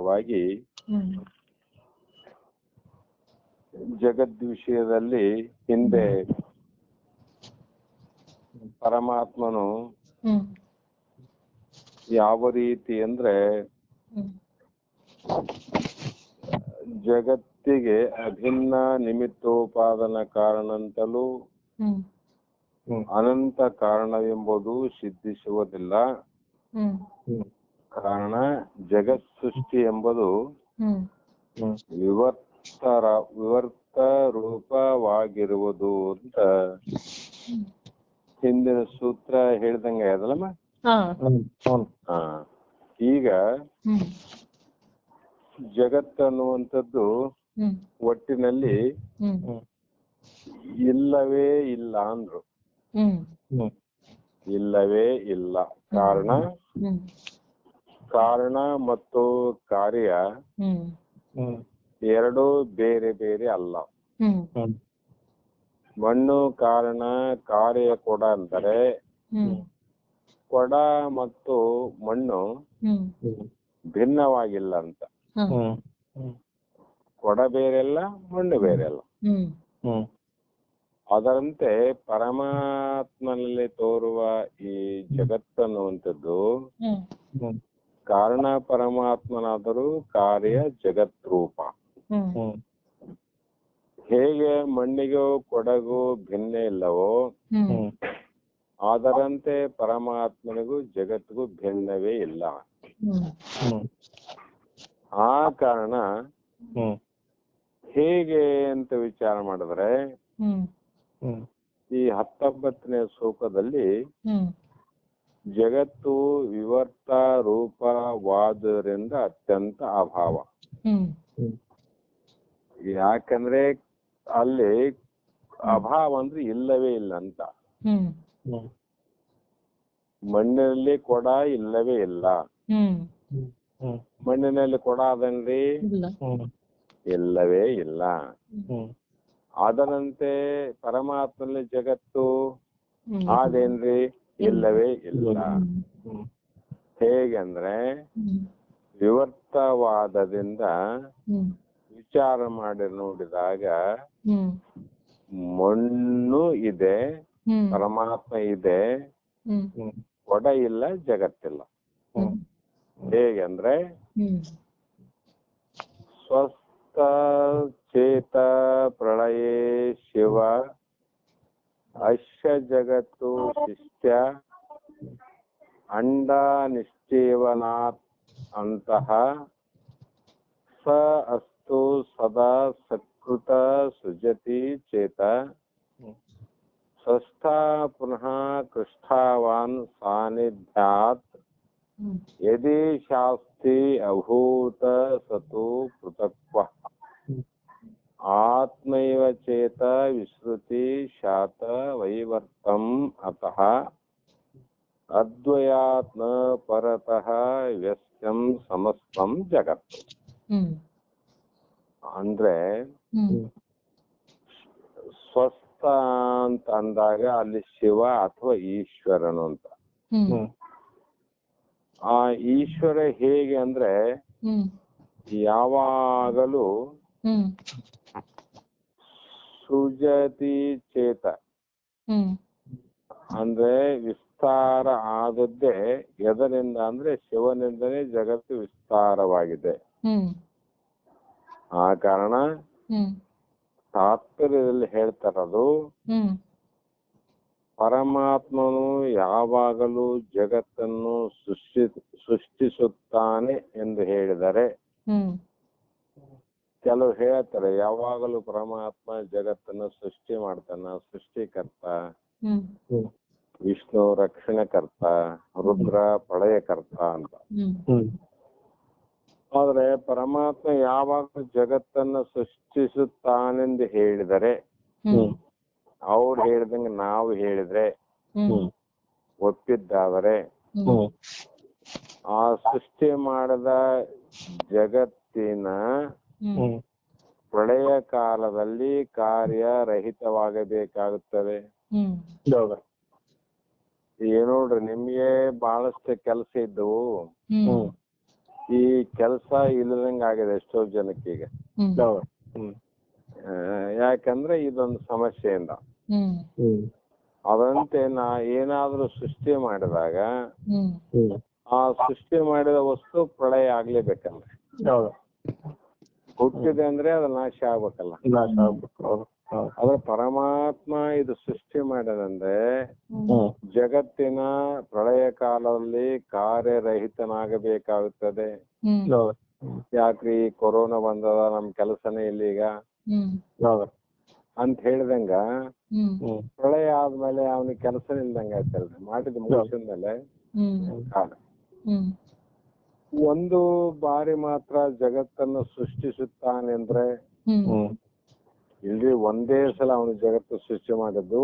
ಪ್ರಕಾರವಾಗಿ ಜಗದ್ ವಿಷಯದಲ್ಲಿ ಹಿಂದೆ ಪರಮಾತ್ಮನು ಯಾವ ರೀತಿ ಅಂದ್ರೆ ಜಗತ್ತಿಗೆ ಅಭಿನ್ನ ನಿಮಿತ್ತೋಪಾದನ ಕಾರಣ ಅಂತಲೂ ಅನಂತ ಕಾರಣವೆಂಬುದು ಸಿದ್ಧಿಸುವುದಿಲ್ಲ. ಕಾರಣ ಜಗತ್ ಸೃಷ್ಟಿ ಎಂಬುದು ವಿವರ್ತ ರೂಪವಾಗಿರುವುದು ಅಂತ ಹಿಂದಿನ ಸೂತ್ರ ಹೇಳ್ದಂಗೆ ಅದಲ್ಲಮ್ಮ. ಈಗ ಜಗತ್ತು ಅನ್ನುವಂಥದ್ದು ಒಟ್ಟಿನಲ್ಲಿ ಇಲ್ಲವೇ ಇಲ್ಲ ಅಂದ್ರು. ಇಲ್ಲವೇ ಇಲ್ಲ. ಕಾರಣ ಮತ್ತು ಕಾರ್ಯ ಎರಡು ಬೇರೆ ಬೇರೆ ಅಲ್ಲ. ಮಣ್ಣು ಕಾರಣ, ಕಾರ್ಯ ಕೊಡ ಅಂತಾರೆ. ಕೊಡ ಮತ್ತು ಮಣ್ಣು ಭಿನ್ನವಾಗಿಲ್ಲ ಅಂತ. ಕೊಡ ಬೇರೆಲ್ಲ, ಮಣ್ಣು ಬೇರೆಲ್ಲ. ಅದರಂತೆ ಪರಮಾತ್ಮನಲ್ಲಿ ತೋರುವ ಈ ಜಗತ್ತನ್ನುವಂಥದ್ದು ಕಾರಣ ಪರಮಾತ್ಮನಾದರೂ ಕಾರ್ಯ ಜಗತ್ ರೂಪ. ಹೇಗೆ ಮಣ್ಣಿಗೂ ಕೊಡಗೂ ಭಿನ್ನ ಇಲ್ಲವೋ ಅದರಂತೆ ಪರಮಾತ್ಮನಿಗೂ ಜಗತ್ತಿಗೂ ಭಿನ್ನವೇ ಇಲ್ಲ. ಆ ಕಾರಣ ಹೇಗೆ ಅಂತ ವಿಚಾರ ಮಾಡಿದ್ರೆ ಈ 19ನೇ ಶ್ಲೋಕದಲ್ಲಿ ಜಗತ್ತು ವಿವರ್ತ ರೂಪವಾದುದರಿಂದ ಅತ್ಯಂತ ಅಭಾವ. ಯಾಕಂದ್ರೆ ಅಲ್ಲಿ ಅಭಾವ ಅಂದ್ರೆ ಇಲ್ಲವೇ ಇಲ್ಲ ಅಂತ. ಮಣ್ಣಿನಲ್ಲಿ ಕೊಡ ಇಲ್ಲವೇ ಇಲ್ಲ. ಮಣ್ಣಿನಲ್ಲಿ ಕೊಡ ಅದನ್ರಿ ಇಲ್ಲವೇ ಇಲ್ಲ. ಅದರಂತೆ ಪರಮಾತ್ಮನಲ್ಲಿ ಜಗತ್ತು ಅದೇನ್ರಿ ಇಲ್ಲವೇ ಇಲ್ಲ. ಹೇಗಂದ್ರೆ ವಿವರ್ತವಾದದಿಂದ ವಿಚಾರ ಮಾಡಿ ನೋಡಿದಾಗ ಮಣ್ಣು ಇದೆ, ಪರಮಾತ್ಮ ಇದೆ, ಕೊಡ ಇಲ್ಲ, ಜಗತ್ತಿಲ್ಲ. ಹೇಗಂದ್ರೆ ಸ್ವಸ್ಥ ಚೇತ ಪ್ರಳಯೇ ಶಿವ ಅಶ್ಯ ಜಗತ್ತು ಶಿಷ್ಯ ಅಂಡ ನಿಶ್ಚೇವನಾತ್ ಅಂತಃ ಸ ಅಸ್ತು ಸದಾ ಸತ್ಕೃತ ಸೃಜತಿ ಚೇತ ಸ್ವಸ್ಥಾ ಪುನಃ ಕೃಷ್ಠಾವಾನ್ ಸಾನ್ನಿಧ್ಯಾತ್ ಯದಿ ಶಾಸ್ತಿ ಅಭೂತ ಸತು ಪೃಥಕ್ವ ಆತ್ಮೈವ ಚೇತ ವಿಶ್ರುತಿ ಶಾತ ವೈವರ್ತಂ ಅತಃ ಅದ್ವಯಾತ್ ನ ಪರತಃ ವ್ಯಸ್ಯಂ ಸಮಸ್ತಂ ಜಗತ್. ಅಂದ್ರೆ ಸ್ವಸ್ಥ ಅಂತ ಅಂದಾಗ ಅಲ್ಲಿ ಶಿವ ಅಥವಾ ಈಶ್ವರನು ಅಂತ. ಆ ಈಶ್ವರ ಹೇಗೆ ಅಂದ್ರೆ ಯಾವಾಗಲೂ ಸುಜತಿ ಚೇತ ಅಂದ್ರೆ ವಿಸ್ತಾರ ಆದದ್ದೇ ಎದರಿಂದ ಅಂದ್ರೆ ಶಿವನಿಂದನೇ ಜಗತ್ತು ವಿಸ್ತಾರವಾಗಿದೆ. ಆ ಕಾರಣ ತಾತ್ಪರ್ಯದಲ್ಲಿ ಹೇಳ್ತಾರದು ಪರಮಾತ್ಮನು ಯಾವಾಗಲೂ ಜಗತ್ತನ್ನು ಸೃಷ್ಟಿಸುತ್ತಾನೆ ಎಂದು ಹೇಳಿದರೆ, ಕೆಲವು ಹೇಳ್ತಾರೆ ಯಾವಾಗಲೂ ಪರಮಾತ್ಮ ಜಗತ್ತನ್ನು ಸೃಷ್ಟಿ ಮಾಡ್ತಾನ, ಸೃಷ್ಟಿಕರ್ತ, ವಿಷ್ಣು ರಕ್ಷಣೆಕರ್ತ, ರುದ್ರ ಪ್ರಳಯಕರ್ತ ಅಂತ. ಆದ್ರೆ ಪರಮಾತ್ಮ ಯಾವಾಗ ಜಗತ್ತನ್ನ ಸೃಷ್ಟಿಸುತ್ತಾನೆಂದು ಹೇಳಿದರೆ, ಅವ್ರು ಹೇಳಿದಂಗೆ ನಾವು ಹೇಳಿದ್ರೆ ಒಪ್ಪಿದ್ದಾದರೆ ಆ ಸೃಷ್ಟಿ ಮಾಡಿದ ಜಗತ್ತಿನ ಪ್ರಳಯ ಕಾಲದಲ್ಲಿ ಕಾರ್ಯರಹಿತವಾಗಬೇಕಾಗುತ್ತದೆ. ಈಗ ನೋಡ್ರಿ, ನಿಮ್ಗೆ ಬಹಳಷ್ಟು ಕೆಲಸ ಇದ್ದವು, ಈ ಕೆಲಸ ಇಲ್ಲದಂಗ ಆಗಿದೆ ಎಷ್ಟೋ ಜನಕ್ಕೆ ಈಗ. ಹೌದು. ಹ್ಮ್. ಯಾಕಂದ್ರೆ ಇದೊಂದು ಸಮಸ್ಯೆಯಿಂದ. ಅದರಂತೆ ನಾ ಏನಾದ್ರೂ ಸೃಷ್ಟಿ ಮಾಡಿದಾಗ ಆ ಸೃಷ್ಟಿ ಮಾಡಿದ ವಸ್ತು ಪ್ರಳಯ ಆಗ್ಲೇಬೇಕಲ್ಲ. ಹೌದು. ಹುಟ್ಟಿದೆ ಅಂದ್ರೆ ಅದು ನಾಶ ಆಗ್ಬೇಕಲ್ಲ. ನಾಶ ಆಗ್ಬೇಕು. ಹೌದು. ಆದ್ರೆ ಪರಮಾತ್ಮ ಇದು ಸೃಷ್ಟಿ ಮಾಡಿದಂದ್ರೆ ಜಗತ್ತಿನ ಪ್ರಳಯ ಕಾಲದಲ್ಲಿ ಕಾರ್ಯರಹಿತನಾಗಬೇಕಾಗುತ್ತದೆ. ಯಾಕ್ರಿ ಕೊರೋನಾ ಬಂದದ, ನಮ್ ಕೆಲಸನೇ ಇಲ್ಲ ಈಗ ಅಂತ ಹೇಳಿದಂಗ ಪ್ರಳಯ ಆದ್ಮೇಲೆ ಅವನಿಗೆ ಕೆಲಸ ಇಲ್ದಂಗ ಆಯ್ತಲ್ರಿ. ಮಾಡಿದ ಮುಗಿಸಿದ್ಮೇಲೆ ಒಂದು ಬಾರಿ ಮಾತ್ರ ಜಗತ್ತನ್ನು ಸೃಷ್ಟಿಸುತ್ತಾನೆಂದ್ರೆ ಇಲ್ರಿ ಒಂದೇ ಸಲ ಅವನು ಜಗತ್ತು ಸೃಷ್ಟಿ ಮಾಡಿದ್ದು.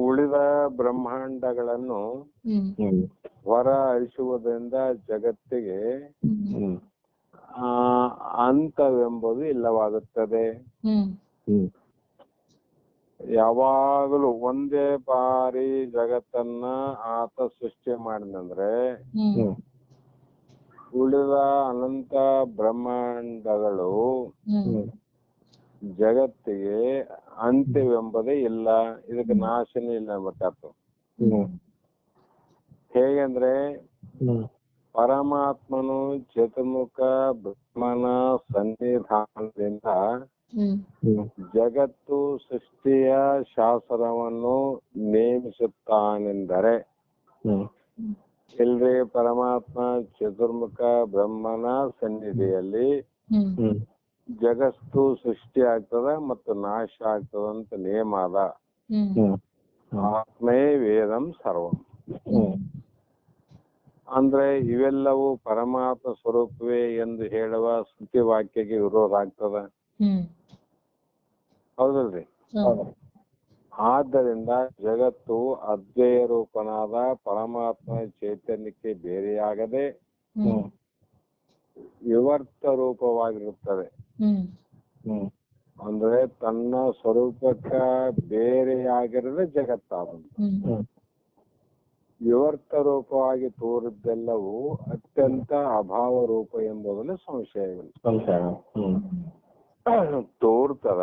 ಉಳಿದ ಬ್ರಹ್ಮಾಂಡಗಳನ್ನು ಹೊರ ಅಳಿಸುವುದರಿಂದ ಜಗತ್ತಿಗೆ ಅಂತವೆಂಬುದು ಇಲ್ಲವಾಗುತ್ತದೆ. ಯಾವಾಗಲೂ ಒಂದೇ ಬಾರಿ ಜಗತ್ತನ್ನ ಆತ ಸೃಷ್ಟಿ ಮಾಡಿದಂದ್ರೆ ಉಳಿದ ಅನಂತ ಬ್ರಹ್ಮಾಂಡಗಳು ಜಗತ್ತಿಗೆ ಅಂತ್ಯವೆಂಬುದೇ ಇಲ್ಲ, ಇದಕ್ಕೆ ನಾಶನೇ ಇಲ್ಲ ಅನ್ಬೇಕಾಗ್ತದೆ. ಹೇಗೆಂದ್ರೆ ಪರಮಾತ್ಮನು ಚತುರ್ಮುಖ ಬ್ರಹ್ಮನ ಸನ್ನಿಧಾನದಿಂದ ಜಗತ್ತು ಸೃಷ್ಟಿಯ ಶಾಸ್ತ್ರವನ್ನು ನೇಮಿಸುತ್ತಾನೆಂದರೆ ಇಲ್ರಿ ಪರಮಾತ್ಮ ಚತುರ್ಮುಖ ಬ್ರಹ್ಮನ ಸನ್ನಿಧಿಯಲ್ಲಿ ಜಗತ್ತು ಸೃಷ್ಟಿ ಆಗ್ತದ ಮತ್ತು ನಾಶ ಆಗ್ತದ ಅಂತ ನೇಮ ಅದ. ಆತ್ಮೇ ವೇದಂ ಸರ್ವಂ ಅಂದ್ರೆ ಇವೆಲ್ಲವೂ ಪರಮಾತ್ಮ ಸ್ವರೂಪವೇ ಎಂದು ಹೇಳುವ ಸ್ತುತಿ ವಾಕ್ಯಕ್ಕೆ ವಿರೋಧ ಆಗ್ತದ. ಹೌದಲ್ರಿ? ಆದ್ದರಿಂದ ಜಗತ್ತು ಅದ್ವಯ ರೂಪನಾದ ಪರಮಾತ್ಮ ಚೈತನ್ಯಕ್ಕೆ ಬೇರೆಯಾಗದೆ ವಿವರ್ತ ರೂಪವಾಗಿರುತ್ತದೆ. ಅಂದ್ರೆ ತನ್ನ ಸ್ವರೂಪಕ್ಕ ಬೇರೆಯಾಗಿರದೆ ಜಗತ್ತಾದಂತ ವಿವರ್ತ ರೂಪವಾಗಿ ತೋರಿದ್ದೆಲ್ಲವೂ ಅತ್ಯಂತ ಅಭಾವ ರೂಪ ಎಂಬುದರಲ್ಲಿ ಸಂಶಯವಿಲ್ಲ. ತೋರ್ತದ,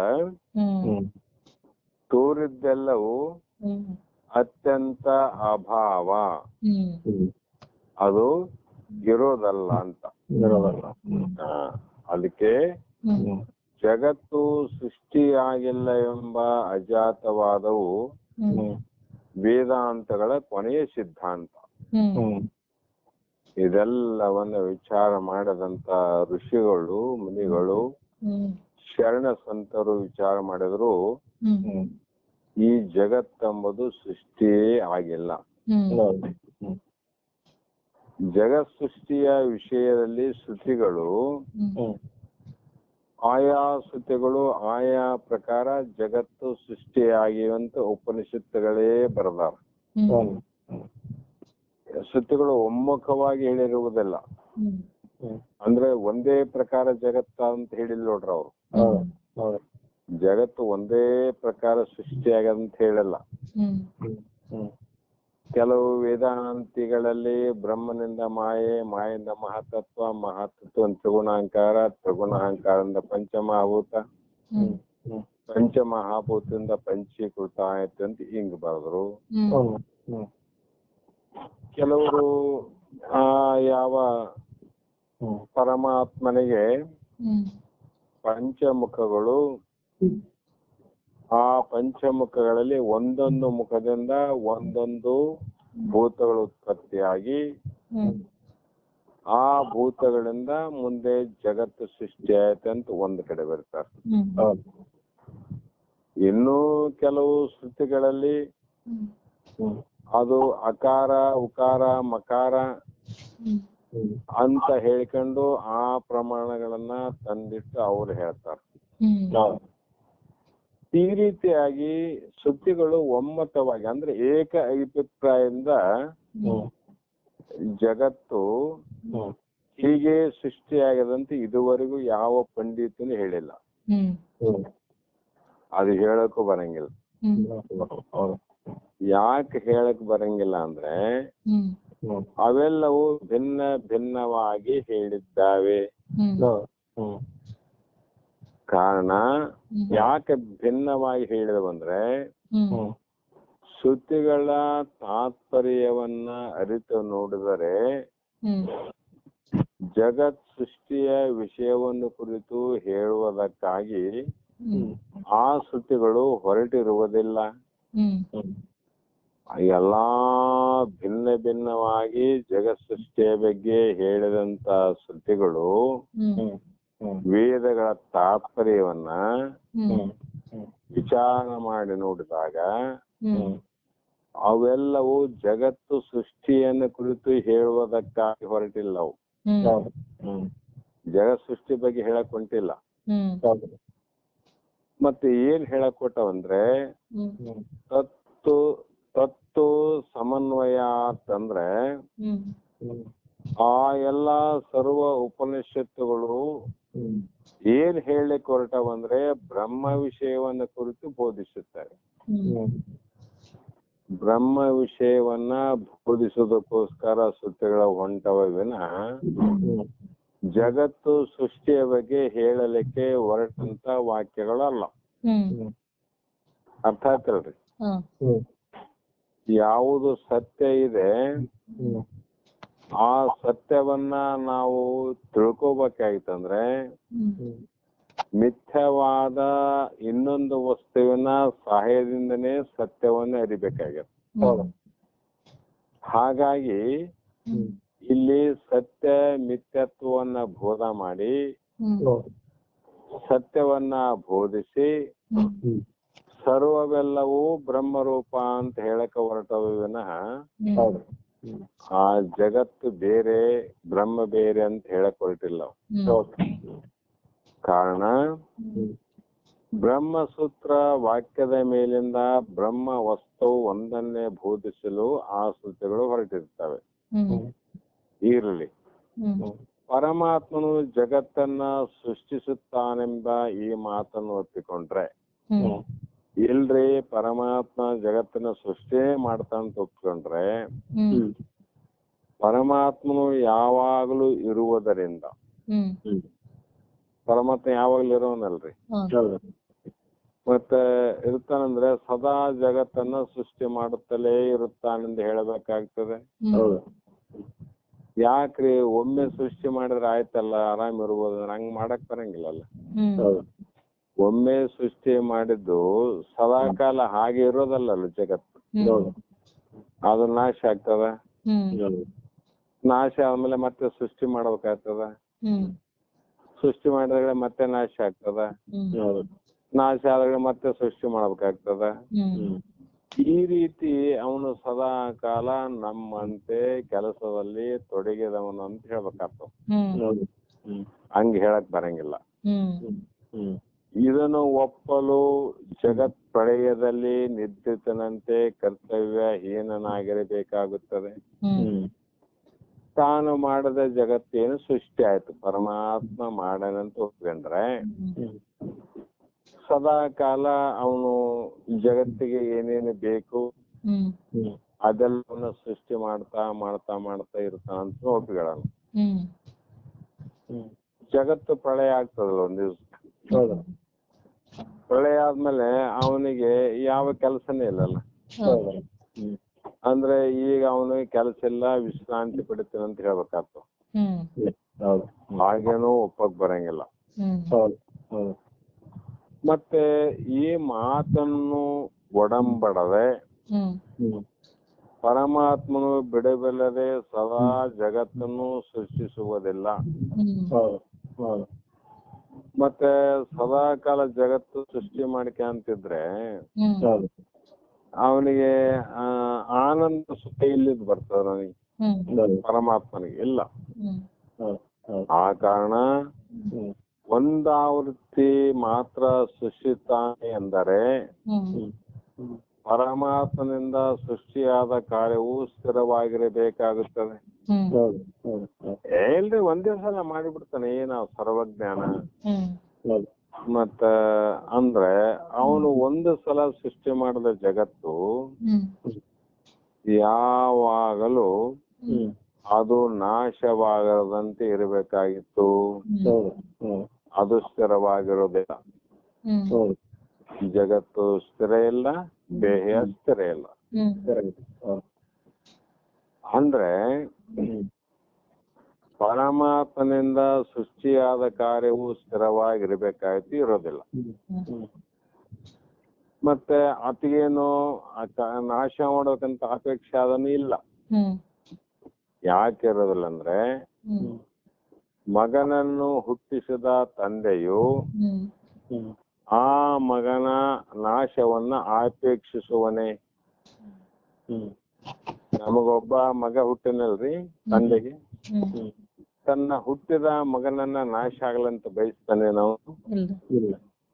ತೋರಿದ್ದೆಲ್ಲವೂ ಅತ್ಯಂತ ಅಭಾವ, ಅದು ಇರೋದಲ್ಲ ಅಂತ. ಅದಕ್ಕೆ ಜಗತ್ತು ಸೃಷ್ಟಿಯಾಗಿಲ್ಲ ಎಂಬ ಅಜಾತವಾದವು ವೇದಾಂತಗಳ ಕೊನೆಯ ಸಿದ್ಧಾಂತ. ಇದೆಲ್ಲವನ್ನ ವಿಚಾರ ಮಾಡದಂತ ಋಷಿಗಳು ಮುನಿಗಳು ಶರಣ ಸಂತರು ವಿಚಾರ ಮಾಡಿದ್ರು ಈ ಜಗತ್ತೆಂಬುದು ಸೃಷ್ಟಿಯೇ ಆಗಿಲ್ಲ. ಜಗತ್ ಸೃಷ್ಟಿಯ ವಿಷಯದಲ್ಲಿ ಶ್ರುತಿಗಳು ಆಯಾ ಶ್ರುತಿಗಳು ಆಯಾ ಪ್ರಕಾರ ಜಗತ್ತು ಸೃಷ್ಟಿಯಾಗಿವಂತ ಉಪನಿಷತ್ತುಗಳೇ ಬರದಾರ. ಶ್ರುತಿಗಳು ಒಮ್ಮುಖವಾಗಿ ಹೇಳಿರುವುದಿಲ್ಲ. ಅಂದ್ರೆ ಒಂದೇ ಪ್ರಕಾರ ಜಗತ್ತ ಅಂತ ಹೇಳಿಲ್ಲ ನೋಡ್ರ ಅವ್ರು. ಜಗತ್ತು ಒಂದೇ ಪ್ರಕಾರ ಸೃಷ್ಟಿಯಾಗದಂತ ಹೇಳಲ್ಲ. ಕೆಲವು ವೇದಾಂತಿಗಳಲ್ಲಿ ಬ್ರಹ್ಮನಿಂದ ಮಾಯೆ, ಮಾಯಿಂದ ಮಹಾತತ್ವ, ಮಹಾತತ್ವ ತ್ರಿಗುಣಾಂಕಾರ, ತ್ರಿಗುಣಾಂಕಾರದಿಂದ ಪಂಚಮಹಾಭೂತ, ಪಂಚಮಹಾಭೂತದಿಂದ ಪಂಚೀಕೃತ ಆಯ್ತು ಅಂತ ಹಿಂಗ್ ಬರೆದ್ರು. ಕೆಲವರು ಯಾವ ಪರಮಾತ್ಮನಿಗೆ ಪಂಚಮುಖಗಳು, ಆ ಪಂಚಮುಖಗಳಲ್ಲಿ ಒಂದೊಂದು ಮುಖದಿಂದ ಒಂದೊಂದು ಭೂತಗಳು ಉತ್ಪತ್ತಿಯಾಗಿ ಆ ಭೂತಗಳಿಂದ ಮುಂದೆ ಜಗತ್ತು ಸೃಷ್ಟಿ ಆಯ್ತು ಅಂತ ಒಂದು ಕಡೆ ಬರ್ತಾರೆ. ಇನ್ನೂ ಕೆಲವು ಶ್ರುತಿಗಳಲ್ಲಿ ಅದು ಅಕಾರ, ಉಕಾರ, ಮಕಾರ ಅಂತ ಹೇಳ್ಕೊಂಡು ಆ ಪ್ರಮಾಣಗಳನ್ನ ತಂದಿಟ್ಟು ಅವ್ರು ಹೇಳ್ತಾರೆ. ಈ ರೀತಿಯಾಗಿ ಶ್ರುತಿಗಳು ಒಮ್ಮತವಾಗಿ ಅಂದ್ರೆ ಏಕ ಅಭಿಪ್ರಾಯದಿಂದ ಜಗತ್ತು ಹೀಗೆ ಸೃಷ್ಟಿಯಾಗದಂತೆ ಇದುವರೆಗೂ ಯಾವ ಪಂಡಿತನು ಹೇಳಿಲ್ಲ. ಅದು ಹೇಳಕ್ಕೂ ಬರಂಗಿಲ್ಲ. ಯಾಕೆ ಹೇಳಕ್ ಬರಂಗಿಲ್ಲ ಅಂದ್ರೆ ಅವೆಲ್ಲವೂ ಭಿನ್ನ ಭಿನ್ನವಾಗಿ ಹೇಳಿದ್ದಾವೆ. ಕಾರಣ ಯಾಕೆ ಭಿನ್ನವಾಗಿ ಹೇಳಿದವಂದ್ರೆ ಶ್ರುತಿಗಳ ತಾತ್ಪರ್ಯವನ್ನ ಅರಿತು ನೋಡಿದರೆ ಜಗತ್ ಸೃಷ್ಟಿಯ ವಿಷಯವನ್ನು ಕುರಿತು ಹೇಳುವುದಕ್ಕಾಗಿ ಆ ಶ್ರುತಿಗಳು ಹೊರಟಿರುವುದಿಲ್ಲ. ಎಲ್ಲಾ ಭಿನ್ನ ಭಿನ್ನವಾಗಿ ಜಗತ್ ಸೃಷ್ಟಿಯ ಬಗ್ಗೆ ಹೇಳಿದಂತ ಶ್ರುತಿಗಳು ವೇದಗಳ ತಾತ್ಪರ್ಯವನ್ನ ವಿಚಾರ ಮಾಡಿ ನೋಡಿದಾಗ ಅವೆಲ್ಲವೂ ಜಗತ್ತು ಸೃಷ್ಟಿಯನ್ನು ಕುರಿತು ಹೇಳುವುದಕ್ಕಾಗಿ ಹೊರಟಿಲ್ಲವು. ಜಗತ್ ಸೃಷ್ಟಿ ಬಗ್ಗೆ ಹೇಳಕ್ ಹೊಂಟಿಲ್ಲ. ಮತ್ತೆ ಏನ್ ಹೇಳಕ್ ಕೊಟ್ಟವಂದ್ರೆ ತತ್ತು ಸಮನ್ವಯ ಅಂತಂದ್ರೆ ಆ ಎಲ್ಲಾ ಸರ್ವ ಉಪನಿಷತ್ತುಗಳು ಏನ್ ಹೇಳಲಿಕ್ಕೆ ಹೊರಟವಂದ್ರೆ ಬ್ರಹ್ಮ ವಿಷಯವನ್ನ ಕುರಿತು ಬೋಧಿಸುತ್ತಾರೆ. ಬ್ರಹ್ಮ ವಿಷಯವನ್ನ ಬೋಧಿಸೋದಕ್ಕೋಸ್ಕರ ಶ್ರುತಿಗಳ ಹೊಂಟವ ವಿನಃ ಜಗತ್ತು ಸೃಷ್ಟಿಯ ಬಗ್ಗೆ ಹೇಳಲಿಕ್ಕೆ ಹೊರಟಂತ ವಾಕ್ಯಗಳಲ್ಲ. ಅರ್ಥ ಆಯ್ತಲ್ರಿ? ಯಾವುದು ಸತ್ಯ ಇದೆ ಆ ಸತ್ಯವನ್ನ ನಾವು ತಿಳ್ಕೋಬೇಕಾಯ್ತಂದ್ರೆ ಮಿಥ್ಯವಾದ ಇನ್ನೊಂದು ವಸ್ತುವಿನ ಸಹಾಯದಿಂದನೇ ಸತ್ಯವನ್ನ ಅರಿಬೇಕಾಗತ್ತೆ. ಹಾಗಾಗಿ ಇಲ್ಲಿ ಸತ್ಯ ಮಿಥ್ಯತ್ವವನ್ನ ಬೋಧ ಮಾಡಿ ಸತ್ಯವನ್ನ ಬೋಧಿಸಿ ಸರ್ವವೆಲ್ಲವೂ ಬ್ರಹ್ಮರೂಪ ಅಂತ ಹೇಳಕ ಹೊರಟವ ವಿನಃ ಆ ಜಗತ್ತು ಬೇರೆ ಬ್ರಹ್ಮ ಬೇರೆ ಅಂತ ಹೇಳಕ್ ಹೊರಟಿಲ್ಲ. ಕಾರಣ ಬ್ರಹ್ಮಸೂತ್ರ ವಾಕ್ಯದ ಮೇಲಿಂದ ಬ್ರಹ್ಮ ವಸ್ತು ಒಂದನ್ನೇ ಬೋಧಿಸಲು ಆ ಶ್ರುತಿಗಳು ಹೊರಟಿರ್ತವೆ. ಇರಲಿ, ಪರಮಾತ್ಮನು ಜಗತ್ತನ್ನ ಸೃಷ್ಟಿಸುತ್ತಾನೆಂಬ ಈ ಮಾತನ್ನು ಒಪ್ಪಿಕೊಂಡ್ರೆ ಇಲ್ರಿ ಪರಮಾತ್ಮ ಜಗತ್ತನ್ನ ಸೃಷ್ಟಿ ಮಾಡ್ತಾನಂತ ಒಪ್ಕೊಂಡ್ರೆ ಪರಮಾತ್ಮನು ಯಾವಾಗಲೂ ಇರುವುದರಿಂದ ಪರಮಾತ್ಮ ಯಾವಾಗ್ಲೂ ಇರೋನಲ್ರಿ, ಮತ್ತೆ ಇರ್ತಾನಂದ್ರೆ ಸದಾ ಜಗತ್ತನ್ನ ಸೃಷ್ಟಿ ಮಾಡುತ್ತಲೇ ಇರುತ್ತಾನೆಂದು ಹೇಳಬೇಕಾಗ್ತದೆ. ಯಾಕ್ರಿ ಒಮ್ಮೆ ಸೃಷ್ಟಿ ಮಾಡಿದ್ರೆ ಆಯ್ತಲ್ಲ ಆರಾಮ್ ಇರ್ಬೋದು, ಹಂಗ್ ಮಾಡಕ್ ಬರಂಗಿಲ್ಲಲ್ಲ. ಒಮ್ಮೆ ಸೃಷ್ಟಿ ಮಾಡಿದ್ದು ಸದಾಕಾಲ ಹಾಗೆ ಇರೋದಲ್ಲ ಜಗತ್ತು. ಅದು ನಾಶ ಆಗ್ತದ, ನಾಶ ಆದ್ಮೇಲೆ ಮತ್ತೆ ಸೃಷ್ಟಿ ಮಾಡ್ಬೇಕಾಗ್ತದ, ಸೃಷ್ಟಿ ಮಾಡಿದ್ರೆ ಮತ್ತೆ ನಾಶ ಆಗ್ತದ, ನಾಶ ಆದ್ರೆ ಮತ್ತೆ ಸೃಷ್ಟಿ ಮಾಡ್ಬೇಕಾಗ್ತದ. ಈ ರೀತಿ ಅವನು ಸದಾ ಕಾಲ ನಮ್ಮಂತೆ ಕೆಲಸದಲ್ಲಿ ತೊಡಗಿದವನು ಅಂತ ಹೇಳ್ಬೇಕಾಗ್ತವ. ಹಂಗ ಹೇಳಕ್ ಬರಂಗಿಲ್ಲ. ಇದನ್ನು ಒಪ್ಪಲು ಜಗತ್ ಪ್ರಳಯದಲ್ಲಿ ನಿದ್ರಿತನಂತೆ ಕರ್ತವ್ಯ ಹೀನನಾಗಿರಬೇಕಾಗುತ್ತದೆ. ತಾನು ಮಾಡದ ಜಗತ್ತೇನು ಸೃಷ್ಟಿ ಆಯ್ತು, ಪರಮಾತ್ಮ ಮಾಡನಂತ ಒಪ್ಕೊಂಡ್ರೆ ಸದಾ ಕಾಲ ಅವನು ಜಗತ್ತಿಗೆ ಏನೇನು ಬೇಕು ಅದೆಲ್ಲವನ್ನ ಸೃಷ್ಟಿ ಮಾಡ್ತಾ ಮಾಡ್ತಾ ಮಾಡ್ತಾ ಇರ್ತಾನಂತ ಒಪ್ಪಿಕೊಳ್ಳೋಣ. ಜಗತ್ತು ಪ್ರಳಯ ಆಗ್ತದಲ್ಲ ಒಂದ್ ದಿವ್ಸ. ಪ್ರಳಯ ಆದ್ಮೇಲೆ ಅವನಿಗೆ ಯಾವ ಕೆಲಸನೇ ಇಲ್ಲಲ್ಲ. ಅಂದ್ರೆ ಈಗ ಅವನಿಗೆ ಕೆಲಸ ಇಲ್ಲ, ವಿಶ್ರಾಂತಿ ಪಡಿತಾನೆ ಅಂತ ಹೇಳ್ಬೇಕಾಗ್ತವ. ಹಾಗೇನೂ ಒಪ್ಪಕ್ ಬರಂಗಿಲ್ಲ. ಮತ್ತೆ ಈ ಮಾತನ್ನು ಒಡಂಬಡದೆ ಪರಮಾತ್ಮನು ಬಿಡಬಲ್ಲದೆ ಸದಾ ಜಗತ್ತನ್ನು ಸೃಷ್ಟಿಸುವುದಿಲ್ಲ. ಮತ್ತೆ ಸದಾ ಕಾಲ ಜಗತ್ತು ಸೃಷ್ಟಿ ಮಾಡ್ಕೊಂತಿದ್ರೆ ಅವನಿಗೆ ಆನಂದ ಸುಖ ಇಲ್ಲಿದ್ ಬರ್ತದ ನನಗೆ, ಪರಮಾತ್ಮನಿಗೆ ಇಲ್ಲ. ಆ ಕಾರಣ ಒಂದಾವೃತ್ತಿ ಮಾತ್ರ ಸೃಷ್ಟಿತಾನೆ ಎಂದರೆ ಪರಮಾತ್ಮನಿಂದ ಸೃಷ್ಟಿಯಾದ ಕಾರ್ಯವು ಸ್ಥಿರವಾಗಿರಬೇಕಾಗುತ್ತದೆ. ಇಲ್ರಿ ಒಂದೇ ಸಲ ಮಾಡಿಬಿಡ್ತಾನೆ, ಏನ ಸರ್ವಜ್ಞಾನ. ಮತ್ತ ಅಂದ್ರೆ ಅವನು ಒಂದು ಸಲ ಸೃಷ್ಟಿ ಮಾಡಿದ ಜಗತ್ತು ಯಾವಾಗಲೂ ಅದು ನಾಶವಾಗದಂತೆ ಇರಬೇಕಾಗಿತ್ತು. ಅದು ಸ್ಥಿರವಾಗಿರೋದಿಲ್ಲ. ಜಗತ್ತು ಸ್ಥಿರ ಇಲ್ಲ, ದೇಹ ಸ್ಥಿರ ಇಲ್ಲ. ಅಂದ್ರೆ ಪರಮಾತ್ಮನಿಂದ ಸೃಷ್ಟಿಯಾದ ಕಾರ್ಯವು ಸ್ಥಿರವಾಗಿರ್ಬೇಕಾಯ್ತು, ಇರೋದಿಲ್ಲ. ಮತ್ತೆ ಅತಿಗೇನು ನಾಶ ಮಾಡೋಕಂತ ಅಪೇಕ್ಷೆ ಅದನ್ನು ಇಲ್ಲ. ಯಾಕೆ ಇರೋದಿಲ್ಲ ಅಂದ್ರೆ ಮಗನನ್ನು ಹುಟ್ಟಿಸಿದ ತಂದೆಯು ಆ ಮಗನ ನಾಶವನ್ನ ಅಪೇಕ್ಷಿಸುವನೇ. ನಮಗೊಬ್ಬ ಮಗ ಹುಟ್ಟಿನಲ್ರಿ ತಂದೆಗೆ, ತನ್ನ ಹುಟ್ಟಿದ ಮಗನನ್ನ ನಾಶ ಆಗಲಂತ ಬಯಸ್ತಾನೆ ನಾವು?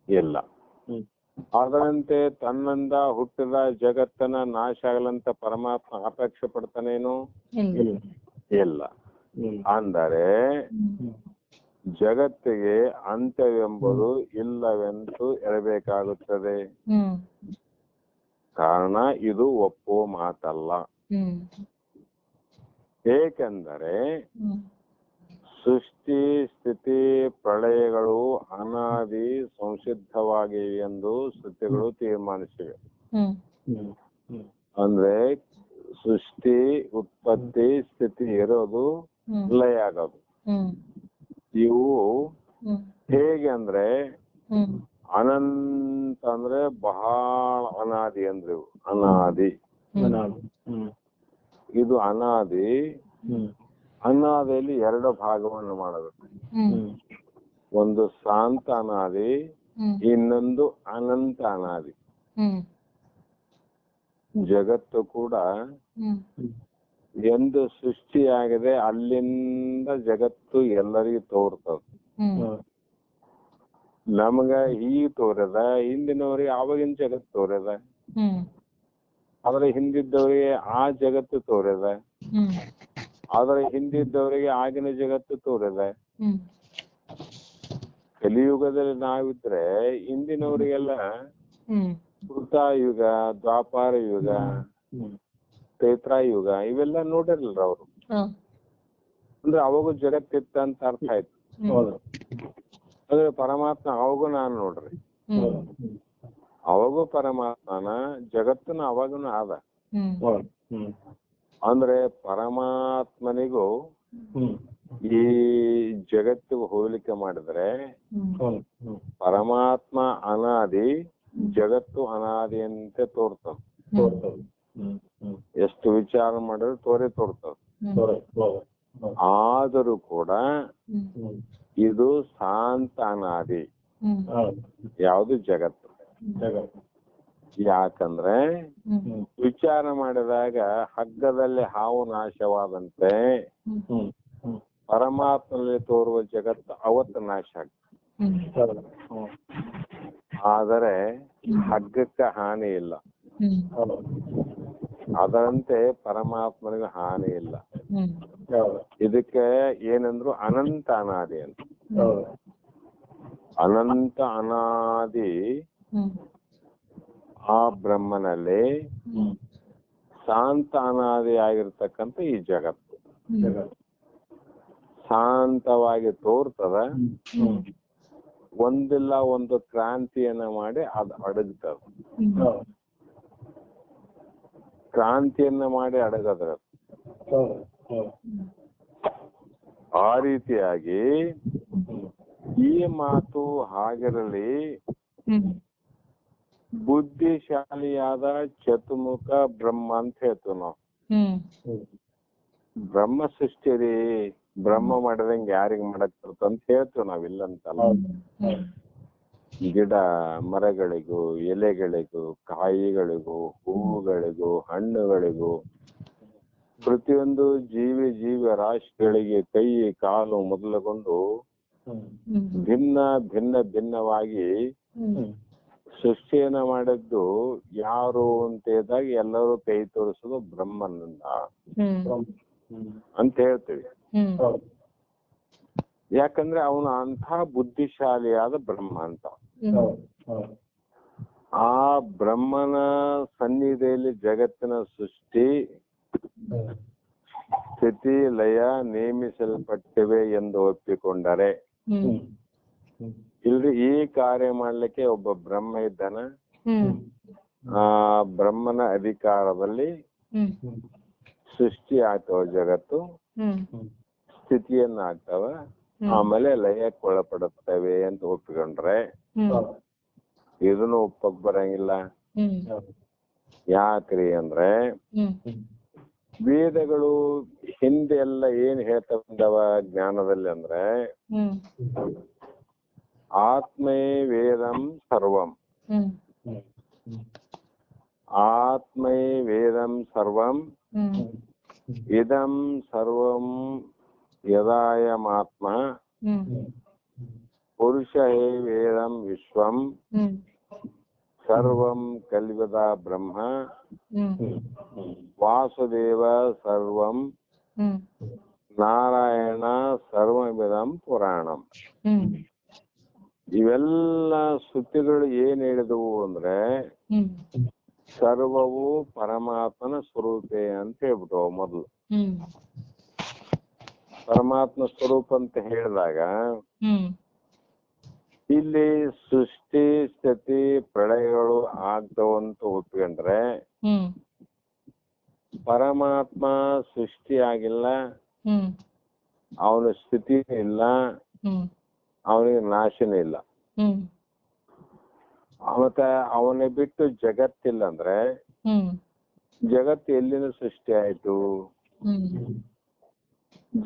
ಇಲ್ಲ. ಅದರಂತೆ ತನ್ನಿಂದ ಹುಟ್ಟಿದ ಜಗತ್ತನ್ನ ನಾಶ ಆಗಲಂತ ಪರಮಾತ್ಮ ಅಪೇಕ್ಷೆ ಪಡ್ತಾನೇನು? ಇಲ್ಲ. ಅಂದರೆ ಜಗತ್ತಿಗೆ ಅಂತ್ಯವೆಂಬುದು ಇಲ್ಲವೆಂದು ಇರಬೇಕಾಗುತ್ತದೆ. ಕಾರಣ ಇದು ಒಪ್ಪುವ ಮಾತಲ್ಲ. ಏಕೆಂದರೆ ಸೃಷ್ಟಿ ಸ್ಥಿತಿ ಪ್ರಳಯಗಳು ಅನಾದಿ ಸಂಸಿದ್ಧವಾಗಿವೆ ಎಂದು ಶ್ರುತಿಗಳು ತೀರ್ಮಾನಿಸಿವೆ. ಅಂದ್ರೆ ಸೃಷ್ಟಿ, ಉತ್ಪತ್ತಿ, ಸ್ಥಿತಿ ಇರೋದು, ಲಯ ಆಗೋದು. ಇವು ಹೇಗೆ ಅಂದ್ರೆ ಅನಂತ ಅಂದ್ರೆ ಬಹಳ ಅನಾದಿ ಅಂದ್ರೆ ಇವು ಅನಾದಿ. ಇದು ಅನಾದಿ. ಅನಾದಿಯಲ್ಲಿ ಎರಡು ಭಾಗವನ್ನು ಮಾಡಬೇಕು. ಒಂದು ಶಾಂತ ಅನಾದಿ, ಇನ್ನೊಂದು ಅನಂತ ಅನಾದಿ. ಜಗತ್ತು ಕೂಡ ಎಂದು ಸೃಷ್ಟಿಯಾಗಿದೆ ಅಲ್ಲಿಂದ ಜಗತ್ತು ಎಲ್ಲರಿಗೂ ತೋರ್ತದ. ನಮಗ ಈಗ ತೋರದ, ಹಿಂದಿನವ್ರಿಗೆ ಆವಾಗಿನ ಜಗತ್ತು ತೋರದ, ಆದ್ರೆ ಹಿಂದಿದ್ದವರಿಗೆ ಆ ಜಗತ್ತು ತೋರದ, ಆದ್ರೆ ಹಿಂದಿದ್ದವರಿಗೆ ಆಗಿನ ಜಗತ್ತು ತೋರದ. ಕಲಿಯುಗದಲ್ಲಿ ನಾವಿದ್ರೆ ಹಿಂದಿನವರಿಗೆಲ್ಲ ಕೃತಾಯುಗ, ದ್ವಾಪಾರ ಯುಗ, ತ್ರೇತಾಯುಗ ಇವೆಲ್ಲ ನೋಡಿರಲ್ರ ಅವರು. ಅಂದ್ರೆ ಅವಾಗೂ ಜಗತ್ತಿತ್ತ ಅಂತ ಅರ್ಥ ಆಯ್ತು. ಅಂದ್ರೆ ಪರಮಾತ್ಮ ಅವಾಗೂ ನಾನು ನೋಡ್ರಿ, ಅವಾಗೂ ಪರಮಾತ್ಮನ, ಜಗತ್ತನ ಅವಾಗನು ಆದ. ಅಂದ್ರೆ ಪರಮಾತ್ಮನಿಗೂ ಈ ಜಗತ್ತಿಗೂ ಹೋಲಿಕೆ ಮಾಡಿದ್ರೆ ಪರಮಾತ್ಮ ಅನಾದಿ, ಜಗತ್ತು ಅನಾದಿ ಅಂತ ತೋರ್ತದ. ಎಷ್ಟು ವಿಚಾರ ಮಾಡಿದ್ರೆ ತೋರ್ತದ. ಆದರೂ ಕೂಡ ಇದು ಶಾಂತ ಅನಾದಿ. ಯಾವುದು? ಜಗತ್ತು. ಯಾಕಂದ್ರೆ ವಿಚಾರ ಮಾಡಿದಾಗ ಹಗ್ಗದಲ್ಲಿ ಹಾವು ನಾಶವಾದಂತೆ ಪರಮಾತ್ಮನಲ್ಲಿ ತೋರುವ ಜಗತ್ತು ಅವತ್ತು ನಾಶ ಆಗ್ತದೆ. ಆದರೆ ಹಗ್ಗಕ್ಕೆ ಹಾನಿ ಇಲ್ಲ. ಅದರಂತೆ ಪರಮಾತ್ಮನಿಗೆ ಹಾನಿ ಇಲ್ಲ. ಇದಕ್ಕೆ ಏನಂದ್ರು ಅನಂತ ಅನಾದಿ ಅಂತ. ಅನಂತ ಅನಾದಿ ಆ ಬ್ರಹ್ಮನಲ್ಲಿ ಶಾಂತ ಅನಾದಿ ಆಗಿರ್ತಕ್ಕಂಥ ಈ ಜಗತ್ತು ಶಾಂತವಾಗಿ ತೋರ್ತದ. ಒಂದಿಲ್ಲ ಒಂದು ಕ್ರಾಂತಿಯನ್ನ ಮಾಡಿ ಅದು ಅಡಗ್ತದ. ಕ್ರಾಂತಿಯನ್ನ ಮಾಡಿ ಅಡಗದ್ರ. ಆ ರೀತಿಯಾಗಿ ಈ ಮಾತು ಹಾಗಿರಲಿ, ಬುದ್ಧಿಶಾಲಿಯಾದ ಚತುರ್ಮುಖ ಬ್ರಹ್ಮ ಅಂತ ಹೇಳ್ತೀವಿ ನಾವು. ಬ್ರಹ್ಮ ಸೃಷ್ಟಿ ರೀ, ಬ್ರಹ್ಮ ಮಾಡಿದಂಗೆ ಯಾರಿಗ್ ಮಾಡಕ್ ಬರ್ತಂತ ಹೇಳ್ತೀವಿ ನಾವ್, ಇಲ್ಲಂತಲ್ಲ. ಗಿಡ ಮರಗಳಿಗೂ, ಎಲೆಗಳಿಗೂ, ಕಾಯಿಗಳಿಗೂ, ಹೂವುಗಳಿಗೂ, ಹಣ್ಣುಗಳಿಗೂ, ಪ್ರತಿಯೊಂದು ಜೀವಿ ರಾಶಿಗಳಿಗೆ ಕೈ ಕಾಲು ಮೊದಲುಗೊಂಡು ಭಿನ್ನ ಭಿನ್ನ ಭಿನ್ನವಾಗಿ ಸೃಷ್ಟಿಯನ್ನ ಮಾಡಿದ್ದು ಯಾರು ಅಂತ ಹೇಳಿದಾಗ ಎಲ್ಲರೂ ಕೈ ತೋರಿಸೋದು ಬ್ರಹ್ಮನಿಂದ ಅಂತ ಹೇಳ್ತೀವಿ. ಯಾಕಂದ್ರೆ ಅವನು ಅಂಥ ಬುದ್ಧಿಶಾಲಿಯಾದ ಬ್ರಹ್ಮ ಅಂತ. ಹೌದು ಹೌದು ಆ ಬ್ರಹ್ಮನ ಸನ್ನಿಧಿಯಲ್ಲಿ ಜಗತ್ತಿನ ಸೃಷ್ಟಿ ಸ್ಥಿತಿ ಲಯ ನೇಮಿಸಲ್ಪಟ್ಟಿವೆ ಎಂದು ಒಪ್ಪಿಕೊಂಡರೆ ಇಲ್ರಿ ಈ ಕಾರ್ಯ ಮಾಡ್ಲಿಕ್ಕೆ ಒಬ್ಬ ಬ್ರಹ್ಮ ಇದ್ದಾನ. ಆ ಬ್ರಹ್ಮನ ಅಧಿಕಾರದಲ್ಲಿ ಸೃಷ್ಟಿ ಆಗ್ತಾವ, ಜಗತ್ತು ಸ್ಥಿತಿಯನ್ನ ಆಗ್ತಾವ, ಆಮೇಲೆ ಲಯಕ್ಕೊಳಪಡುತ್ತವೆ ಅಂತ ಒಪ್ಪಿಕೊಂಡ್ರೆ ಇದನ್ನು ಒಪ್ಪಕ್ ಬರಂಗಿಲ್ಲ. ಯಾಕ್ರಿ ಅಂದ್ರೆ ವೇದಗಳು ಹಿಂದೆ ಎಲ್ಲ ಏನ್ ಹೇಳ್ತಾ ಬಂದವ ಜ್ಞಾನದಲ್ಲಿ ಅಂದ್ರೆ ಆತ್ಮೇ ವೇದಂ ಸರ್ವಂ, ಆತ್ಮೇ ವೇದಂ ಸರ್ವಂ ಇದಂ ಸರ್ವಂ ಯದಾಯಮಾತ್ಮ ಪುರುಷ ಹೇ ವೇದಂ ವಿಶ್ವಂ ಸರ್ವಂ ಕಲ್ವಿದ ಬ್ರಹ್ಮ ವಾಸುದೇವ ಸರ್ವಂ ನಾರಾಯಣ ಸರ್ವವಿದಂ ಪುರಾಣಂ. ಇವೆಲ್ಲ ಶ್ರುತಿಗಳು ಏನ್ ಹೇಳಿದವು ಅಂದ್ರೆ ಸರ್ವವು ಪರಮಾತ್ಮನ ಸ್ವರೂಪೇ ಅಂತ ಹೇಳ್ಬಿಟ್ಟು ಮೊದಲು. ಪರಮಾತ್ಮ ಸ್ವರೂಪ ಅಂತ ಹೇಳಿದಾಗ ಇಲ್ಲಿ ಸೃಷ್ಟಿ ಸ್ಥಿತಿ ಪ್ರಳಯಗಳು ಆಗ್ತಾವಂತ ಒಪ್ಕೊಂಡ್ರೆ ಪರಮಾತ್ಮ ಸೃಷ್ಟಿ ಆಗಿಲ್ಲ, ಅವನ ಸ್ಥಿತಿ ಇಲ್ಲ, ಅವನಿಗೆ ನಾಶನೇ ಇಲ್ಲ. ಮತ್ತೆ ಅವನೇ ಬಿಟ್ಟು ಜಗತ್ತಿಲ್ಲ ಅಂದ್ರೆ ಜಗತ್ತು ಎಲ್ಲಿಂದ ಸೃಷ್ಟಿ ಆಯ್ತು?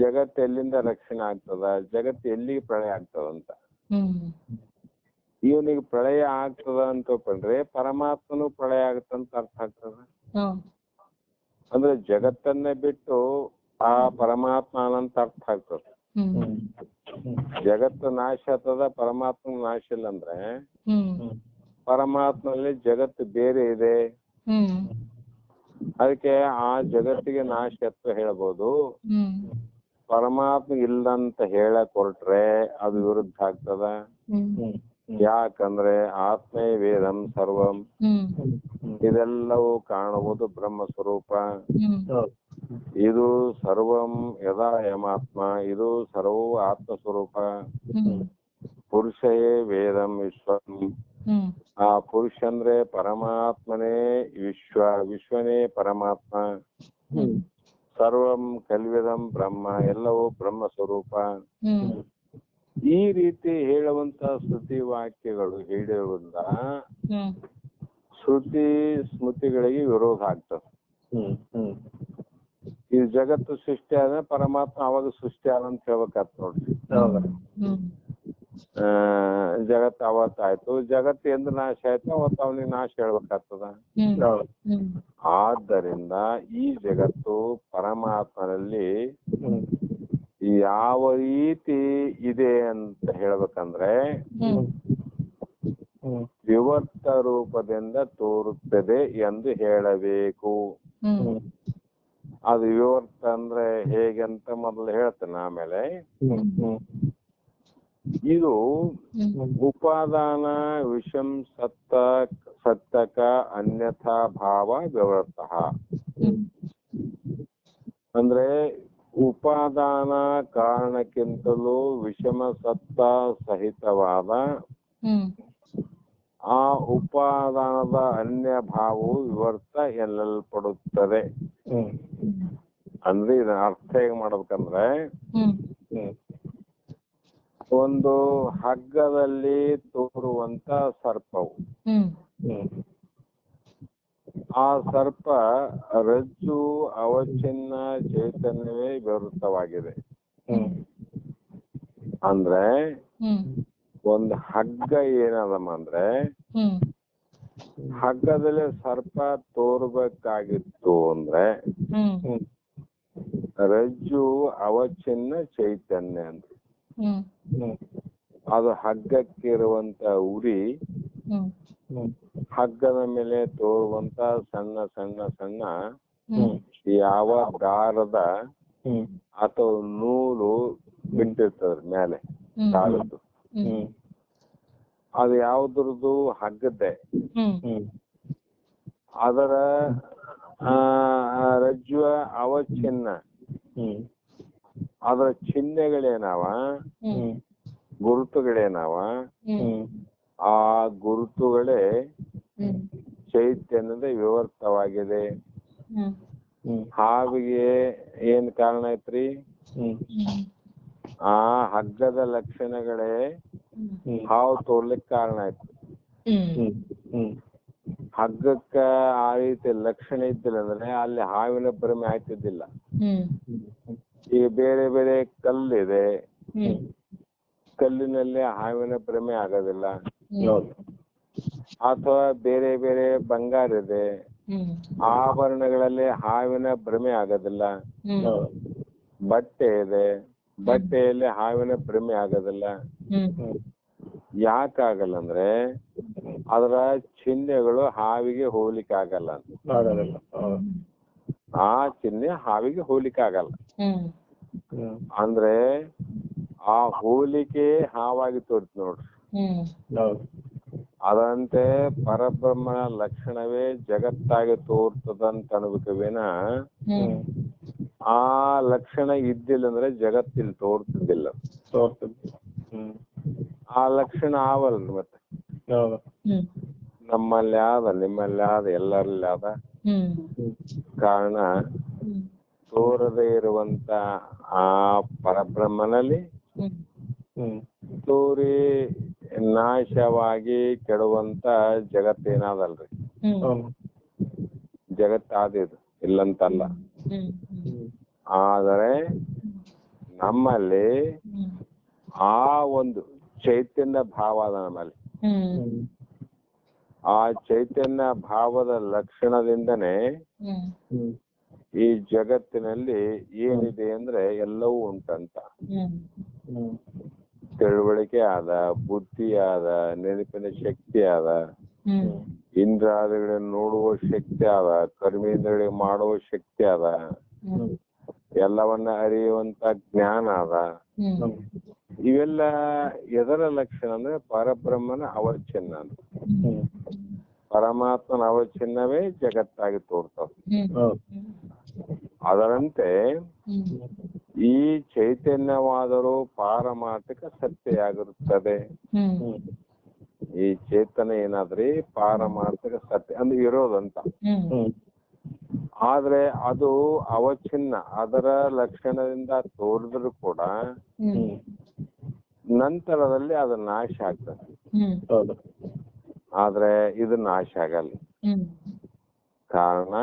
ಜಗತ್ತು ಎಲ್ಲಿಂದ ರಕ್ಷಣೆ ಆಗ್ತದ? ಜಗತ್ತು ಎಲ್ಲಿಗೆ ಪ್ರಳಯ ಆಗ್ತದಂತ? ಇವನಿಗೆ ಪ್ರಳಯ ಆಗ್ತದ ಅಂತ ಒಪ್ಕೊಂಡ್ರೆ ಪರಮಾತ್ಮನು ಪ್ರಳಯ ಆಗತ್ತಂತ ಅರ್ಥ ಆಗ್ತದ. ಅಂದ್ರೆ ಜಗತ್ತನ್ನೇ ಬಿಟ್ಟು ಆ ಪರಮಾತ್ಮ ಅನಂತ ಅರ್ಥ ಆಗ್ತದ. ಜಗತ್ತು ನಾಶ ಆಗ್ತದ, ಪರಮಾತ್ಮ ನಾಶ ಇಲ್ಲ ಅಂದ್ರೆ ಪರಮಾತ್ಮನಲ್ಲಿ ಜಗತ್ತು ಬೇರೆ ಇದೆ. ಅದಕ್ಕೆ ಆ ಜಗತ್ತಿಗೆ ನಾಶ ಅಂತ ಹೇಳ್ಬೋದು. ಪರಮಾತ್ಮ ಇಲ್ಲ ಅಂತ ಹೇಳಕ್ ಹೊರಟ್ರೆ ಅದು ವಿರುದ್ಧ ಆಗ್ತದ. ಯಾಕಂದ್ರೆ ಆತ್ಮೇ ವೇದಂ ಸರ್ವಂ ಇದೆಲ್ಲವೂ ಕಾಣುವುದು ಬ್ರಹ್ಮ ಸ್ವರೂಪ. ಇದು ಸರ್ವಂ ಯದಾ ಯಮಾತ್ಮ ಇದು ಸರ್ವವು ಆತ್ಮ ಸ್ವರೂಪ. ಪುರುಷೇ ವೇದಂ ವಿಶ್ವಂ ಆ ಪುರುಷ ಅಂದ್ರೆ ಪರಮಾತ್ಮನೇ ವಿಶ್ವ, ವಿಶ್ವನೇ ಪರಮಾತ್ಮ. ಸರ್ವಂ ಕಲ್ವಿದಂ ಬ್ರಹ್ಮ ಎಲ್ಲವೂ ಬ್ರಹ್ಮ ಸ್ವರೂಪ. ಈ ರೀತಿ ಹೇಳುವಂತ ಶ್ರುತಿ ವಾಕ್ಯಗಳು ಹೇಳಿರುವುದರಿಂದ ಶ್ರುತಿ ಸ್ಮೃತಿಗಳಿಗೆ ವಿರೋಧ ಆಗ್ತದೆ. ಈ ಜಗತ್ತು ಸೃಷ್ಟಿ ಆದ ಪರಮಾತ್ಮ ಅವಾಗ ಸೃಷ್ಟಿ ಆದಂತ ಹೇಳ್ಬೇಕಾತ್ ನೋಡ್ರಿ. ಜಗತ್ತು ಅವತ್ತಾಯ್ತು, ಜಗತ್ತು ಎಂದು ನಾಶ ಆಯ್ತು ಅವತ್ತು ಅವನಿಗೆ ನಾಶ ಹೇಳ್ಬೇಕಾಗ್ತದ. ಆದ್ದರಿಂದ ಈ ಜಗತ್ತು ಪರಮಾತ್ಮನಲ್ಲಿ ಯಾವ ರೀತಿ ಇದೆ ಅಂತ ಹೇಳ್ಬೇಕಂದ್ರೆ ವಿವರ್ತ ರೂಪದಿಂದ ತೋರುತ್ತದೆ ಎಂದು ಹೇಳಬೇಕು. ಅದು ವಿವರ್ತ ಅಂದ್ರೆ ಹೇಗಂತ ಮೊದಲು ಹೇಳ್ತೇನೆ, ಆಮೇಲೆ ಇದು ಉಪಾದಾನ ವಿಷಂ ಸತ್ತಕ ಅನ್ಯಥಾ ಭಾವ ವಿವರ್ತ ಅಂದ್ರೆ ಉಪಾದಾನ ಕಾರಣಕ್ಕಿಂತಲೂ ವಿಷಮ ಸತ್ತ ಸಹಿತವಾದ ಆ ಉಪಾದಾನದ ಅನ್ಯ ಭಾವವು ವಿವರ್ತ ಎನ್ನಲ್ಪಡುತ್ತದೆ. ಅಂದ್ರೆ ಇದನ್ನ ಅರ್ಥ ಹೇಗೆ ಮಾಡ್ಬೇಕಂದ್ರೆ ಒಂದು ಹಗ್ಗದಲ್ಲಿ ತೋರುವಂತ ಸರ್ಪವು, ಆ ಸರ್ಪ ರಜ್ಜು ಅವಚ್ಛಿನ್ನ ಚೈತನ್ಯವೇ ವಿವೃತವಾಗಿದೆ. ಅಂದ್ರೆ ಒಂದು ಹಗ್ಗ ಏನದಮ್ಮ ಅಂದ್ರೆ ಹಗ್ಗದಲ್ಲಿ ಸರ್ಪ ತೋರ್ಬೇಕಾಗಿತ್ತು ಅಂದ್ರೆ ರಜ್ಜು ಅವಚ್ಛಿನ್ನ ಚೈತನ್ಯ ಅಂದ್ರೆ ಅದು ಹಗ್ಗಕ್ಕಿರುವಂತ ಉರಿ ಹಗ್ಗದ ಮೇಲೆ ತೋರುವಂತ ಸಣ್ಣ ಸಣ್ಣ ಸಣ್ಣ ಯಾವ ದಾರದ ಅಥವಾ ನೂಲು ಬಿಟ್ಟಿರ್ತದ್ರಿ ಮೇಲೆ ತಾಳದ್ದು. ಅದು ಯಾವ್ದ್ರದ್ದು? ಹಗ್ಗದ್ದೆ. ಅದರ ರಜ್ಜುವ ಅವಚಿನ್ನ, ಅದರ ಚಿಹ್ನೆಗಳೇನಾವ, ಗುರುತುಗಳೇನಾವ, ಆ ಗುರುತುಗಳೇ ಚೈತನ್ಯದ ವಿವರ್ತವಾಗಿದೆ. ಹಾವಿಗೆ ಏನ್ ಕಾರಣ ಐತ್ರಿ? ಆ ಹಗ್ಗದ ಲಕ್ಷಣಗಳೇ ಹಾವು ತೋರ್ಲಿಕ್ ಕಾರಣ ಆಯ್ತು. ಹಗ್ಗಕ್ಕ ಆ ರೀತಿ ಲಕ್ಷಣ ಇದ್ದಿಲ್ಲ ಅಂದ್ರೆ ಅಲ್ಲಿ ಹಾವಿನ ಭ್ರಮೆ ಆಯ್ತಿದ್ದಿಲ್ಲ. ಈಗ ಬೇರೆ ಬೇರೆ ಕಲ್ಲಿದೆ, ಕಲ್ಲಿನಲ್ಲಿ ಹಾವಿನ ಭ್ರಮೆ ಆಗೋದಿಲ್ಲ. ಅಥವಾ ಬೇರೆ ಬೇರೆ ಬಂಗಾರ ಇದೆ, ಆಭರಣಗಳಲ್ಲಿ ಹಾವಿನ ಭ್ರಮೆ ಆಗೋದಿಲ್ಲ. ಬಟ್ಟೆ ಇದೆ, ಬಟ್ಟೆಯಲ್ಲಿ ಹಾವಿನ ಭ್ರಮೆ ಆಗೋದಿಲ್ಲ. ಯಾಕಾಗಲ್ಲ ಅಂದ್ರೆ ಅದರ ಚಿಹ್ನೆಗಳು ಹಾವಿಗೆ ಹೋಲಿಕೆ ಆಗಲ್ಲ. ಆ ಚಿಹ್ನೆ ಹಾವಿಗೆ ಹೋಲಿಕೆ ಆಗಲ್ಲ. ಅಂದ್ರೆ ಆ ಹೋಲಿಕೆ ಹಾವಾಗಿ ತೋರಿತು ನೋಡ್ರಿ. ಅದಂತೆ ಪರಬ್ರಹ್ಮನ ಲಕ್ಷಣವೇ ಜಗತ್ತಾಗಿ ತೋರ್ತದಂತ ಅನ್ಬೇಕವೇನ, ಆ ಲಕ್ಷಣ ಇದ್ದಿಲ್ಲ ಅಂದ್ರೆ ಜಗತ್ತಿಲ್ ತೋರ್ತಿದ್ದಿಲ್ಲ. ಆ ಲಕ್ಷಣ ಆವಲ್ರಿ ಮತ್ತೆ. ನಮ್ಮಲ್ಲಿ ಆದ, ನಿಮ್ಮಲ್ಲಿ ಆದ, ಎಲ್ಲರಲ್ಲಿ ಆದ. ಕಾರಣ ತೋರದೇ ಇರುವಂತ ಆ ಪರಬ್ರಹ್ಮನಲ್ಲಿ ತೋರಿ ನಾಶವಾಗಿ ಕೆಡುವಂತ ಜಗತ್ತೇನಾದಲ್ರಿ. ಜಗತ್ತಾದಿದು ಇಲ್ಲಂತಲ್ಲ. ಆದರೆ ನಮ್ಮಲ್ಲಿ ಆ ಒಂದು ಚೈತನ್ಯ ಭಾವ ಅದ ನಮ್ಮಲ್ಲಿ. ಆ ಚೈತನ್ಯ ಭಾವದ ಲಕ್ಷಣದಿಂದನೇ ಈ ಜಗತ್ತಿನಲ್ಲಿ ಏನಿದೆ ಅಂದ್ರೆ ಎಲ್ಲವೂ ಉಂಟಂತ. ತಿಳುವಳಿಕೆ ಆದ, ಬುದ್ಧಿ ಆದ, ನೆನಪಿನ ಶಕ್ತಿ ಆದ, ಇಂದ್ರಿಯಗಳನ್ನು ನೋಡುವ ಶಕ್ತಿ ಆದ, ಕರ್ಮೇಂದ್ರಿಯಗಳಿಗೆ ಮಾಡುವ ಶಕ್ತಿ ಆದ, ಎಲ್ಲವನ್ನ ಅರಿಯುವಂತ ಜ್ಞಾನ ಅದ. ಇವೆಲ್ಲ ಎದರ ಲಕ್ಷಣ ಅಂದ್ರೆ ಪರಬ್ರಹ್ಮನ ಅವಚ್ಛಿನ್ನ ಅಂತ. ಪರಮಾತ್ಮನ ಅವಚ್ಛಿನ್ನವೇ ಜಗತ್ತಾಗಿ ತೋರ್ತಾವ. ಅದರಂತೆ ಈ ಚೈತನ್ಯವಾದರೂ ಪಾರಮಾರ್ಥಿಕ ಸತ್ಯ. ಈ ಚೇತನ ಏನಾದ್ರಿ ಪಾರಮಾರ್ಥಿಕ ಸತ್ಯ ಅಂದ್ರೆ ಇರೋದಂತ. ಆದ್ರೆ ಅದು ಅವಚ್ಛಿನ್ನ, ಅದರ ಲಕ್ಷಣದಿಂದ ತೋರಿದ್ರು ಕೂಡ ನಂತರದಲ್ಲಿ ಅದು ನಾಶ ಆಗ್ತದೆ. ಆದ್ರೆ ಇದು ನಾಶ ಆಗಲ್ಲ. ಕಾರಣ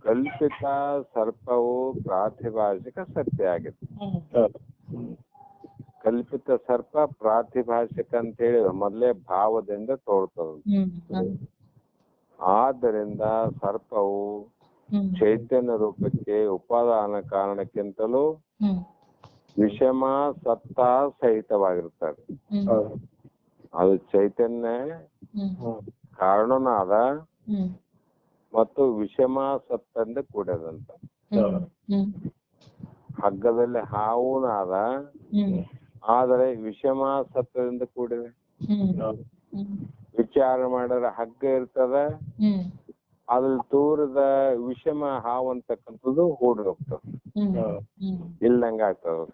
ಕಲ್ಪಿತ ಸರ್ಪವು ಪ್ರಾತಿಭಾಷಿಕ ಸತ್ಯ ಆಗಿದೆ. ಕಲ್ಪಿತ ಸರ್ಪ ಪ್ರಾತಿಭಾಷಿಕ ಅಂತ ಹೇಳಿದ್ರೆ ಮೊದಲೇ ಭಾವದಿಂದ ತೋರ್ತದ. ಆದ್ದರಿಂದ ಸರ್ಪವು ಚೈತನ್ಯ ರೂಪಕ್ಕೆ ಉಪಾದಾನ ಕಾರಣಕ್ಕಿಂತಲೂ ವಿಷಮ ಸತ್ತ ಸಹಿತವಾಗಿರ್ತದೆ. ಅದು ಚೈತನ್ಯ ಕಾರಣನಾದ ಮತ್ತು ವಿಷಮ ಸತ್ತಂದ ಕೂಡದಂತ. ಹಗ್ಗದಲ್ಲಿ ಹಾವುನಾದ, ಆದರೆ ವಿಷಮ ಸತ್ತದಿಂದ ಕೂಡಿದೆ. ವಿಚಾರ ಮಾಡಿದ್ರೆ ಹಗ್ಗ ಇರ್ತದ, ಅದ್ರಲ್ಲಿ ತೋರಿದ ವಿಷಮ ಹಾವು ಅಂತಕ್ಕಂಥದ್ದು ಓಡಿ ಹೋಗ್ತದೆ, ಇಲ್ಲಂಗ ಆಗ್ತದ.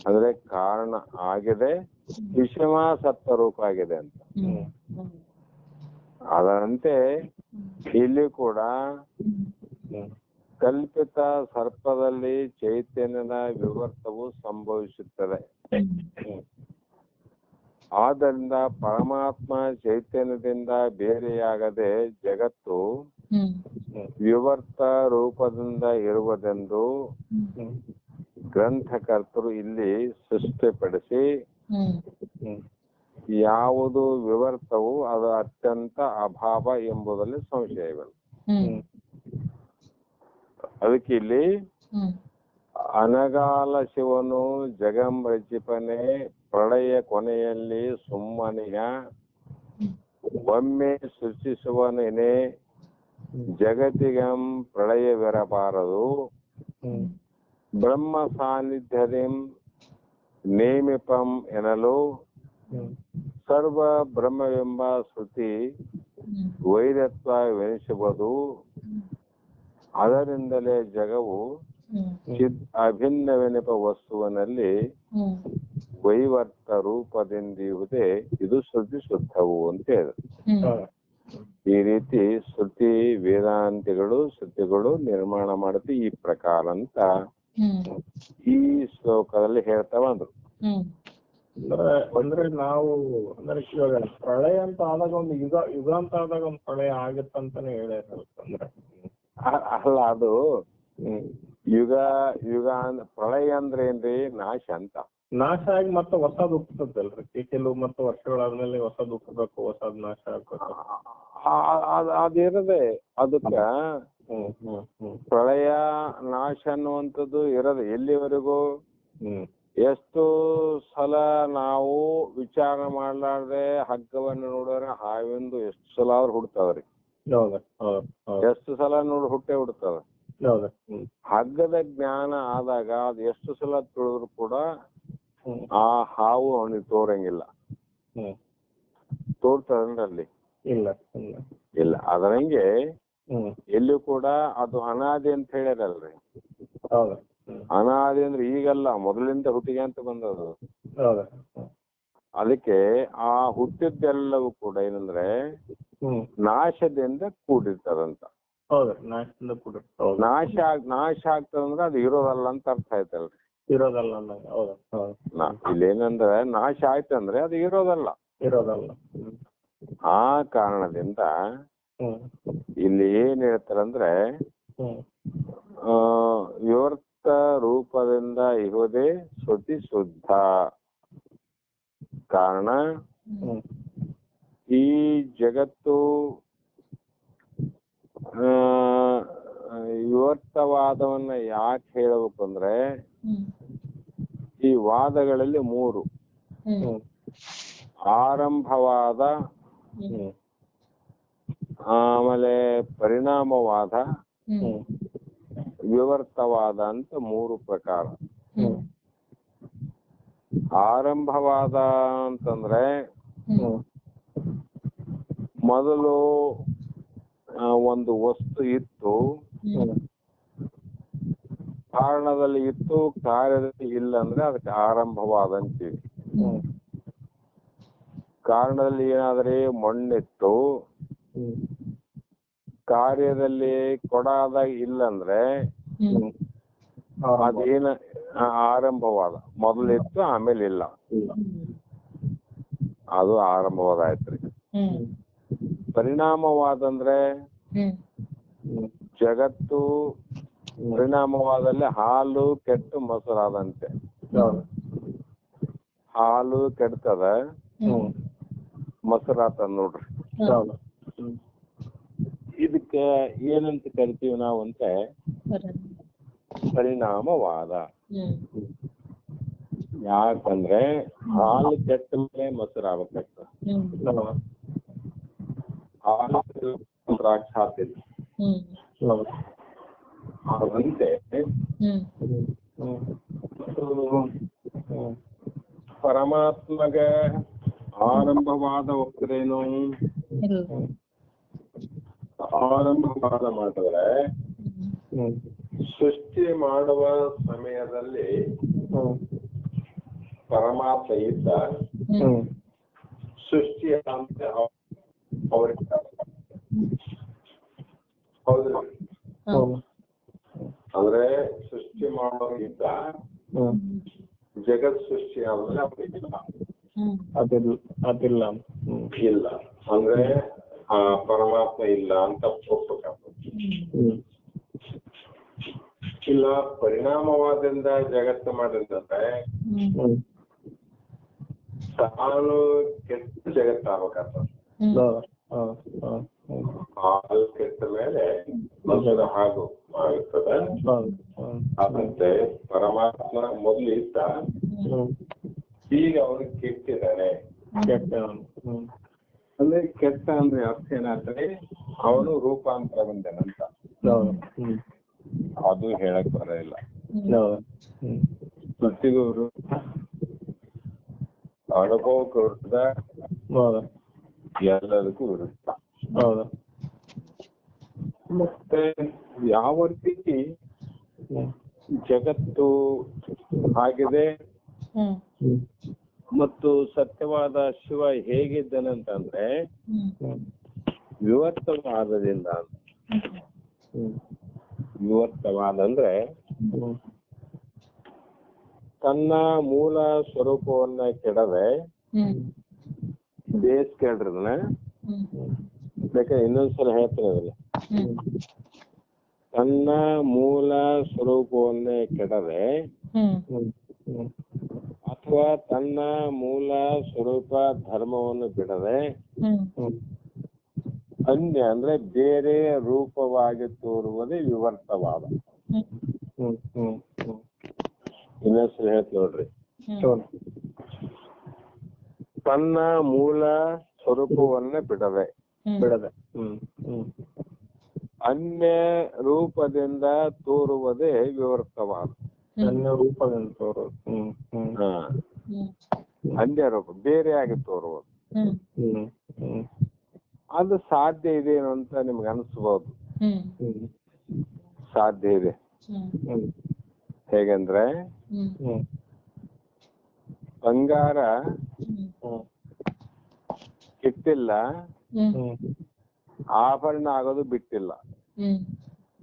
ಅಂದ್ರೆ ಕಾರಣ ಆಗಿದೆ, ವಿಷಮ ಸತ್ತ ರೂಪ ಆಗಿದೆ ಅಂತ. ಅದರಂತೆ ಇಲ್ಲಿ ಕೂಡ ಕಲ್ಪಿತ ಸರ್ಪದಲ್ಲಿ ಚೈತನ್ಯದ ವಿವರ್ತವು ಸಂಭವಿಸುತ್ತದೆ. ಆದ್ದರಿಂದ ಪರಮಾತ್ಮ ಚೈತನ್ಯದಿಂದ ಬೇರೆಯಾಗದೆ ಜಗತ್ತು ವಿವರ್ತ ರೂಪದಿಂದ ಇರುವುದೆಂದು ಗ್ರಂಥಕರ್ತರು ಇಲ್ಲಿ ಸೃಷ್ಟಿಪಡಿಸಿ, ಯಾವುದು ವಿವರ್ತವು ಅದು ಅತ್ಯಂತ ಅಭಾವ ಎಂಬುದರಲ್ಲಿ ಸಂಶಯವಿಲ್ಲ. ಅದಕ್ಕೆ ಇಲ್ಲಿ ಅನಗಾಲ ಶಿವನು ಜಗಂರಚಿಪನೆ ಪ್ರಳಯ ಕೊನೆಯಲ್ಲಿ ಸುಮ್ಮನೆಯ ಒಮ್ಮೆ ಬ್ರಹ್ಮ ಸಾನ್ನಿಧ್ಯದಿಂ ನೇಮಿಪಂ ಎನ್ನಲು ಸರ್ವ ಬ್ರಹ್ಮವೆಂಬ ಶ್ರುತಿ ವೈರತ್ವವೆನಿಸುವುದು. ಅದರಿಂದಲೇ ಜಗವು ಚಿದ್ ಅಭಿನ್ನವೆನಿಪ ವಸ್ತುವಿನಲ್ಲಿ ವೈವರ್ತ ರೂಪದಿಂದಿರುವುದೇ ಇದು ಶ್ರುತಿ ಶುದ್ಧವು ಅಂತ ಹೇಳಿದ್ರು. ಈ ರೀತಿ ಶ್ರುತಿ ವೇದಾಂತಿಗಳು ಶ್ರುತಿಗಳು ನಿರ್ಮಾಣ ಮಾಡುತ್ತೆ ಈ ಪ್ರಕಾರ ಅಂತ ಈ ಶ್ಲೋಕದಲ್ಲಿ ಹೇಳ್ತಾ ಬಂದ್ರು. ಅಂದ್ರೆ ನಾವು ಅಂದ್ರೆ ಇವಾಗ ಪ್ರಳಯ ಅಂತ ಆದಾಗ ಒಂದು ಯುಗ ಅಂತ ಆದಾಗ ಒಂದು ಪ್ರಳಯ ಆಗತ್ತಂತಾನೆ ಹೇಳಿದ್ರೆ ಅಲ್ಲ, ಅದು ಯುಗ ಪ್ರಳಯ ಅಂದ್ರೆ ಏನ್ರಿ? ನಾಶ ಅಂತ. ನಾಶ ಆಗಿ ಮತ್ತೆ ಹೊಸದ್ ಹುಟ್ಟುತ್ತಲ್ರಿ, ಕೆಲವು ಮತ್ತೆ ವರ್ಷಗಳಾದ್ಮೇಲೆ ಹೊಸದ್ ಹುಟ್ಟಬೇಕು, ಹೊಸದ್ ನಾಶ ಆಗ್ಬೇಕು. ಅದಿರದೆ ಅದಕ್ಕ ಪ್ರಳಯ ನಾಶ ಅನ್ನುವಂಥದ್ದು ಇರದೆ ಎಲ್ಲಿವರೆಗೂ? ಎಷ್ಟು ಸಲ ನಾವು ವಿಚಾರ ಮಾಡ್ಲಾರ್ದೆ ಹಗ್ಗವನ್ನು ನೋಡಿದ್ರೆ ಹಾವಿಂದು ಎಷ್ಟು ಸಲ ಅವ್ರು ಹುಡ್ತಾವ್ರಿ. ಎಷ್ಟು ಸಲ ನೋಡಿ ಹುಟ್ಟೆ ಹುಡ್ತಾವ. ಹಗ್ಗದ ಜ್ಞಾನ ಆದಾಗ ಅದು ಎಷ್ಟು ಸಲ ತುಳಿದ್ರು ಕೂಡ ಆ ಹಾವು ಅವನಿಗೆ ತೋರಂಗಿಲ್ಲ. ತೋರ್ತದಂದ್ರೆ ಅಲ್ಲಿ ಇಲ್ಲ. ಅದರಂಗೆ ಎಲ್ಲಿ ಕೂಡ ಅದು ಅನಾದಿ ಅಂತ ಹೇಳ್ಯಾರಲ್ರಿ. ಅನಾದಿ ಅಂದ್ರೆ ಈಗಲ್ಲ, ಮೊದಲಿಂದ ಹುಟ್ಟಿಗೆ ಅಂತ ಬಂದದು. ಅದಕ್ಕೆ ಆ ಹುಟ್ಟಿದ್ದೆಲ್ಲವೂ ಕೂಡ ಏನಂದ್ರೆ ನಾಶದಿಂದ ಕೂಡಿರ್ತದಂತ. ನಾಶ ಆಗ್ತದಂದ್ರೆ ಅದು ಇರೋದಲ್ಲ ಅಂತ ಅರ್ಥ ಆಯ್ತಲ್ರಿ. ಇಲ್ಲೇನಂದ್ರೆ ನಾಶ ಆಯ್ತಂದ್ರೆ ಅದು ಇರೋದಲ್ಲ. ಆ ಕಾರಣದಿಂದ ಇಲ್ಲಿ ಏನ್ ಹೇಳ್ತಾರಂದ್ರೆ ವಿವರ್ತ ರೂಪದಿಂದ ಇರುವುದೇ ಶ್ರುತಿ ಶುದ್ಧ. ಕಾರಣ ಈ ಜಗತ್ತು ವಿವರ್ತವಾದವನ್ನ ಯಾಕೆ ಹೇಳಬೇಕು ಅಂದ್ರೆ ಈ ವಾದಗಳಲ್ಲಿ ಮೂರು: ಆರಂಭವಾದ, ಆಮೇಲೆ ಪರಿಣಾಮವಾದ, ವಿವರ್ತವಾದ ಅಂತ ಮೂರು ಪ್ರಕಾರ. ಆರಂಭವಾದ ಅಂತಂದ್ರೆ ಮೊದಲು ಒಂದು ವಸ್ತು ಇತ್ತು, ಕಾರಣದಲ್ಲಿ ಇತ್ತು, ಕಾರ್ಯದಲ್ಲಿ ಇಲ್ಲ ಅಂದ್ರೆ ಅದಕ್ಕೆ ಆರಂಭವಾದ ಅಂತೀವಿ. ಕಾರಣದಲ್ಲಿ ಏನಾದ್ರೆ ಮಣ್ಣಿತ್ತು, ಕಾರ್ಯದಲ್ಲಿ ಕೊಡಾದಾಗ ಇಲ್ಲಂದ್ರೆ ಅದೇನ ಆರಂಭವಾದ. ಮೊದಲಿತ್ತು ಆಮೇಲೆ ಇಲ್ಲ, ಅದು ಆರಂಭವಾದ ಆಯ್ತ್ರಿ. ಪರಿಣಾಮವಾದಂದ್ರೆ ಜಗತ್ತು ಪರಿಣಾಮವಾದಲ್ಲಿ ಹಾಲು ಕೆಟ್ಟು ಮೊಸರಾದಂತೆ. ಹಾಲು ಕೆಡ್ತದ, ಮೊಸರಾತ ನೋಡ್ರಿ. ಇದಕ್ಕೆ ಏನಂತ ಕರಿತೀವಿ ನಾವು ಅಂದ್ರೆ ಪರಿಣಾಮವಾದ. ಯಾಕಂದ್ರೆ ಹಾಲು ಕೆಟ್ಟ ಮೇಲೆ ಮೊಸರು ಆಗ್ಬೇಕಾಗ್ತದೆ. ಹಾಲು ದ್ರಾಕ್ಷಾತಿಲ್ಲ. ಅದಂತೆ ಪರಮಾತ್ಮಗ ಆರಂಭವಾದ ಒಕ್ಕರೇನು? ಆರಂಭವಾದ ಮಾಡಿದ್ರೆ ಸೃಷ್ಟಿ ಮಾಡುವ ಸಮಯದಲ್ಲಿ ಪರಮಾತ್ಮ ಇದ್ದ. ಸೃಷ್ಟಿ ಅಂತ ಅವ್ರಿಗೆ ಹೌದು. ಅಂದ್ರೆ ಸೃಷ್ಟಿ ಮಾಡೋಗಿದ್ದ, ಜಗತ್ ಸೃಷ್ಟಿ ಆದ್ರೆ ಅದಿಲ್ಲ ಇಲ್ಲ ಅಂದ್ರೆ ಆ ಪರಮಾತ್ಮ ಇಲ್ಲ ಅಂತ ಒಪ್ಪಬೇಕಾಗ್ತದೆ. ಇಲ್ಲ ಪರಿಣಾಮವಾದಿಂದ ಜಗತ್ತು ಮಾಡಿದ್ರೆ ತಾನು ಕೆಟ್ಟ ಜಗತ್ತಾಗಬೇಕಾಗ್ತದೆ. ಹಾಲು ಕೆಟ್ಟ ಮೇಲೆ ಮೊಸರು ಹಾಗೂ ಆಗುತ್ತದೆ. ಅದಂತೆ ಪರಮಾತ್ಮ ಮೊದಲು ಇದ್ದ, ಈಗ ಅವನು ಕೆಟ್ಟಿದ್ದಾನೆ. ಅಂದ್ರೆ ಕೆಟ್ಟ ಅಂದ್ರೆ ಅರ್ಥ ಏನಾದ್ರೆ ಅವನು ರೂಪಾಂತರ ಬಂದನಂತ. ಅದು ಹೇಳಕ್ ಬರೋಲ್ಲ. ಹೌದು. ಹ್ಮ್. ಶ್ರುತಿಗೂ ವಿರುದ್ಧ, ಅನುಭವಕ್ಕೂ ವಿರುದ್ಧ, ಹೌದು. ಎಲ್ಲದಕ್ಕೂ ವಿರುದ್ಧ. ಹೌದು. ಮತ್ತೆ ಯಾವ ರೀತಿ ಹ್ಮ್. ಜಗತ್ತು ಆಗಿದೆ ಹ್ಮ್ ಮತ್ತು ಸತ್ಯವಾದ ಶಿವ ಹೇಗಿದ್ದಾನಂತಂದ್ರೆ ಹ್ಮ್. ವಿವರ್ತವಾದದಿಂದ. ಹ್ಮ್. ವಿವರ್ತವಾದ ಅಂದ್ರೆ ಹ್ಮ್. ತನ್ನ ಮೂಲ ಸ್ವರೂಪವನ್ನ ಕೆಡದೆ, ಬೇಸ್ ಕೇಳ್ರದನ್ನ ಬೇಕಾದ್ರೆ ಇನ್ನೊಂದ್ಸಲ ಹೇಳ್ತೀನಿ ಅದನ್ನ. ತನ್ನ ಮೂಲ ಸ್ವರೂಪವನ್ನೇ ಕೆಡದೆ ಅಥವಾ ತನ್ನ ಮೂಲ ಸ್ವರೂಪ ಧರ್ಮವನ್ನು ಬಿಡದೆ ಅನ್ಯ ಅಂದ್ರೆ ಬೇರೆ ರೂಪವಾಗಿ ತೋರುವುದೇ ವಿವರ್ತವಾದ. ಇನ್ನೊಂದ್ಸಲ ಹೇಳ್ತೀನಿ ನೋಡ್ರಿ. ತನ್ನ ಮೂಲ ಸ್ವರೂಪವನ್ನ ಬಿಡದೆ ಅನ್ಯ ರೂಪದಿಂದ ತೋರುವುದೇ ವಿವರ್ತವಾದ. ಅನ್ಯ ರೂಪದಿಂದ ತೋರೋದು. ಅನ್ಯ ರೂಪ ಬೇರೆಯಾಗಿ ತೋರುವುದು. ಅದು ಸಾಧ್ಯ ಇದೆಯೇನು ಅಂತ ನಿಮ್ಗೆ ಅನಿಸ್ಬೋದು. ಸಾಧ್ಯ ಇದೆ. ಹೇಗಂದ್ರೆ ಬಂಗಾರ ಕಿತ್ತಿಲ್ಲ, ಆಭರಣ ಆಗೋದು ಬಿಟ್ಟಿಲ್ಲ.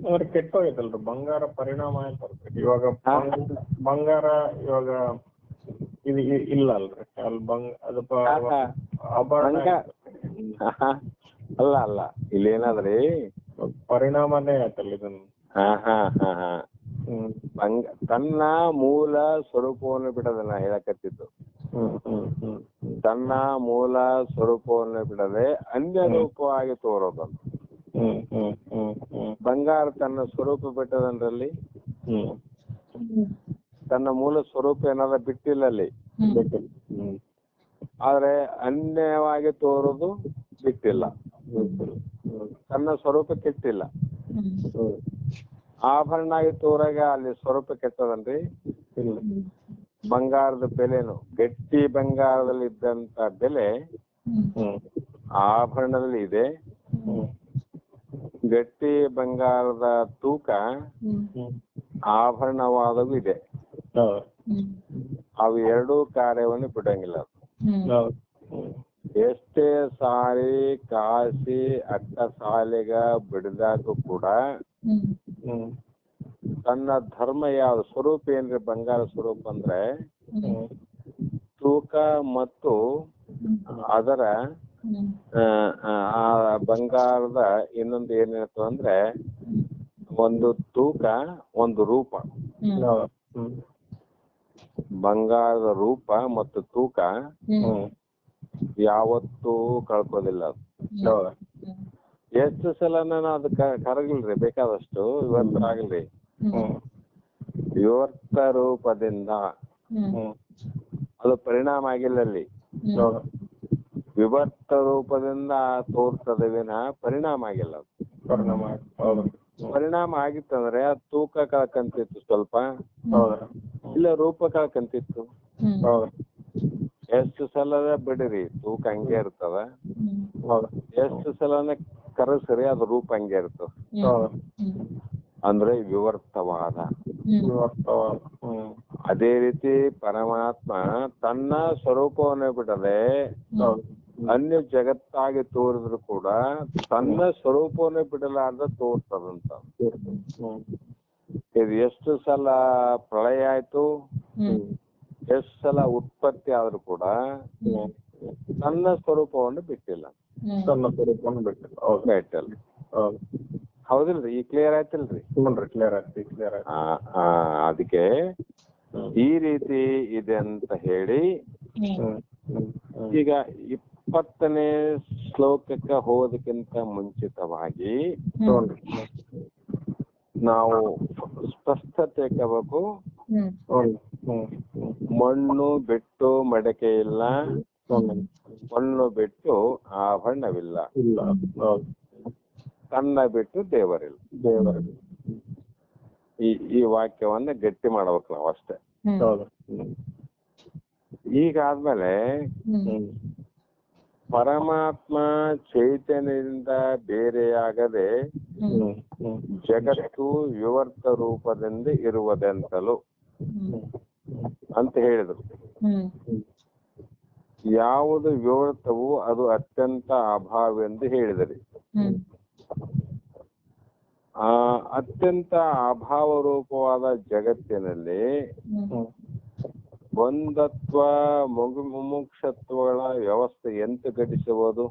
ಅವ್ರ ಕೆಟ್ಟೋಗೈತಲ್ರಿ ಬಂಗಾರ, ಪರಿಣಾಮ ಆಯ್ತಲ್ರಿ. ಇವಾಗ ಬಂಗಾರ ಇವಾಗ ಇದು ಇಲ್ಲ ಅಲ್ರಿ ಅಲ್ಲಿ ಅದು ಆಭರಣ ಅಲ್ಲ ಅಲ್ಲ ಇಲ್ಲೇನಾದ್ರಿ ಪರಿಣಾಮನೇ ಆಯ್ತಲ್ಲ ಇದನ್ನ. ತನ್ನ ಮೂಲ ಸ್ವರೂಪವನ್ನು ಬಿಡದೆ ನಾ ಹೇಳಕತ್ತಿದ್ದು. ತನ್ನ ಮೂಲ ಸ್ವರೂಪವನ್ನು ಬಿಡದೆ ಅನ್ಯ ರೂಪವಾಗಿ ತೋರೋದನ್ನು. ಬಂಗಾರ ತನ್ನ ಸ್ವರೂಪ ಬಿಟ್ಟದನ್ರಲ್ಲಿ, ತನ್ನ ಮೂಲ ಸ್ವರೂಪ ಏನಾದ ಬಿಟ್ಟಿಲ್ಲ ಅಲ್ಲಿ. ಆದ್ರೆ ಅನ್ಯವಾಗಿ ತೋರೋದು ಬಿಟ್ಟಿಲ್ಲ, ತನ್ನ ಸ್ವರೂಪ ಕೆಟ್ಟಿಲ್ಲ. ಆಭರಣ ಆಗಿ ತೋರಾಗ ಅಲ್ಲಿ ಸ್ವರೂಪ ಕೆಟ್ಟದನ್ರಿ. ಬಂಗಾರದ ಬೆಲೆನು ಗಟ್ಟಿ ಬಂಗಾರದಲ್ಲಿ ಇದ್ದಂತ ಬೆಲೆ ಆಭರಣದಲ್ಲಿ ಇದೆ. ಗಟ್ಟಿ ಬಂಗಾರದ ತೂಕ ಆಭರಣವಾದವು ಇದೆ. ಅವು ಎರಡೂ ಕಾರ್ಯವನ್ನು ಬಿಡಂಗಿಲ್ಲ. ಎಷ್ಟೇ ಸಾರಿ ಕಾಸಿ ಅಕ್ಕ ಸಾಲಿಗ ಬಿಡಿದಾಗ ಕೂಡ ತನ್ನ ಧರ್ಮ ಯಾವ್ದು ಸ್ವರೂಪ ಏನ್ರಿ? ಬಂಗಾರ ಸ್ವರೂಪ ಅಂದ್ರೆ ತೂಕ ಮತ್ತು ಅದರ ಆ ಬಂಗಾರದ ಇನ್ನೊಂದು ಏನಿರ್ತದೆ ಅಂದ್ರೆ ಒಂದು ತೂಕ, ಒಂದು ರೂಪ. ಬಂಗಾರದ ರೂಪ ಮತ್ತು ತೂಕ ಯಾವತ್ತೂ ಕಳ್ಕೋದಿಲ್ಲ. ಎಷ್ಟು ಸಲ ನಾನು ಅದು ಕರಗಿಲ್ರಿ ಬೇಕಾದಷ್ಟು, ವಿವರ್ತ ಆಗಿಲ್ರಿ. ವಿವರ್ತ ರೂಪದಿಂದ ಅದು ಪರಿಣಾಮ ಆಗಿಲ್ಲ ಅಲ್ಲಿ. ವಿವರ್ತ ರೂಪದಿಂದ ತೋರ್ತದೆ ವಿನ ಪರಿಣಾಮ ಆಗಿಲ್ಲ. ಪರಿಣಾಮ ಆಗಿತ್ತಂದ್ರೆ ಆ ತೂಕ ಕಳ್ಕಂತಿತ್ತು ಸ್ವಲ್ಪ, ಇಲ್ಲ ರೂಪ ಕಳ್ಕಂತಿತ್ತು. ಎಷ್ಟು ಸಲದ ಬಿಡಿರಿ ತೂಕ ಹಂಗೆ ಇರ್ತದ, ಎಷ್ಟು ಸಲನ ಕರಸ್ರಿ ಅದು ರೂಪ ಹಂಗೆ ಇರ್ತದ. ಅಂದ್ರೆ ವಿವರ್ತವಾದ. ಅದೇ ರೀತಿ ಪರಮಾತ್ಮ ತನ್ನ ಸ್ವರೂಪವನ್ನೇ ಬಿಡದೆ ಅನ್ಯ ಜಗತ್ತಾಗಿ ತೋರಿದ್ರು ಕೂಡ ತನ್ನ ಸ್ವರೂಪವನ್ನೇ ಬಿಡಲಾರ್ದ ತೋರ್ತದಂತ. ಇದು ಎಷ್ಟು ಸಲ ಪ್ರಳಯ ಆಯ್ತು, ಎಷ್ಟು ಸಲ ಉತ್ಪತ್ತಿ ಆದ್ರೂ ಕೂಡ ತನ್ನ ಸ್ವರೂಪವನ್ನು ಬಿಟ್ಟಿಲ್ಲ. ತನ್ನ ಸ್ವರೂಪವನ್ನು ಬಿಟ್ಟಿಲ್ಲ. ಹೌದಿಲ್ರಿ? ಈ ಕ್ಲಿಯರ್ ಆಯ್ತಿಲ್ರಿ? ಕ್ಲಿಯರ್ ಆಯ್ತು. ಅದಕ್ಕೆ ಈ ರೀತಿ ಇದೆ ಅಂತ ಹೇಳಿ ಈಗ 20ನೇ ಶ್ಲೋಕಕ್ಕೆ ಹೋಗೋದಕ್ಕಿಂತ ಮುಂಚಿತವಾಗಿ ನಾವು ಸ್ಪಷ್ಟತೆ ಕಬೇಕು. ಮಣ್ಣು ಬಿಟ್ಟು ಮಡಕೆ ಇಲ್ಲ, ಮಣ್ಣು ಬಿಟ್ಟು ಆಭರಣವಿಲ್ಲ, ತನ್ನ ಬಿಟ್ಟು ದೇವರಿಲ್ಲ. ಈ ವಾಕ್ಯವನ್ನ ಗಟ್ಟಿ ಮಾಡ್ಬೇಕು ನಾವು ಅಷ್ಟೇ. ಹೌದು. ಈಗಾದ್ಮೇಲೆ ಪರಮಾತ್ಮ ಚೈತನ್ಯದಿಂದ ಬೇರೆಯಾಗದೆ ಜಗತ್ತು ವಿವರ್ತ ರೂಪದಿಂದ ಇರುವುದೆಂತಲೂ ಅಂತ ಹೇಳಿದ್ರು. ಯಾವುದು ವಿವರ್ತವೋ ಅದು ಅತ್ಯಂತ ಅಭಾವವೆಂದು ಹೇಳಿದರು. ಆ ಅತ್ಯಂತ ಅಭಾವ ರೂಪವಾದ ಜಗತ್ತಿನಲ್ಲಿ ಬಂಧತ್ವ ಮುಮುಕ್ಷತ್ವಗಳ ವ್ಯವಸ್ಥೆ ಎಂತ ಘಟಿಸಬಹುದು?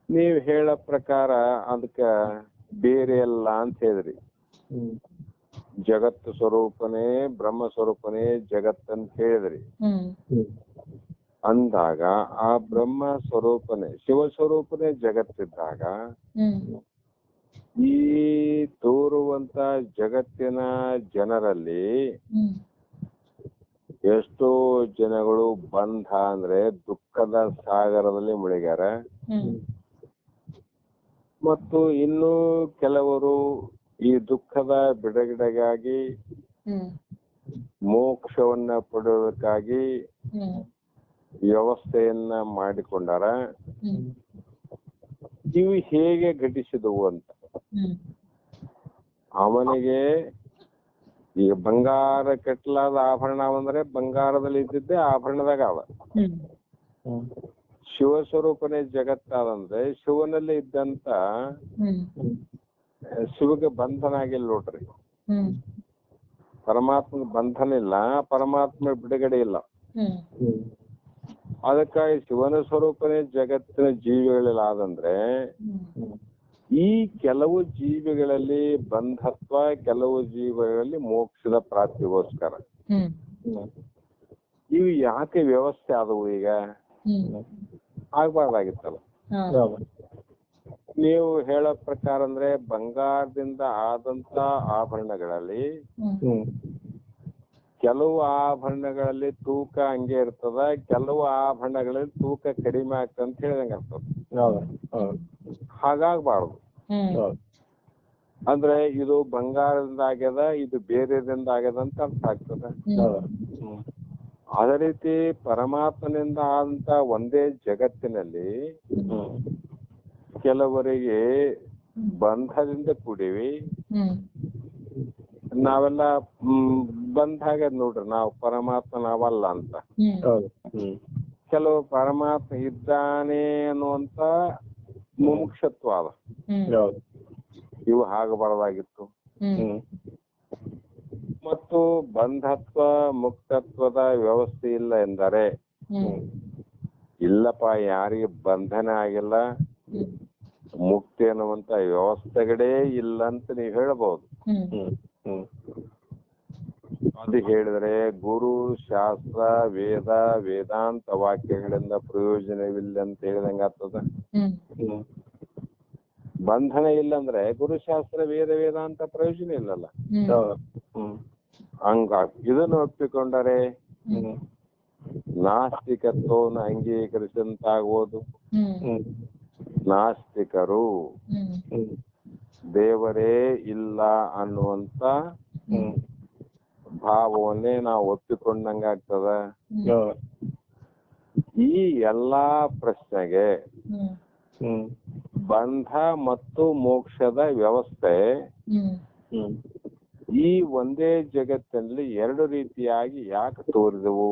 ನೀವು ಹೇಳೋ ಪ್ರಕಾರ ಅದಕ್ಕ ಬೇರೆ ಅಲ್ಲ ಅಂತ ಹೇಳಿದ್ರಿ. ಜಗತ್ತು ಸ್ವರೂಪನೇ ಬ್ರಹ್ಮ ಸ್ವರೂಪನೇ ಜಗತ್ತಂತ ಹೇಳಿದ್ರಿ. ಅಂದಾಗ ಆ ಬ್ರಹ್ಮ ಸ್ವರೂಪನೇ ಶಿವ ಸ್ವರೂಪನೇ ಜಗತ್ತಿದ್ದಾಗ ಈ ತೋರುವಂತ ಜಗತ್ತಿನ ಜನರಲ್ಲಿ ಎಷ್ಟೋ ಜನಗಳು ಬಂಧ ಅಂದ್ರೆ ದುಃಖದ ಸಾಗರದಲ್ಲಿ ಮುಳುಗ್ಯಾರ. ಮತ್ತು ಇನ್ನು ಕೆಲವರು ಈ ದುಃಖದ ಬಿಡುಗಡೆಗಾಗಿ ಮೋಕ್ಷವನ್ನ ಪಡೆಯೋದಕ್ಕಾಗಿ ವ್ಯವಸ್ಥೆಯನ್ನ ಮಾಡಿಕೊಂಡಾರ. ಇವು ಹೇಗೆ ಘಟಿಸಿದವು ಅಂತ ಅವನಿಗೆ ಈಗ ಬಂಗಾರ ಕೆಟ್ಟಲಾದ ಆಭರಣ ಅಂದ್ರೆ ಬಂಗಾರದಲ್ಲಿ ಇದ್ದಿದ್ದೆ ಆಭರಣದಾಗ ಅವ. ಶಿವ ಸ್ವರೂಪನೇ ಜಗತ್ತಾದಂದ್ರೆ ಶಿವನಲ್ಲಿ ಇದ್ದಂತ ಶಿವಗೆ ಬಂಧನ ಆಗಿಲ್ಲ ನೋಡ್ರಿ. ಪರಮಾತ್ಮ ಬಂಧನ ಇಲ್ಲ, ಪರಮಾತ್ಮ ಬಿಡುಗಡೆ ಇಲ್ಲ. ಅದಕ್ಕಾಗಿ ಶಿವನ ಸ್ವರೂಪನೇ ಜಗತ್ತಿನ ಜೀವಿಗಳಲ್ಲಿ ಆದಂದ್ರೆ ಈ ಕೆಲವು ಜೀವಿಗಳಲ್ಲಿ ಬಂಧತ್ವ, ಕೆಲವು ಜೀವಿಗಳಲ್ಲಿ ಮೋಕ್ಷದ ಪ್ರಾಪ್ತಿಗೋಸ್ಕರ ಇವು ಯಾಕೆ ವ್ಯವಸ್ಥೆ ಆದವು? ಈಗ ಆಗ್ಬಾರ್ದಾಗಿತ್ತಲ್ಲ. ನೀವು ಹೇಳೋ ಪ್ರಕಾರ ಅಂದ್ರೆ ಬಂಗಾರದಿಂದ ಆದಂತ ಆಭರಣಗಳಲ್ಲಿ ಕೆಲವು ಆಭರಣಗಳಲ್ಲಿ ತೂಕ ಹಂಗೆ ಇರ್ತದ, ಕೆಲವು ಆಭರಣಗಳಲ್ಲಿ ತೂಕ ಕಡಿಮೆ ಆಗ್ತದ ಅಂತ ಹೇಳಿದಂಗ ಆಗ್ತದ. ಹಾಗಾಗ್ಬಾರ್ದು. ಅಂದ್ರೆ ಇದು ಬಂಗಾರದಿಂದ ಆಗ್ಯದ, ಇದು ಬೇರೆದಿಂದ ಆಗ್ಯದ ಅಂತ ಅರ್ಥ ಆಗ್ತದ. ಅದೇ ರೀತಿ ಪರಮಾತ್ಮನಿಂದ ಆದಂತ ಒಂದೇ ಜಗತ್ತಿನಲ್ಲಿ ಕೆಲವರಿಗೆ ಬಂಧದಿಂದ ಕೂಡಿವಿ. ನಾವೆಲ್ಲ ಬಂಧ ಆಗ್ಯದ ನೋಡ್ರಿ, ನಾವು ಪರಮಾತ್ಮ ನಾವಲ್ಲ ಅಂತ. ಕೆಲವು ಪರಮಾತ್ಮ ಇದ್ದಾನೆ ಅನ್ನುವಂತ ಮುಮುಕ್ಷತ್ವ ಅದ. ಇವು ಆಗಬಾರ್ದಾಗಿತ್ತು. ಮತ್ತು ಬಂಧತ್ವ ಮುಕ್ತತ್ವದ ವ್ಯವಸ್ಥೆ ಇಲ್ಲ ಎಂದರೆ ಇಲ್ಲಪ್ಪ, ಯಾರಿಗೆ ಬಂಧನ ಆಗಿಲ್ಲ, ಮುಕ್ತಿ ಅನ್ನುವಂತ ವ್ಯವಸ್ಥೆಗಳೇ ಇಲ್ಲ ಅಂತ ನೀವು ಹೇಳಬಹುದು. ಅದು ಹೇಳಿದ್ರೆ ಗುರು ಶಾಸ್ತ್ರ ವೇದ ವೇದಾಂತ ವಾಕ್ಯಗಳಿಂದ ಪ್ರಯೋಜನವಿಲ್ಲ ಅಂತ ಹೇಳಿದಂಗ ಆಗ್ತದ. ಬಂಧನ ಇಲ್ಲ ಅಂದ್ರೆ ಗುರುಶಾಸ್ತ್ರ ವೇದ ವೇದಾಂತ ಪ್ರಯೋಜನ ಇಲ್ಲಲ್ಲ. ಹಂಗಾಗಿ ಇದನ್ನು ಒಪ್ಪಿಕೊಂಡರೆ ನಾಸ್ತಿಕತ್ವವನ್ನು ಅಂಗೀಕರಿಸಂತಾಗುವುದು. ನಾಸ್ತಿಕರು ದೇವರೇ ಇಲ್ಲ ಅನ್ನುವಂತ ಭಾವವನ್ನೇ ನಾವು ಒಪ್ಪಿಕೊಂಡಂಗ ಆಗ್ತದ. ಈ ಎಲ್ಲಾ ಪ್ರಶ್ನೆಗೆ ಬಂಧ ಮತ್ತು ಮೋಕ್ಷದ ವ್ಯವಸ್ಥೆ ಈ ಒಂದೇ ಜಗತ್ತಿನಲ್ಲಿ ಎರಡು ರೀತಿಯಾಗಿ ಯಾಕೆ ತೋರಿದವು?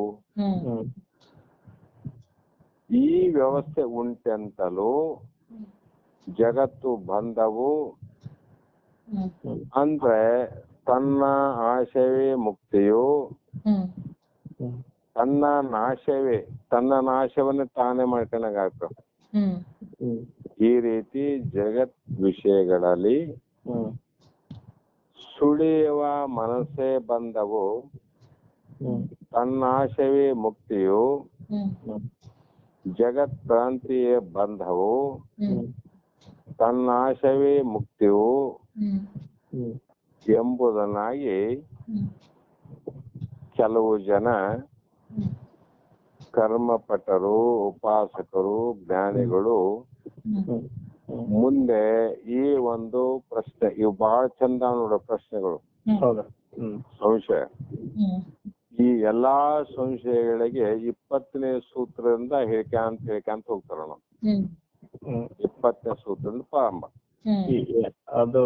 ಈ ವ್ಯವಸ್ಥೆ ಉಂಟೆಂತಲೂ ಜಗತ್ತು ಬಂದವು ಅಂದ್ರೆ ತನ್ನ ಆಶಯವೇ ಮುಕ್ತಿಯು, ತನ್ನ ನಾಶವನ್ನೇ ತಾನೇ ಮಾಡ್ಕೊಂಡಾಗ ಆಗ್ತದೆ. ಈ ರೀತಿ ಜಗತ್ ವಿಷಯಗಳಲ್ಲಿ ಸುಳಿಯುವ ಮನಸ್ಸೇ ಬಂದವು, ತನ್ನಾಶಯವೇ ಮುಕ್ತಿಯು, ಜಗತ್ ಕ್ರಾಂತಿಯೇ ಬಂಧವು, ತನ್ನಾಶಯವೇ ಮುಕ್ತಿಯು ಎಂಬುದನ್ನಾಗಿ ಕೆಲವು ಜನ ಕರ್ಮಪಟರು, ಉಪಾಸಕರು, ಜ್ಞಾನಿಗಳು ಮುಂದೆ ಈ ಒಂದು ಪ್ರಶ್ನೆ ಇವು ಬಹಳ ಚಂದ ನೋಡೋ ಪ್ರಶ್ನೆಗಳು. ಹೌದಾ? ಸಂಶಯ, ಈ ಎಲ್ಲಾ ಸಂಶಯಗಳಿಗೆ 20ನೇ ಸೂತ್ರದಿಂದ ಹೇಳ್ಕೊಂತ ಹೋಗ್ತಾರ ನಾವು. 20ನೇ ಸೂತ್ರದಿಂದ ಪ್ರಾರಂಭ. ಅದು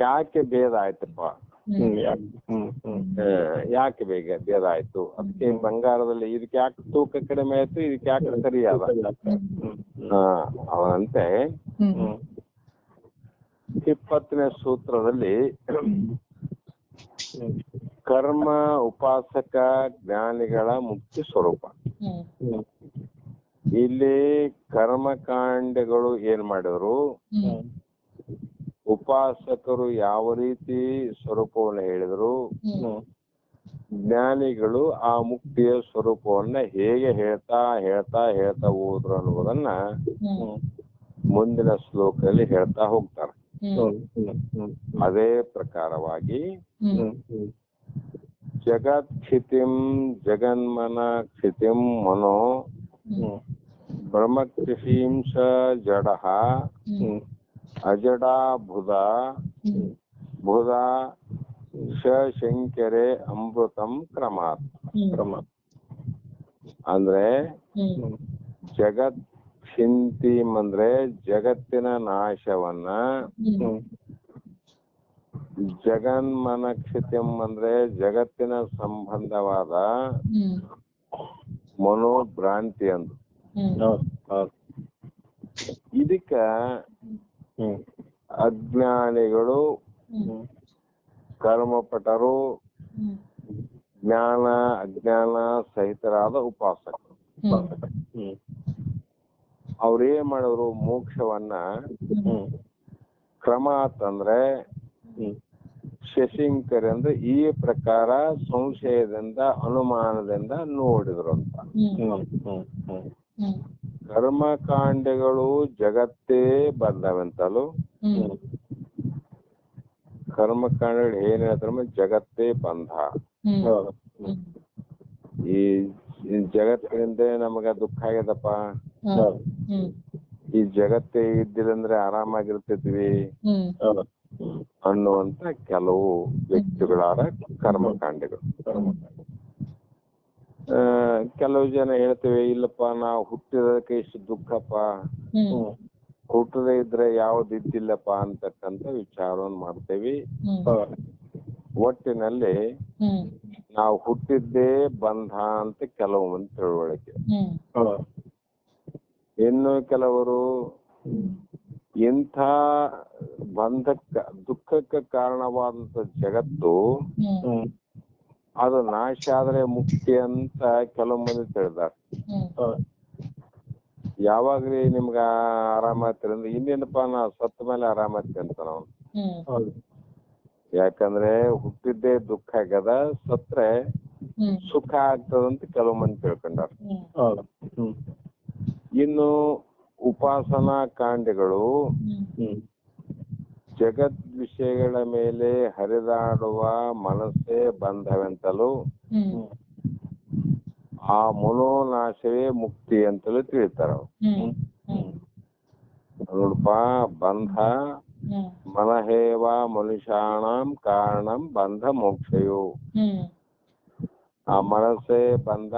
ಯಾಕೆ ಭೇದ ಆಯ್ತಪ್ಪ, ಯಾಕೆ ಭೇದ ಆಯ್ತು, ಅದಕ್ಕೆ ಬಂಗಾರದಲ್ಲಿ ಇದಕ್ಕೆ ಯಾಕೆ ತೂಕ ಕಡಿಮೆ ಆಯ್ತು, ಇದಕ್ಕೆ ಯಾಕೆ ಸರಿಯಾದ ಅವನಂತೆ 20ನೇ ಸೂತ್ರದಲ್ಲಿ ಕರ್ಮ ಉಪಾಸಕ ಜ್ಞಾನಿಗಳ ಮುಕ್ತಿ ಸ್ವರೂಪ. ಇಲ್ಲಿ ಕರ್ಮಕಾಂಡಗಳು ಏನ್ ಮಾಡಿದ್ರು, ಉಪಾಸಕರು ಯಾವ ರೀತಿ ಸ್ವರೂಪವನ್ನು ಹೇಳಿದ್ರು, ಜ್ಞಾನಿಗಳು ಆ ಮುಕ್ತಿಯ ಸ್ವರೂಪವನ್ನ ಹೇಗೆ ಹೇಳ್ತಾ ಹೇಳ್ತಾ ಹೇಳ್ತಾ ಹೋದ್ರು ಅನ್ನುವುದನ್ನ ಮುಂದಿನ ಶ್ಲೋಕದಲ್ಲಿ ಹೇಳ್ತಾ ಹೋಗ್ತಾರೆ. ಅದೇ ಪ್ರಕಾರವಾಗಿ ಜಗತ್ಸ್ಥಿತಿಂ ಜಗನ್ಮನ ಕ್ಷಿತಿಂ ಮನೋ ಬ್ರಹ್ಮಕ್ಷಿಂ ಸ ಜಡ ಅಜಡಾ ಬುಧ ಬುಧ ಶಂಕರೆ ಅಮೃತಂ ಕ್ರಮಾತ್. ಅಂದ್ರೆ ಜಗತ್ ಚಿಂತಿಂ ಅಂದ್ರೆ ಜಗತ್ತಿನ ನಾಶವನ್ನ, ಜಗನ್ಮನಕ್ಷಿತಿಂ ಅಂದ್ರೆ ಜಗತ್ತಿನ ಸಂಬಂಧವಾದ ಮನೋಭ್ರಾಂತಿ ಅಂದು. ಇದಕ್ಕ ಅಜ್ಞಾನಿಗಳು, ಕರ್ಮಪಟರು, ಜ್ಞಾನ ಅಜ್ಞಾನ ಸಹಿತರಾದ ಉಪಾಸಕರು ಅವ್ರೇನ್ ಮಾಡಿದ್ರು, ಮೋಕ್ಷವನ್ನ ಕ್ರಮ ಅಂತಂದ್ರೆ ಶಶಿಂಕರ್ ಅಂದ್ರೆ ಈ ಪ್ರಕಾರ ಸಂಶಯದಿಂದ ಅನುಮಾನದಿಂದ ನೋಡಿದ್ರು ಅಂತ. ಕರ್ಮಕಾಂಡಗಳು ಜಗತ್ತೇ ಬಂದವಂತಲು, ಕರ್ಮಕಾಂಡಗಳು ಏನ್ ಹೇಳ್ತಾರೆ, ಜಗತ್ತೇ ಬಂಧ. ಈ ಜಗತ್ತಿನಿಂದ ನಮಗ ದುಃಖ ಆಗ್ಯದಪ್ಪ, ಈ ಜಗತ್ತೇ ಇದ್ದಿಲ್ಲಂದ್ರೆ ಆರಾಮಾಗಿರ್ತಿದ್ವಿ ಅನ್ನುವಂತ ಕೆಲವು ವ್ಯಕ್ತಿಗಳಾದ ಕರ್ಮಕಾಂಡಗಳು. ಕೆಲವು ಜನ ಹೇಳ್ತೇವೆ, ಇಲ್ಲಪ್ಪ ನಾವು ಹುಟ್ಟಿದಕ್ಕೆ ಇಷ್ಟು ದುಃಖಪ್ಪ, ಹುಟ್ಟದೇ ಇದ್ರೆ ಯಾವ್ದು ಇದ್ದಿಲ್ಲಪ್ಪ ಅಂತಕ್ಕಂಥ ವಿಚಾರವನ್ನು ಮಾಡ್ತೇವಿ. ಒಟ್ಟಿನಲ್ಲಿ ನಾವು ಹುಟ್ಟಿದ್ದೇ ಬಂಧ ಅಂತ ಕೆಲವೊಂದು ತಿಳುವಳಿಕೆ. ಇನ್ನು ಕೆಲವರು ಇಂಥ ಬಂಧಕ್ಕ ದುಃಖಕ್ಕೆ ಕಾರಣವಾದಂತ ಜಗತ್ತು ಅದು ನಾಶ ಆದ್ರೆ ಮುಕ್ತಿ ಅಂತ ಕೆಲವು ಮಂದಿ ತಿಳಿದಾರ. ಯಾವಾಗ್ರಿ ನಿಮ್ಗ ಆರಾಮಾಗ್ತೀರಿ ಅಂದ್ರೆ, ಇನ್ನೇನಪ್ಪಾ ನಾ ಸತ್ತ ಮೇಲೆ ಆರಾಮಾಗ್ತಿ ಅಂತ ನಾವು. ಯಾಕಂದ್ರೆ ಹುಟ್ಟಿದ್ದೇ ದುಃಖ ಆಗ್ಯದ, ಸತ್ರೆ ಸುಖ ಆಗ್ತದಂತ ಕೆಲವು ಮಂದಿ ತಿಳ್ಕೊಂಡಾರ. ಇನ್ನು ಉಪಾಸನಾ ಕಾಂಡಗಳು ಜಗತ್ ವಿಷಯಗಳ ಮೇಲೆ ಹರಿದಾಡುವ ಮನಸ್ಸೇ ಬಂಧವೆಂತಲೂ, ಆ ಮನೋನಾಶವೇ ಮುಕ್ತಿ ಅಂತಲೂ ತಿಳಿತಾರ. ನೋಡಪ್ಪ, ಬಂಧ ಮನಹೇವ ಮನುಷ್ಯಾಣಂ ಕಾರಣಂ ಬಂಧ ಮೋಕ್ಷಯೋ. ಆ ಮನಸ್ಸೇ ಬಂಧ,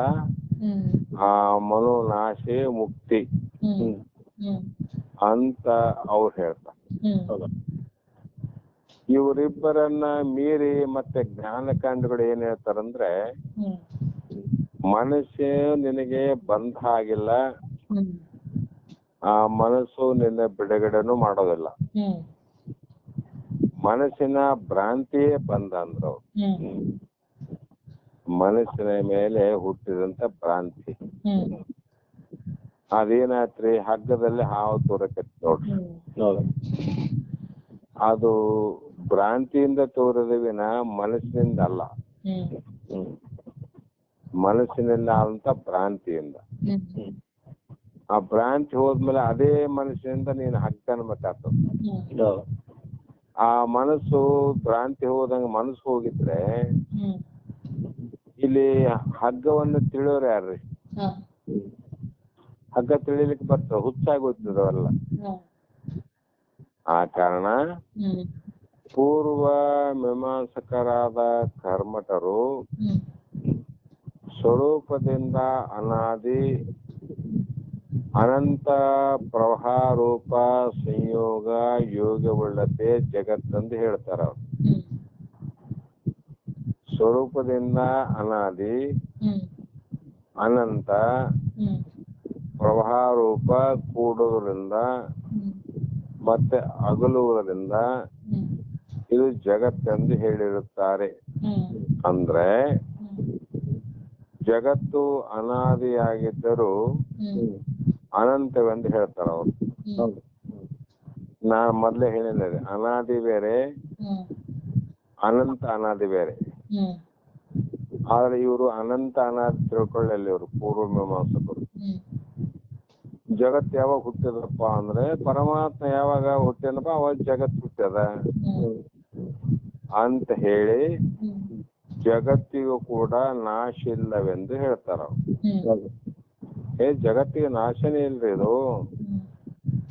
ಆ ಮನೋನಾಶೇ ಮುಕ್ತಿ ಅಂತ ಅವ್ರು ಹೇಳ್ತಾರೆ. ಇವರಿಬ್ಬರನ್ನ ಮೀರಿ ಮತ್ತೆ ಜ್ಞಾನಕಾಂಡಗಳು ಏನ್ ಹೇಳ್ತಾರಂದ್ರೆ, ಮನಸ್ಸೇ ನಿನಗೆ ಬಂಧ ಆಗಿಲ್ಲ, ಆ ಮನಸ್ಸು ನಿನ್ನ ಬಿಡುಗಡೆನೂ ಮಾಡೋದಿಲ್ಲ, ಮನಸ್ಸಿನ ಭ್ರಾಂತಿಯೇ ಬಂಧ ಅಂದ್ರು. ಮನಸ್ಸಿನ ಮೇಲೆ ಹುಟ್ಟಿದಂತ ಭ್ರಾಂತಿ ಅದೇನಾತ್ರಿ, ಹಗ್ಗದಲ್ಲಿ ಹಾವು ತೋರಕತ್ತಿ ನೋಡ್ರಿ, ಅದು ಭ್ರಾಂತಿಯಿಂದ ತೋರದ ವಿನ ಮನಸ್ಸಿನಿಂದ ಅಲ್ಲ, ಮನಸ್ಸಿನಿಂದ ಅಂತ ಭ್ರಾಂತಿಯಿಂದ. ಆ ಭ್ರಾಂತಿ ಹೋದ್ಮೇಲೆ ಅದೇ ಮನಸ್ಸಿನಿಂದ ನೀನು ಹಗ್ಗ ಅನ್ಬೇಕಾಗ್ತದ. ಆ ಮನಸ್ಸು ಭ್ರಾಂತಿ ಹೋದಂಗ ಮನಸ್ಸು ಹೋಗಿದ್ರೆ ಇಲ್ಲಿ ಹಗ್ಗವನ್ನು ತಿಳಿಯೋರು ಯಾರ್ರಿ? ಹಗ್ಗ ತಿಳಿಲಿಕ್ಕೆ ಬರ್ತವೆ, ಹುಚ್ಚಾಗೋಯ್ತದವೆಲ್ಲ. ಆ ಕಾರಣ ಪೂರ್ವ ಮೀಮಾಂಸಕರಾದ ಕರ್ಮಠರು ಸ್ವರೂಪದಿಂದ ಅನಾದಿ ಅನಂತ ಪ್ರವಾಹರೂಪ ಸಂಯೋಗ ಯೋಗವುಳ್ಳತೆ ಜಗತ್ತಂದು ಹೇಳ್ತಾರ. ಸ್ವರೂಪದಿಂದ ಅನಾದಿ ಅನಂತ ಪ್ರವಾಹರೂಪ ಕೂಡುವುದರಿಂದ ಮತ್ತೆ ಅಗಲುವುದರಿಂದ ಇದು ಜಗತ್ತೆಂದು ಹೇಳಿರುತ್ತಾರೆ. ಅಂದ್ರೆ ಜಗತ್ತು ಅನಾದಿಯಾಗಿದ್ದರೂ ಅನಂತವೆಂದು ಹೇಳ್ತಾರ ಅವರು. ನಾನು ಮೊದ್ಲೇ ಹೇಳಿದ್ದೇನೆ, ಅನಾದಿ ಬೇರೆ ಅನಂತ ಅನಾದಿ ಬೇರೆ. ಆದ್ರೆ ಇವರು ಅನಂತ ಅನಾದಿ ತಿಳ್ಕೊಳ್ಳಲಿ, ಇವರು ಪೂರ್ವ ಮೀಮಾಂಸಕರು. ಜಗತ್ ಯಾವಾಗ ಹುಟ್ಟಿದಪ್ಪ ಅಂದ್ರೆ ಪರಮಾತ್ಮ ಯಾವಾಗ ಹುಟ್ಟಿದಪ್ಪ ಅವಾಗ ಜಗತ್ ಹುಟ್ಟ್ಯದ ಅಂತ ಹೇಳಿ ಜಗತ್ತಿಗೂ ಕೂಡ ನಾಶ ಇಲ್ಲವೆಂದು ಹೇಳ್ತಾರ. ಜಗತ್ತಿಗೆ ನಾಶನೇ ಇಲ್ರಿ ಇದು,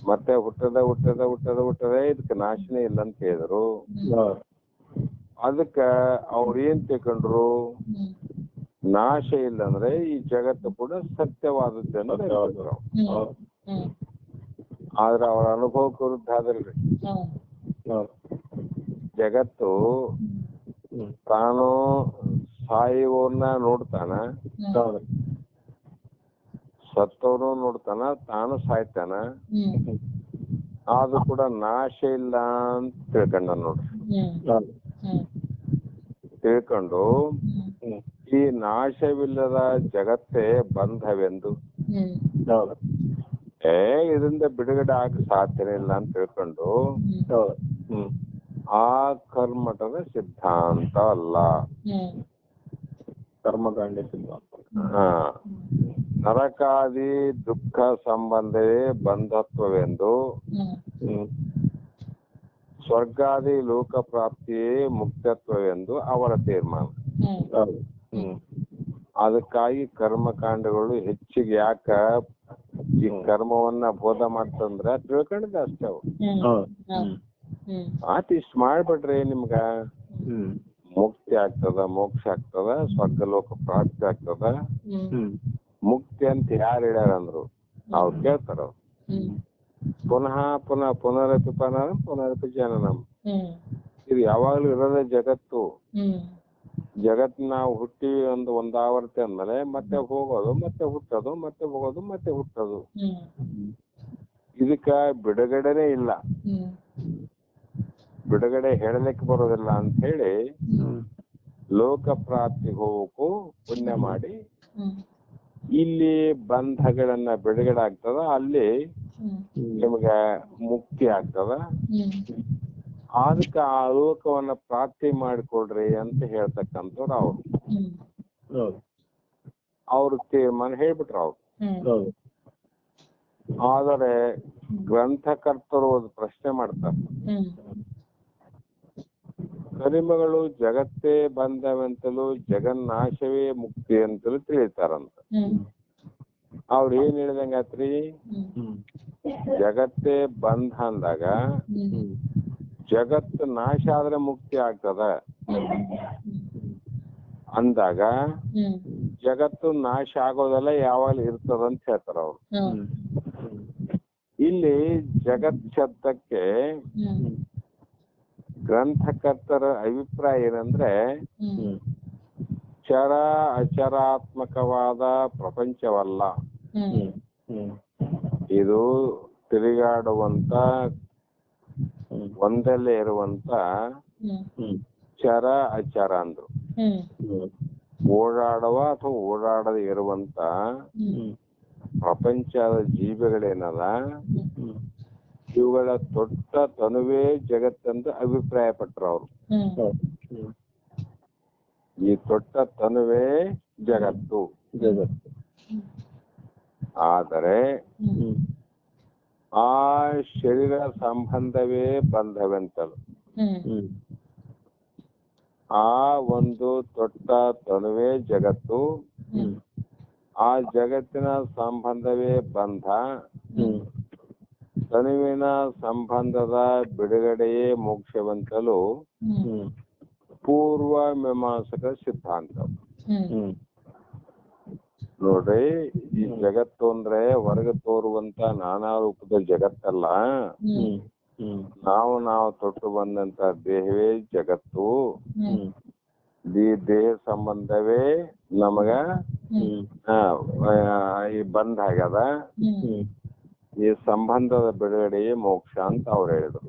ಮತ್ತೆ ಹುಟ್ಟದ ಇದಕ್ಕೆ ನಾಶನೇ ಇಲ್ಲ ಅಂತ ಹೇಳಿದ್ರು. ಅದಕ್ಕ ಅವ್ರ ಏನ್ ತಿಳ್ಕೊಂಡ್ರು, ನಾಶ ಇಲ್ಲ ಅಂದ್ರೆ ಈ ಜಗತ್ತು ಕೂಡ ಸತ್ಯವಾದದ್ದು ಅಂತ ಹೇಳಿದ್ರು. ಆದ್ರೆ ಅವ್ರ ಅನುಭವಕ್ಕೆ ವಿರುದ್ಧ ಆದಲ್ರಿ. ಜಗತ್ತು ತಾನು ಸಾಯುವವ್ರನ್ನ ನೋಡ್ತಾನ, ಸತ್ತವ್ರು ನೋಡ್ತಾನ, ತಾನು ಸಾಯ್ತಾನ, ಆದ್ರೂ ಕೂಡ ನಾಶ ಇಲ್ಲ ಅಂತ ತಿಳ್ಕೊಂಡ ನೋಡ್ರಿ. ತಿಳ್ಕೊಂಡು ಈ ನಾಶವಿಲ್ಲದ ಜಗತ್ತೇ ಬಂಧವೆಂದು, ಇದರಿಂದ ಬಿಡುಗಡೆ ಆಗ ಸಾಧ್ಯನೇ ಇಲ್ಲ ಅಂತ ತಿಳ್ಕೊಂಡು ಆ ಕರ್ಮಠದ ಸಿದ್ಧಾಂತ ಅಲ್ಲ. ಕರ್ಮಕಾಂಡ ಸಿದ್ಧಾಂತ ನರಕಾದಿ ದುಃಖ ಸಂಬಂಧವೇ ಬಂಧತ್ವವೆಂದು, ಸ್ವರ್ಗಾದಿ ಲೋಕ ಪ್ರಾಪ್ತಿಯೇ ಮುಕ್ತತ್ವವೆಂದು ಅವರ ತೀರ್ಮಾನ. ಅದಕ್ಕಾಗಿ ಕರ್ಮಕಾಂಡಗಳು ಹೆಚ್ಚಿಗೆ ಯಾಕ ಈ ಕರ್ಮವನ್ನ ಬೋಧ ಮಾಡ್ತಂದ್ರ ತಿಳ್ಕೊಂಡಿದ್ದ ಅಷ್ಟೇ ಅವು. ಇಷ್ಟ ಮಾಡ್ಬಿಟ್ರಿ ನಿಮ್ಗ ಮುಕ್ತಿ ಆಗ್ತದ, ಮೋಕ್ಷ ಆಗ್ತದ, ಸ್ವರ್ಗ ಲೋಕ ಪ್ರಾಪ್ತಿ ಆಗ್ತದ. ಮುಕ್ತಿ ಅಂತ ಯಾರು ಹೇಳ್ಯಾರಂದ್ರು ಅವ್ರು ಕೇಳ್ತಾರ. ಪುನಃ ಪುನಃ ಪುನರಪಿ ಪನರಂ ಪುನರಪಿ ಜನನಂ, ಇದು ಯಾವಾಗ್ಲೂ ಇರೋದೇ ಜಗತ್ತು. ಜಗತ್ ನಾವು ಹುಟ್ಟಿವಿ ಒಂದಾವರ್ತಿ ಅಂದ್ಮೇಲೆ ಮತ್ತೆ ಹೋಗೋದು, ಮತ್ತೆ ಹುಟ್ಟೋದು, ಮತ್ತೆ ಹೋಗೋದು, ಮತ್ತೆ ಹುಟ್ಟೋದು. ಇದಕ್ಕ ಬಿಡುಗಡೆನೇ ಇಲ್ಲ, ಬಿಡುಗಡೆ ಹೇಳಲಿಕ್ಕೆ ಬರೋದಿಲ್ಲ ಅಂತ ಹೇಳಿ ಲೋಕ ಪ್ರಾಪ್ತಿಗೆ ಹೋಗಕ್ಕೂ ಪುಣ್ಯ ಮಾಡಿ ಇಲ್ಲಿ ಬಂಧಗಳನ್ನ ಬಿಡುಗಡೆ ಆಗ್ತದ, ಅಲ್ಲಿ ನಿಮ್ಗ ಮುಕ್ತಿ ಆಗ್ತದ. ಅದಕ್ಕೆ ಆ ಲೋಕವನ್ನ ಪ್ರಾಪ್ತಿ ಮಾಡಿಕೊಡ್ರಿ ಅಂತ ಹೇಳ್ತಕ್ಕಂಥವ್ರು ಅವ್ರು ತೀರ್ಮಾನ ಹೇಳ್ಬಿಟ್ರು ಅವ್ರು. ಆದರೆ ಗ್ರಂಥಕರ್ತರು ಒಂದು ಪ್ರಶ್ನೆ ಮಾಡ್ತಾರೆ, ಕರಿಮಗಳು ಜಗತ್ತೇ ಬಂಧವೆಂತಲೂ ಜಗನ್ನಾಶವೇ ಮುಕ್ತಿ ಅಂತಲೂ ತಿಳಿತಾರಂತ. ಅವ್ರು ಏನ್ ಹೇಳಿದಂಗಾತ್ರಿ, ಜಗತ್ತೇ ಬಂಧ ಅಂದಾಗ ಜಗತ್ತು ನಾಶ ಆದ್ರೆ ಮುಕ್ತಿ ಆಗ್ತದ ಅಂದಾಗ ಜಗತ್ತು ನಾಶ ಆಗೋದೆಲ್ಲ ಯಾವಾಗಲೂ ಇರ್ತದಂತ ಹೇಳ್ತಾರ ಅವ್ರು. ಇಲ್ಲಿ ಜಗತ್ ಶಬ್ದಕ್ಕೆ ಗ್ರಂಥಕರ್ತರ ಅಭಿಪ್ರಾಯ ಏನಂದ್ರೆ ಚರ ಅಚರಾತ್ಮಕವಾದ ಪ್ರಪಂಚವಲ್ಲ, ಇದು ತಿರುಗಾಡುವಂತ ಒಂದಲ್ಲೇ ಇರುವಂತ ಚರ ಅಚರ ಅಂದ್ರು. ಓಡಾಡುವ ಅಥವಾ ಓಡಾಡದೆ ಇರುವಂತ ಪ್ರಪಂಚದ ಜೀವಿಗಳೇನದ ಇವುಗಳ ದೊಡ್ಡ ತನುವೇ ಜಗತ್ತಂದು ಅಭಿಪ್ರಾಯ ಪಟ್ರು ಅವರು. ಈ ದೊಡ್ಡ ತನುವೇ ಜಗತ್ತು. ಆದರೆ ಆ ಶರೀರ ಸಂಬಂಧವೇ ಬಂಧವೆಂತಲು. ಆ ಒಂದು ದೊಡ್ಡ ತನುವೇ ಜಗತ್ತು. ಆ ಜಗತ್ತಿನ ಸಂಬಂಧವೇ ಬಂಧ, ಹ್ಮ್ ತನುವಿನ ಸಂಬಂಧದ ಬಿಡುಗಡೆಯೇ ಮೋಕ್ಷವೆಂತಲೂ ಹ್ಮ್ ಪೂರ್ವ ಮೀಮಾಂಸಕ ಸಿದ್ಧಾಂತ. ಹ್ಮ್ ನೋಡ್ರಿ, ಈ ಜಗತ್ತು ಅಂದ್ರೆ ಹೊರಗೆ ತೋರುವಂತ ನಾನಾ ರೂಪದ ಜಗತ್ತಲ್ಲ. ಹ್ಮ್ ಹ್ಮ್ ನಾವು ತೊಟ್ಟು ಬಂದಂತ ದೇಹವೇ ಜಗತ್ತು. ಹ್ಮ್ ಈ ದೇಹ ಸಂಬಂಧವೇ ನಮಗ ಹ್ಮ್ ಈ ಬಂಧ ಆಗ್ಯದ. ಹ್ಮ್ ಈ ಸಂಬಂಧದ ಬಿಡುಗಡೆಯೇ ಮೋಕ್ಷ ಅಂತ ಅವ್ರು ಹೇಳಿದ್ರು.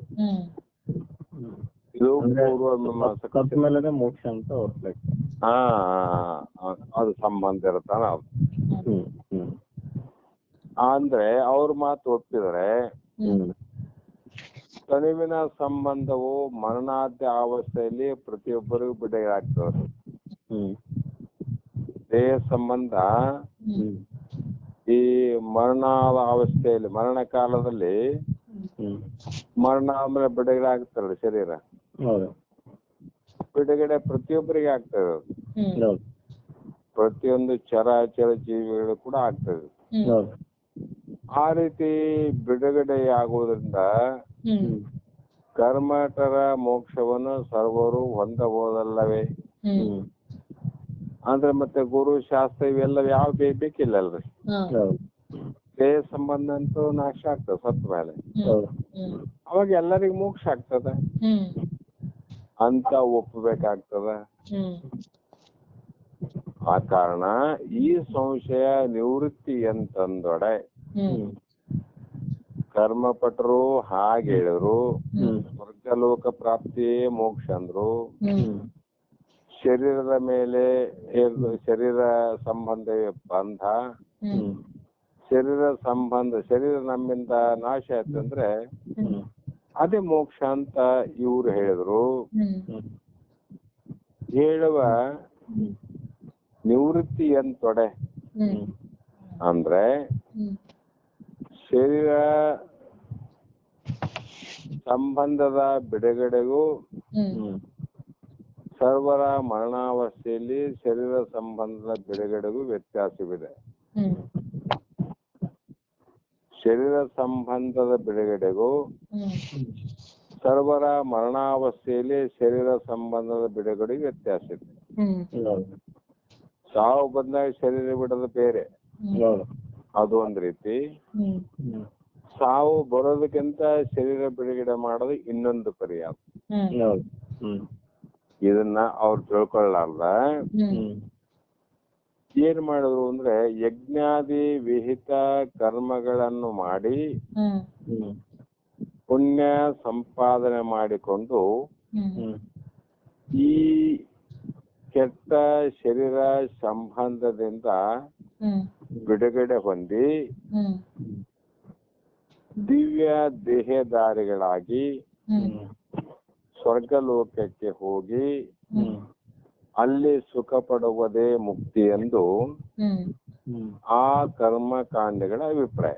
ಇದು ಪೂರ್ವ ಮೀಮಾಂಸಕ. ಸತ್ತ ಮೇಲೆನೆ ಮೋಕ್ಷ ಅಂತ ಅವ್ರ ಲೆಕ್ಕ. ಹಾ ಅದು ಸಂಬಂಧ ಇರ್ತಾನ. ಹ್ಮ್ ಹ್ಮ್ ಅಂದ್ರೆ ಅವ್ರ ಮಾತು ಒಪ್ಪಿದ್ರೆ ಹ್ಮ್ ತನುವಿನ ಸಂಬಂಧವು ಮರಣಾದ್ಯ ಅವಸ್ಥೆಯಲ್ಲಿ ಪ್ರತಿಯೊಬ್ಬರಿಗೂ ಬಿಡುಗಡೆ ಆಗ್ತದೆ. ಹ್ಮ್ ದೇಹ ಸಂಬಂಧ ಹ್ಮ್ ಈ ಮರಣದ ಅವಸ್ಥೆಯಲ್ಲಿ, ಮರಣ ಕಾಲದಲ್ಲಿ ಹ್ಮ್ ಮರಣ ಆದ್ಮೇಲೆ ಬಿಡುಗಡೆ ಆಗ್ತಲ್ಲ ಶರೀರ, ಹೌದು ಬಿಡುಗಡೆ ಪ್ರತಿಯೊಬ್ಬರಿಗೆ ಆಗ್ತದೆ. ಹೌದು ಪ್ರತಿಯೊಂದು ಚರಾಚರ ಜೀವಿಗಳು ಕೂಡ ಆಗ್ತದೆ. ಹೌದು ಆ ರೀತಿ ಬಿಡುಗಡೆಯಾಗುವುದರಿಂದ ಕರ್ಮಠರ ಮೋಕ್ಷವನ್ನು ಸರ್ವರು ಹೊಂದಬಹುದಲ್ಲವೇ? ಹ್ಮ್ ಅಂದ್ರೆ ಮತ್ತೆ ಗುರು ಶಾಸ್ತ್ರ ಇವೆಲ್ಲ ಯಾವ ಬೇಕಿಲ್ಲಲ್ರಿ. ಹೌದು ದೇಹ ಸಂಬಂಧ ಅಂತೂ ನಾಶ ಆಗ್ತದೆ ಸತ್ತ ಮೇಲೆ. ಹೌದು ಅವಾಗ ಎಲ್ಲರಿಗೂ ಮೋಕ್ಷ ಆಗ್ತದ ಅಂತ ಒಪ್ಪಬೇಕಾಗ್ತದ. ಆ ಕಾರಣ ಈ ಸಂಶಯ ನಿವೃತ್ತಿ ಅಂತಂದೊಡೆ ಕರ್ಮಪಟರು ಹಾಗೆ ಹೇಳಿದ್ರು. ಸ್ವರ್ಗಲೋಕ ಪ್ರಾಪ್ತಿಯೇ ಮೋಕ್ಷ ಅಂದ್ರು. ಶರೀರದ ಮೇಲೆ ಶರೀರ ಸಂಬಂಧವೇ ಬಂಧ. ಶರೀರ ನಮ್ಮಿಂದ ನಾಶ ಆಯ್ತಂದ್ರೆ ಅದೇ ಮೋಕ್ಷ ಅಂತ ಇವ್ರು ಹೇಳಿದ್ರು. ಹೇಳುವ ನಿವೃತ್ತಿ ಎಂತೊಡೆ ಅಂದ್ರೆ ಶರೀರ ಸಂಬಂಧದ ಬಿಡುಗಡೆಗೂ ಸರ್ವರ ಮರಣಾವಸ್ಥೆಯಲ್ಲಿ ಶರೀರ ಸಂಬಂಧದ ಬಿಡುಗಡೆಗೂ ವ್ಯತ್ಯಾಸವಿದೆ. ಶರೀರ ಸಂಬಂಧದ ಬಿಡುಗಡೆಗೂ ಸರ್ವರ ಮರಣಾವಸ್ಥೆಯಲ್ಲಿ ಶರೀರ ಸಂಬಂಧದ ಬಿಡುಗಡೆಗೆ ವ್ಯತ್ಯಾಸ ಇದೆ. ಸಾವು ಬಂದಾಗ ಶರೀರ ಬಿಡೋದು ಬೇರೆ, ಅದು ಒಂದ್ ರೀತಿ. ಸಾವು ಬರೋದಕ್ಕಿಂತ ಶರೀರ ಬಿಡುಗಡೆ ಮಾಡೋದು ಇನ್ನೊಂದು ಪರ್ಯಾಯ. ಇದನ್ನ ಅವ್ರು ತಿಳ್ಕೊಳ್ಳಾರ್ದ ಏನ್ ಮಾಡಿದ್ರು ಅಂದ್ರೆ ಯಜ್ಞಾದಿ ವಿಹಿತ ಕರ್ಮಗಳನ್ನು ಮಾಡಿ ಪುಣ್ಯ ಸಂಪಾದನೆ ಮಾಡಿಕೊಂಡು ಈ ಕೆಟ್ಟ ಶರೀರ ಸಂಬಂಧದಿಂದ ಬಿಡುಗಡೆ ಹೊಂದಿ ದಿವ್ಯ ದೇಹಧಾರಿಗಳಾಗಿ ಸ್ವರ್ಗಲೋಕಕ್ಕೆ ಹೋಗಿ ಅಲ್ಲಿ ಸುಖ ಪಡುವುದೇ ಮುಕ್ತಿ ಎಂದು ಆ ಕರ್ಮಕಾಂಡಗಳ ಅಭಿಪ್ರಾಯ.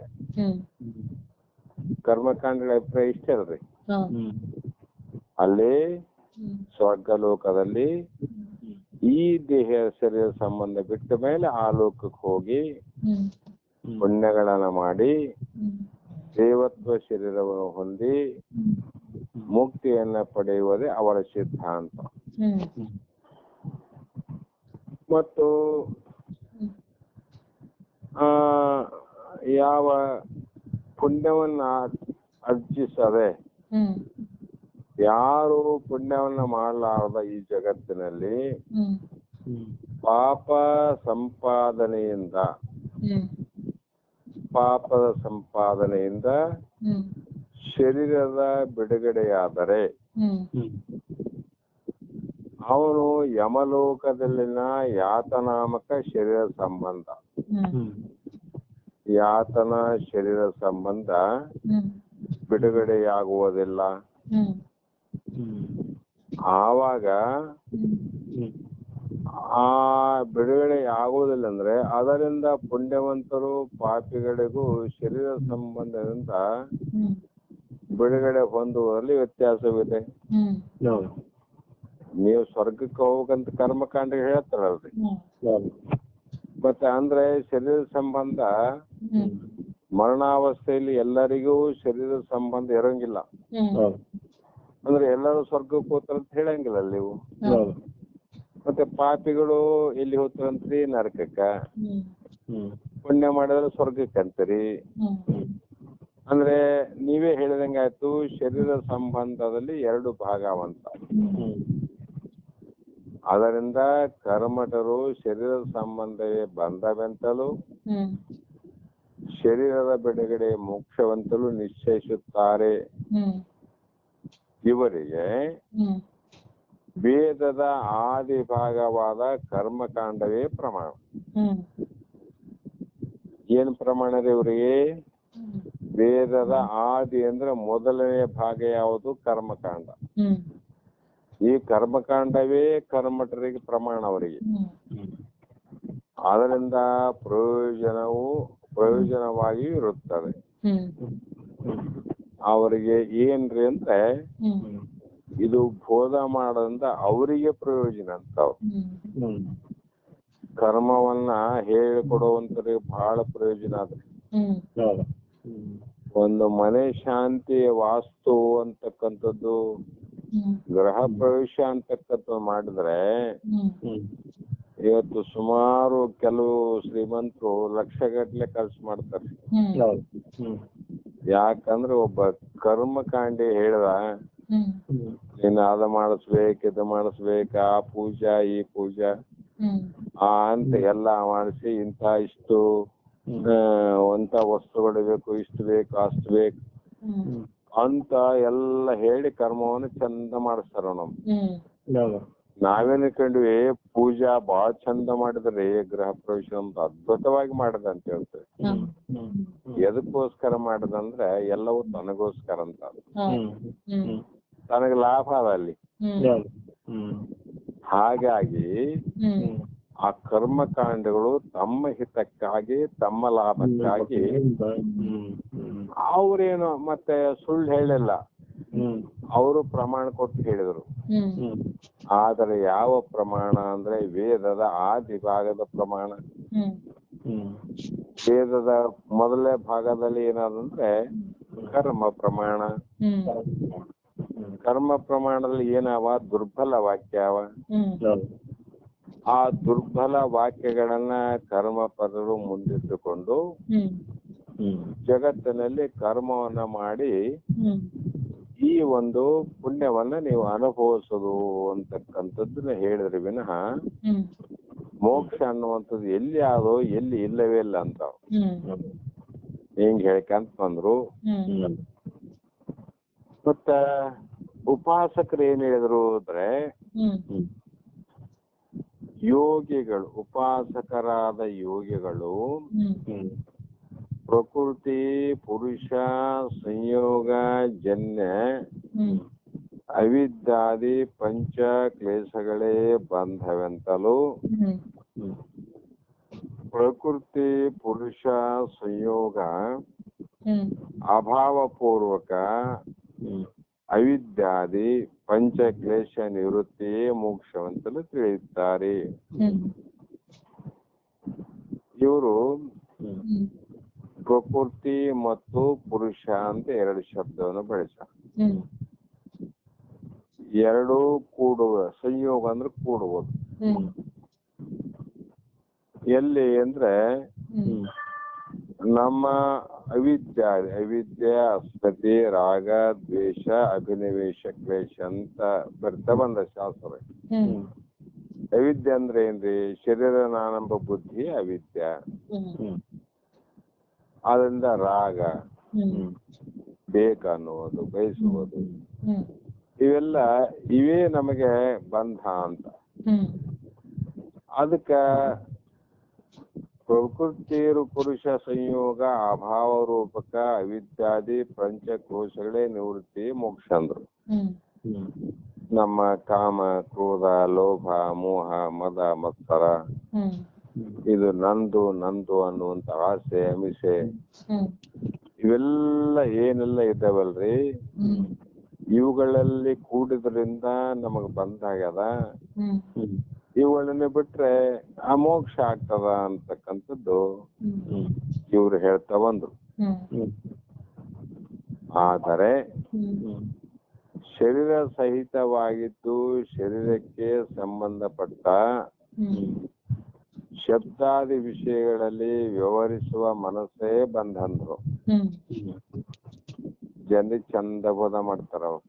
ಕರ್ಮಕಾಂಡಗಳ ಅಭಿಪ್ರಾಯ ಇಷ್ಟೇ ಅಲ್ರಿ. ಅಲ್ಲಿ ಸ್ವರ್ಗಲೋಕದಲ್ಲಿ ಈ ದೇಹ ಶರೀರ ಸಂಬಂಧ ಬಿಟ್ಟ ಮೇಲೆ ಆ ಲೋಕಕ್ಕೆ ಹೋಗಿ ಪುಣ್ಯಗಳನ್ನ ಮಾಡಿ ದೇವತ್ವ ಶರೀರವನ್ನು ಹೊಂದಿ ಮುಕ್ತಿಯನ್ನ ಪಡೆಯುವುದೇ ಅವರ ಸಿದ್ಧಾಂತ. ಮತ್ತು ಯಾವ ಪುಣ್ಯವನ್ನ ಅರ್ಜಿಸದೆ ಯಾರು ಪುಣ್ಯವನ್ನ ಮಾಡಲಾರದ ಈ ಜಗತ್ತಿನಲ್ಲಿ ಪಾಪದ ಸಂಪಾದನೆಯಿಂದ ಶರೀರದ ಬಿಡುಗಡೆಯಾದರೆ ಅವನು ಯಮಲೋಕದಲ್ಲಿನ ಯಾತನಾಮಕ ಶರೀರ ಸಂಬಂಧ ಶರೀರ ಸಂಬಂಧ ಬಿಡುಗಡೆಯಾಗುವುದಿಲ್ಲ. ಆವಾಗ ಆ ಬಿಡುಗಡೆ ಆಗುವುದಿಲ್ಲ ಅಂದ್ರೆ ಅದರಿಂದ ಪುಣ್ಯವಂತರು ಪಾಪಿಗಳಿಗೂ ಶರೀರ ಸಂಬಂಧದಿಂದ ಬಿಡುಗಡೆ ಹೊಂದುವುದರಲ್ಲಿ ವ್ಯತ್ಯಾಸವಿದೆ. ನೀವು ಸ್ವರ್ಗಕ್ಕೆ ಹೋಗಂತ ಕರ್ಮಕಾಂಡ ಹೇಳ್ತಾರಲ್ರಿ, ಮತ್ತೆ ಮತ್ತೆ ಅಂದ್ರೆ ಶರೀರ ಸಂಬಂಧ ಹ್ಮ್ ಮರಣಾವಸ್ಥೆಯಲ್ಲಿ ಎಲ್ಲರಿಗೂ ಶರೀರ ಸಂಬಂಧ ಇರಂಗಿಲ್ಲ. ಹೌದು ಅಂದ್ರೆ ಎಲ್ಲರೂ ಸ್ವರ್ಗಕ್ಕೆ ಹೋಗ್ತಾರಂತ ಹೇಳಂಗಿಲ್ಲ ನೀವು. ಹೌದು ಮತ್ತೆ ಪಾಪಿಗಳು ಎಲ್ಲಿ ಹೋಗ್ತಾರಂತ್ರಿ? ನರಕಕ್ಕ. ಹ್ಮ್ ಹ್ಮ್ ಪುಣ್ಯ ಮಾಡಿದ್ರೆ ಸ್ವರ್ಗಕ್ಕೆ ಅಂತೀರಿ. ಹ್ಮ್ ಅಂದ್ರೆ ನೀವೇ ಹೇಳಿದಂಗಾಯ್ತು, ಶರೀರ ಸಂಬಂಧದಲ್ಲಿ ಎರಡು ಭಾಗವಂತ. ಹ್ಮ್ ಅದರಿಂದ ಕರ್ಮಠರು ಶರೀರ ಸಂಬಂಧವೇ ಬಂಧವೆಂತಲೂ ಹ್ಮ್ ಶರೀರದ ಬಿಡುಗಡೆ ಮೋಕ್ಷವಂತಲೂ ನಿಶ್ಚಯಿಸುತ್ತಾರೆ. ಹ್ಮ್ ಇವರಿಗೆ ಹ್ಮ್ ವೇದದ ಆದಿ ಭಾಗವಾದ ಕರ್ಮಕಾಂಡವೇ ಪ್ರಮಾಣ. ಹ್ಮ್ ಏನ್ ಪ್ರಮಾಣ ರೀ ಇವರಿಗೆ? ವೇದದ ಆದಿ ಅಂದ್ರೆ ಮೊದಲನೇ ಭಾಗ ಯಾವುದು? ಕರ್ಮಕಾಂಡ. ಹ್ಮ್ ಈ ಕರ್ಮಕಾಂಡವೇ ಕರ್ಮಠರಿಗೆ ಪ್ರಮಾಣ ಅವರಿಗೆ. ಹ್ಮ್ ಅದರಿಂದ ಪ್ರಯೋಜನವಾಗಿ ಇರುತ್ತದೆ. ಹ್ಮ್ ಅವರಿಗೆ ಏನ್ರಿ ಅಂದ್ರೆ ಹ್ಮ್ ಇದು ಬೋಧ ಮಾಡೋದ್ರಿಂದ ಅವರಿಗೆ ಪ್ರಯೋಜನ ಅಂತ. ಹ್ಮ್ ಕರ್ಮವನ್ನ ಹೇಳಿಕೊಡುವಂತರಿಗೆ ಬಹಳ ಪ್ರಯೋಜನ ಅದ್ರಿ. ಹ್ಮ್ ಹೌದು ಒಂದು ಮನೆ ಶಾಂತಿ ವಾಸ್ತು ಅಂತಕ್ಕಂಥದ್ದು, ಹ್ಮ್ ಗೃಹ ಪ್ರವೇಶ ಅಂತಕ್ಕಂಥದ್ದು ಮಾಡಿದ್ರೆ ಹ್ಮ್ ಹ್ಮ್ ಇವತ್ತು ಸುಮಾರು ಕೆಲವು ಶ್ರೀಮಂತರು ಲಕ್ಷಗಟ್ಲೆ ಖರ್ಚು ಮಾಡ್ತಾರೆ. ಹ್ಮ್ ಹೌದು ಹ್ಮ್ ಯಾಕಂದ್ರೆ ಒಬ್ಬ ಕರ್ಮಕಾಂಡಿ ಹೇಳ್ದ, ಹ್ಮ್ ಹ್ಮ್ ನೀನು ಅದು ಮಾಡಿಸ್ಬೇಕು, ಇದು ಮಾಡಿಸ್ಬೇಕು, ಆ ಪೂಜಾ ಈ ಪೂಜಾ ಹ್ಮ್ ಅಂತ ಎಲ್ಲ ಮಾಡಿಸಿ ಇಂಥ ಇಷ್ಟು ಅಂತ ವಸ್ತುಗಳು ಬೇಕು, ಇಷ್ಟು ಬೇಕು, ಅಷ್ಟು ಬೇಕು ಹ್ಮ್ ಅಂತ ಎಲ್ಲ ಹೇಳಿ ಕರ್ಮವನ್ನು ಚಂದ ಮಾಡಿಸ್ತಾರ. ಹ್ಮ್ ಹೌದು ನಾವೇನ್ ಕಂಡ್ವಿ ಪೂಜಾ ಬಹಳ ಚಂದ ಮಾಡಿದ್ರಿ, ಗೃಹ ಪ್ರವೇಶ ಅಂತ ಅದ್ಭುತವಾಗಿ ಮಾಡದ ಅಂತ ಹೇಳ್ತೇವೆ. ಹ್ಮ್ ಎದಕ್ಕೋಸ್ಕರ ಮಾಡದಂದ್ರೆ ಎಲ್ಲವೂ ತನಗೋಸ್ಕರ ಅಂತ. ಹ್ಮ್ ಹ್ಮ್ ತನಗೆ ಲಾಭ ಅದ ಅಲ್ಲಿ. ಹೌದು ಹ್ಮ್ ಹಾಗಾಗಿ ಹ್ಮ್ ಆ ಕರ್ಮಕಾಂಡಗಳು ತಮ್ಮ ಹಿತಕ್ಕಾಗಿ, ತಮ್ಮ ಲಾಭಕ್ಕಾಗಿ ಅವ್ರೇನು ಮತ್ತೆ ಸುಳ್ಳು ಹೇಳಿಲ್ಲ, ಅವರು ಪ್ರಮಾಣ ಕೊಟ್ಟು ಹೇಳಿದ್ರು. ಹ್ಮ್ ಆದರೆ ಯಾವ ಪ್ರಮಾಣ ಅಂದ್ರೆ ವೇದದ ಆದಿ ಭಾಗದ ಪ್ರಮಾಣ. ಹ್ಮ್ ವೇದದ ಮೊದಲನೇ ಭಾಗದಲ್ಲಿ ಏನಾದಂದ್ರೆ ಕರ್ಮ ಪ್ರಮಾಣ. ಹ್ಮ್ ಕರ್ಮ ಪ್ರಮಾಣದಲ್ಲಿ ಏನಾವ? ದುರ್ಬಲ ವಾಕ್ಯ ಅವ. ಆ ದುರ್ಬಲ ವಾಕ್ಯಗಳನ್ನ ಕರ್ಮ ಪದರು ಮುಂದಿಟ್ಟುಕೊಂಡು ಜಗತ್ತಿನಲ್ಲಿ ಕರ್ಮವನ್ನ ಮಾಡಿ ಈ ಒಂದು ಪುಣ್ಯವನ್ನ ನೀವು ಅನುಭವಿಸೋದು ಅಂತಕ್ಕಂಥದ್ದನ್ನ ಹೇಳಿದ್ರೆ ವಿನಃ ಮೋಕ್ಷ ಅನ್ನುವಂಥದ್ದು ಎಲ್ಲಿ ಆದೋ ಎಲ್ಲಿ ಇಲ್ಲವೇ ಇಲ್ಲ ಅಂತ ಹಿಂಗ್ ಹೇಳ್ಕಂತ ಬಂದ್ರು. ಮತ್ತ ಉಪಾಸಕರು ಏನ್ ಹೇಳಿದ್ರು ಅಂದ್ರೆ, ಯೋಗಿಗಳು, ಉಪಾಸಕರಾದ ಯೋಗಿಗಳು ಪ್ರಕೃತಿ ಪುರುಷ ಸಂಯೋಗ ಜನ್ಯ ಅವಿದ್ಯಾದಿ ಪಂಚ ಕ್ಲೇಶಗಳೇ ಬಂಧವೆಂತಲೂ ಪ್ರಕೃತಿ ಪುರುಷ ಸಂಯೋಗ ಅಭಾವಪೂರ್ವಕ ಅವಿದ್ಯಾದಿ ಪಂಚಕ್ಲೇಶ ನಿವೃತ್ತಿಯೇ ಮೋಕ್ಷವಂತಲೂ ತಿಳಿಯುತ್ತಾರೆ. ಇವರು ಪ್ರಕೃತಿ ಮತ್ತು ಪುರುಷ ಅಂತ ಎರಡು ಶಬ್ದವನ್ನು ಬಳಸ. ಎರಡು ಕೂಡುವ, ಸಂಯೋಗ ಅಂದ್ರೆ ಕೂಡುವುದು. ಎಲ್ಲಿ ಅಂದ್ರೆ ನಮ್ಮ ಅವಿದ್ಯೆ ಅಸ್ಮತಿ ರಾಗ ದ್ವೇಷ ಅಭಿನಿವೇಶ ಕ್ಲೇಶ ಅಂತ ಬರ್ತಾ ಬಂದ ಶಾಸ್ತ್ರ. ಅವಿದ್ಯೆ ಅಂದ್ರೆ ಏನ್ರಿ? ಶರೀರ ನಾನೆಂಬ ಬುದ್ಧಿ ಅವಿದ್ಯೆ. ಅದರಿಂದ ರಾಗ, ಬೇಕನ್ನುವುದು, ಬಯಸುವುದು, ಇವೇ ನಮಗೆ ಬಂಧ ಅಂತ. ಅದಕ್ಕ ಪ್ರಕೃತಿ ಪುರುಷ ಸಂಯೋಗ ಅಭಾವ ರೂಪಕ ಅವಿದ್ಯಾದಿ ಪಂಚಕೋಶಗಳೇ ನಿವೃತ್ತಿ ಮೋಕ್ಷ ಅಂದ್ರು. ನಮ್ಮ ಕಾಮ ಕ್ರೋಧ ಲೋಭ ಮೋಹ ಮದ ಮತ್ಸರ, ಇದು ನಂದು ನಂದು ಅನ್ನುವಂತ ಆಸೆ ಅಮಿಷೆ, ಇವೆಲ್ಲ ಏನೆಲ್ಲ ಇದ್ದಾವಲ್ರಿ, ಇವುಗಳಲ್ಲಿ ಕೂಡಿದ್ರಿಂದ ನಮಗ್ ಬಂದಾಗ್ಯದ. ಇವುಗಳನ್ನ ಬಿಟ್ರೆ ಅಮೋಕ್ಷ ಆಗ್ತದ ಅಂತಕ್ಕಂಥದ್ದು ಇವ್ರು ಹೇಳ್ತಾ ಬಂದ್ರು. ಆದರೆ ಶರೀರ ಸಹಿತವಾಗಿದ್ದು ಶರೀರಕ್ಕೆ ಸಂಬಂಧಪಟ್ಟ ಶಬ್ದಾದಿ ವಿಷಯಗಳಲ್ಲಿ ವ್ಯವಹರಿಸುವ ಮನಸ್ಸೇ ಬಂಧಂದ್ರು. ಜನ ಚಂದ ಬೋಧ ಮಾಡ್ತಾರ ಅವ್ರು.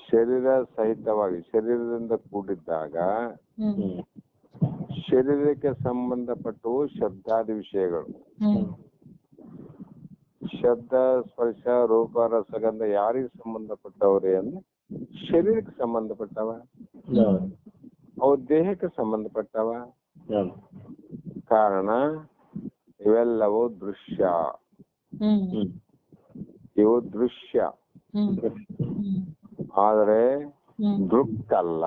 ಶರೀರ ಸಹಿತವಾಗಿ ಶರೀರದಿಂದ ಕೂಡಿದ್ದಾಗ ಶರೀರಕ್ಕೆ ಸಂಬಂಧಪಟ್ಟವು ಶಬ್ದಾದಿ ವಿಷಯಗಳು. ಶಬ್ದ ಸ್ಪರ್ಶ ರೂಪ ರಸಗಂಧ ಯಾರಿಗೆ ಸಂಬಂಧಪಟ್ಟವ್ರಿ ಅಂದ್ರೆ ಶರೀರಕ್ಕೆ ಸಂಬಂಧಪಟ್ಟವ, ಅವು ದೇಹಕ್ಕೆ ಸಂಬಂಧಪಟ್ಟವ. ಕಾರಣ ಇವೆಲ್ಲವೂ ದೃಶ್ಯ, ಇವು ದೃಶ್ಯ. ಆದ್ರೆ ದೃಕ್ ಅಲ್ಲ.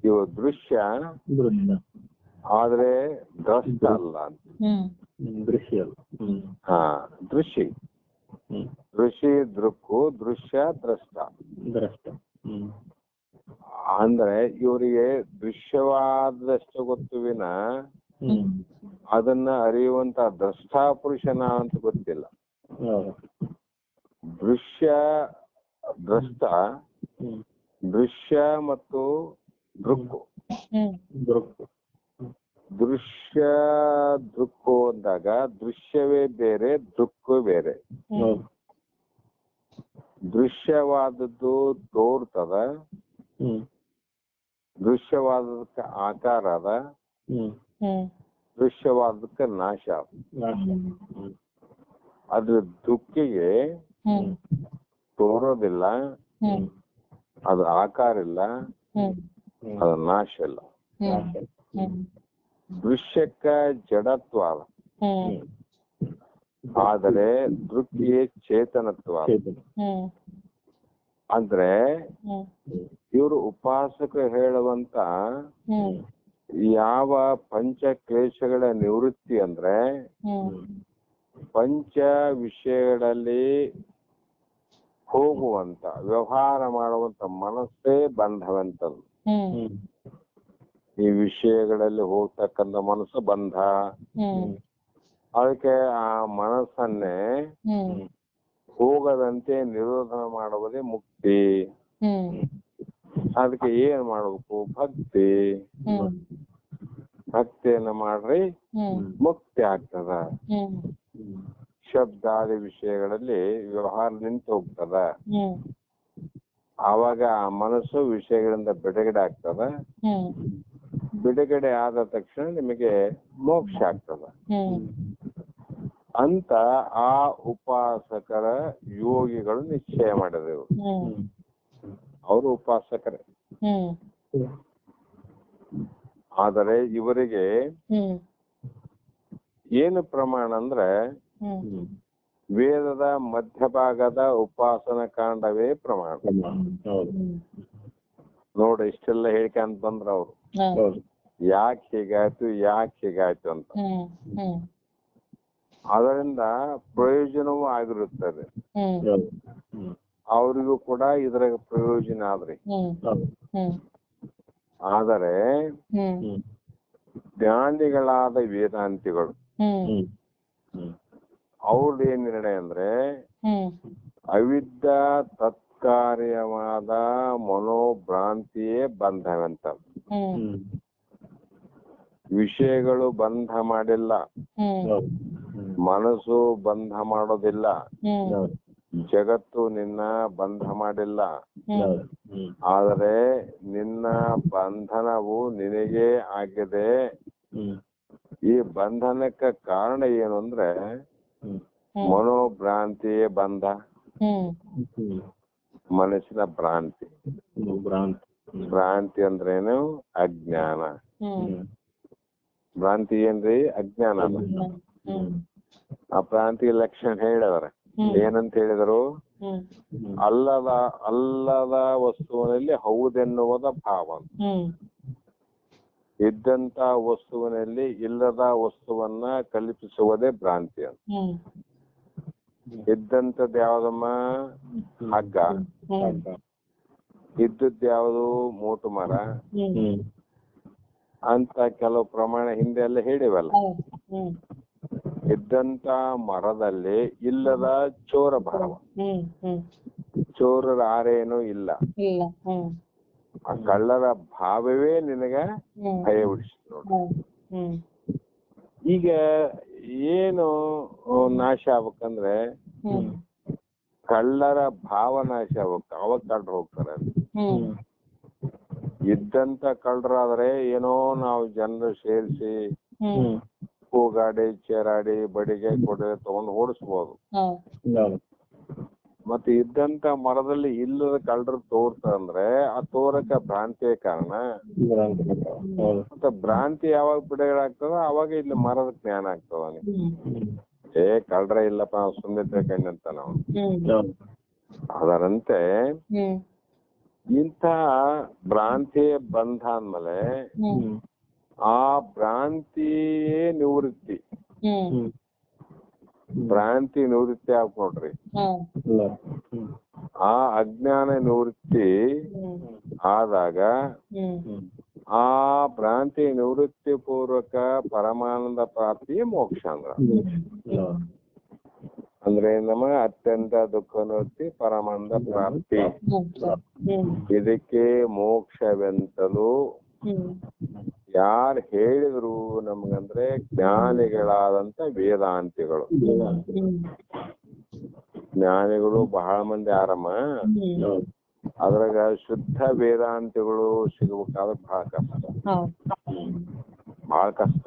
ಇವು ದೃಶ್ಯ ಆದ್ರೆ ದ್ರಷ್ಟ ಅಲ್ಲ. ದೃಶ್ಯ ಹಾ, ದೃಶ್ಯ ದೃಶ್ಯ ದೃಕ್ಕು, ದೃಶ್ಯ ದ್ರಷ್ಟ. ಅಂದ್ರೆ ಇವರಿಗೆ ದೃಶ್ಯವಾದಷ್ಟು ಗೊತ್ತುವಿನ ಅದನ್ನ ಅರಿಯುವಂತ ದ್ರಷ್ಟಾ ಪುರುಷನ ಅಂತ ಗೊತ್ತಿಲ್ಲ. ದೃಶ್ಯ ದ್ರಷ್ಟ, ದೃಶ್ಯ ಮತ್ತು ದೃಕ್ಕು. ದೃಶ್ಯ ದೃಕ್ಕು ಅಂದಾಗ ದೃಶ್ಯವೇ ಬೇರೆ, ದೃಕ್ಕು ಬೇರೆ. ದೃಶ್ಯವಾದದ್ದು ತೋರ್ತದ, ದೃಶ್ಯವಾದದಕ್ಕೆ ಆಕಾರ ಅದ, ದೃಶ್ಯವಾದಕ್ಕೆ ನಾಶ ಅದ. ಅದ್ರ ದುಃಖಿಗೆ ತೋರೋದಿಲ್ಲ, ಅದು ಆಕಾರ ಇಲ್ಲ, ಅದು ನಾಶ ಇಲ್ಲ. ದೃಶ್ಯಕ್ಕ ಜಡತ್ವ ಅದ, ಆದರೆ ದೃಷ್ಟಿಗೆ ಚೇತನತ್ವ. ಅಂದ್ರೆ ಇವರು ಉಪಾಸಕರು ಹೇಳುವಂತ ಯಾವ ಪಂಚ ಕ್ಲೇಶಗಳ ನಿವೃತ್ತಿ ಅಂದ್ರೆ ಪಂಚ ವಿಷಯಗಳಲ್ಲಿ ಹೋಗುವಂತ ವ್ಯವಹಾರ ಮಾಡುವಂತ ಮನಸ್ಸೇ ಬಂಧವಂತದ್ದು. ಈ ವಿಷಯಗಳಲ್ಲಿ ಹೋಗ್ತಕ್ಕಂಥ ಮನಸ್ಸು ಬಂಧ. ಅದಕ್ಕೆ ಆ ಮನಸ್ಸನ್ನೇ ಹೋಗದಂತೆ ನಿರೋಧನ ಮಾಡುವುದೇ ಮುಕ್ತಿ. ಅದಕ್ಕೆ ಏನ್ ಮಾಡ್ಬೇಕು? ಭಕ್ತಿ. ಭಕ್ತಿಯನ್ನ ಮಾಡ್ರಿ ಮುಕ್ತಿ ಆಗ್ತದ. ಶಬ್ದಾದಿ ವಿಷಯಗಳಲ್ಲಿ ವ್ಯವಹಾರ ನಿಂತು ಹೋಗ್ತದ. ಆವಾಗ ಆ ಮನಸ್ಸು ವಿಷಯಗಳಿಂದ ಬಿಡುಗಡೆ ಆಗ್ತದ. ಬಿಡುಗಡೆ ಆದ ತಕ್ಷಣ ನಿಮಗೆ ಮೋಕ್ಷ ಆಗ್ತದ ಅಂತ ಆ ಉಪಾಸಕರ ಯೋಗಿಗಳು ನಿಶ್ಚಯ ಮಾಡಿದೆವು. ಅವರು ಉಪಾಸಕರೇ. ಆದರೆ ಇವರಿಗೆ ಏನು ಪ್ರಮಾಣ ಅಂದ್ರೆ ವೇದದ ಮಧ್ಯಭಾಗದ ಉಪಾಸನ ಕಾಂಡವೇ ಪ್ರಮಾಣ. ನೋಡಿ, ಇಷ್ಟೆಲ್ಲ ಹೇಳ್ಕೊಂತ ಬಂದ್ರ ಅವ್ರು ಯಾಕೆ ಹೀಗಾಯ್ತು ಅಂತ. ಅದರಿಂದ ಪ್ರಯೋಜನವೂ ಆಗಿರುತ್ತದೆ, ಅವರಿಗೂ ಕೂಡ ಇದರ ಪ್ರಯೋಜನ ಆದ್ರಿ. ಆದರೆ ಜ್ಞಾನಿಗಳಾದ ವೇದಾಂತಿಗಳು ಅವ್ರದ್ದು ಏನ್ ನಿರ್ಣಯ ಅಂದ್ರೆ ಅವಿದ್ಯಾ ತತ್ಕಾರ್ಯವಾದ ಮನೋಭ್ರಾಂತಿಯೇ ಬಂಧವಂತ. ವಿಷಯಗಳು ಬಂಧ ಮಾಡಿಲ್ಲ, ಮನಸ್ಸು ಬಂಧ ಮಾಡೋದಿಲ್ಲ, ಜಗತ್ತು ನಿನ್ನ ಬಂಧ ಮಾಡಿಲ್ಲ. ಆದರೆ ನಿನ್ನ ಬಂಧನವು ನಿನಗೇ ಆಗಿದೆ. ಈ ಬಂಧನಕ್ಕೆ ಕಾರಣ ಏನು ಅಂದ್ರೆ ಮನೋಭ್ರಾಂತಿಯೇ ಬಂಧ. ಮನಸ್ಸಿನ ಭ್ರಾಂತಿ. ಭ್ರಾಂತಿ ಅಂದ್ರೇನು? ಅಜ್ಞಾನ. ಭ್ರಾಂತಿ ಏನ್ರಿ? ಅಜ್ಞಾನ. ಆ ಭ್ರಾಂತಿ ಲಕ್ಷಣ ಹೇಳಿದಾರೆ. ಏನಂತ ಹೇಳಿದರು? ಅಲ್ಲದ ವಸ್ತುವಿನಲ್ಲಿ ಹೌದೆನ್ನುವುದ ಭಾವ. ಇದ್ದಂತ ವಸ್ತುವಿನಲ್ಲಿ ಇಲ್ಲದ ವಸ್ತುವನ್ನ ಕಲ್ಪಿಸುವುದೇ ಭ್ರಾಂತಿ ಅಂತ. ಇದ್ದಂಥದ್ದು ಯಾವ್ದಮ್ಮ? ಹಗ್ಗ. ಇದ್ದದ್ದು ಯಾವುದು ಮೂಟು ಮರ ಅಂತ ಕೆಲವು ಪ್ರಮಾಣ ಹಿಂದೆ ಎಲ್ಲ ಹೇಳಿವಲ್ಲ. ಇದ್ದಂತ ಮರದಲ್ಲಿ ಇಲ್ಲದ ಚೋರ ಭಾವ, ಚೋರರ ಆರೇನೂ ಇಲ್ಲ, ಆ ಕಳ್ಳರ ಭಾವವೇ ನಿನಗ ಭಯ ಉಡಿಸಿತು ನೋಡ್ರಿ. ಈಗ ಏನು ನಾಶ ಆಗ್ಬೇಕಂದ್ರೆ ಕಳ್ಳರ ಭಾವ ನಾಶ ಆಗ್ಬೇಕು, ಅವಾಗ ಕಳ್ಳರು ಹೋಗ್ತಾರೆ. ಇದ್ದಂತ ಕಳ್ಳರಾದ್ರೆ ಏನೋ ನಾವು ಜನರು ಸೇರಿಸಿ ಕೂಗಾಡಿ ಚೇರಾಡಿ ಬಡಿಗೆ ಕೊಡೆ ತಗೊಂಡು ಓಡಿಸ್ಬೋದು. ಮತ್ತೆ ಇದ್ದಂತ ಮರದಲ್ಲಿ ಇಲ್ಲದ ಕಳ್ಳರು ತೋರ್ತಾರಂದ್ರೆ ಆ ತೋರಕ ಭ್ರಾಂತಿಯ ಕಾರಣ. ಮತ್ತೆ ಭ್ರಾಂತಿ ಯಾವಾಗ ಬಿಡುಗಡೆ ಅವಾಗ ಇಲ್ಲಿ ಮರದ ಜ್ಞಾನ ಆಗ್ತದ. ಕಳ್ರ ಇಲ್ಲಪ್ಪ ನಾವು ಸುಮ್ಮನೆ ಕಂಡಂತ ನಾವು. ಅದರಂತೆ ಇಂಥ ಭ್ರಾಂತಿ ಬಂಧ ಅಂದ್ಮೇಲೆ ಆ ಭ್ರಾಂತಿಯೇ ನಿವೃತ್ತಿ, ಭ್ರಾಂತಿ ನಿವೃತ್ತಿ ಆಗ್ ನೋಡ್ರಿ. ಆ ಅಜ್ಞಾನ ನಿವೃತ್ತಿ ಆದಾಗ ಆ ಭ್ರಾಂತಿ ನಿವೃತ್ತಿ ಪೂರ್ವಕ ಪರಮಾನಂದ ಪ್ರಾಪ್ತಿ ಮೋಕ್ಷ ಅಂದ್ರೆ ನಮಗ ಅತ್ಯಂತ ದುಃಖ ನಿವೃತ್ತಿ ಪರಮಾನಂದ ಪ್ರಾಪ್ತಿ. ಇದಕ್ಕೆ ಮೋಕ್ಷವೆಂತಲೂ ಯಾರು ಹೇಳಿದ್ರು ನಮ್ಗಂದ್ರೆ ಜ್ಞಾನಿಗಳಾದಂತ ವೇದಾಂತಿಗಳು. ಜ್ಞಾನಿಗಳು ಬಹಳ ಮಂದಿ ಆರಾಮ, ಅದ್ರಾಗ ಶುದ್ಧ ವೇದಾಂತಿಗಳು ಸಿಗ್ಬೇಕಾದ್ರೆ ಬಹಳ ಕಷ್ಟ.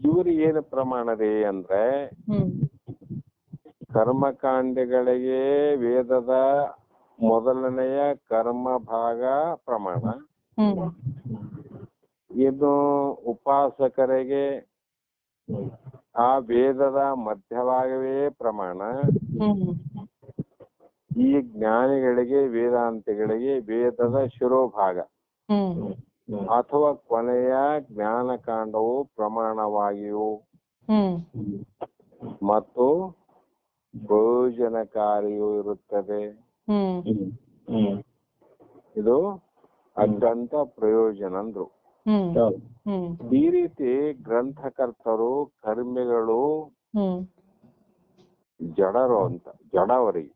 ಇವ್ರಿಗೆ ಏನು ಪ್ರಮಾಣ ರೀ ಅಂದ್ರೆ ಕರ್ಮಕಾಂಡಗಳಿಗೆ ವೇದದ ಮೊದಲನೆಯ ಕರ್ಮ ಭಾಗ ಪ್ರಮಾಣ, ಇನ್ನು ಉಪಾಸಕರಿಗೆ ಆ ವೇದದ ಮಧ್ಯಭಾಗವೇ ಪ್ರಮಾಣ, ಈ ಜ್ಞಾನಿಗಳಿಗೆ ವೇದಾಂತಿಗಳಿಗೆ ವೇದದ ಶಿರೋಭಾಗ ಅಥವಾ ಕೊನೆಯ ಜ್ಞಾನಕಾಂಡವು ಪ್ರಮಾಣವಾಗಿಯೂ ಮತ್ತು ಪ್ರಯೋಜನಕಾರಿಯೂ ಇರುತ್ತದೆ. ಇದು ಅತ್ಯಂತ ಪ್ರಯೋಜನ ಅಂದ್ರು. ಈ ರೀತಿ ಗ್ರಂಥಕರ್ತರು ಕರ್ಮಿಗಳು ಜಡರು ಅಂತ, ಜಡವರಿಗೆ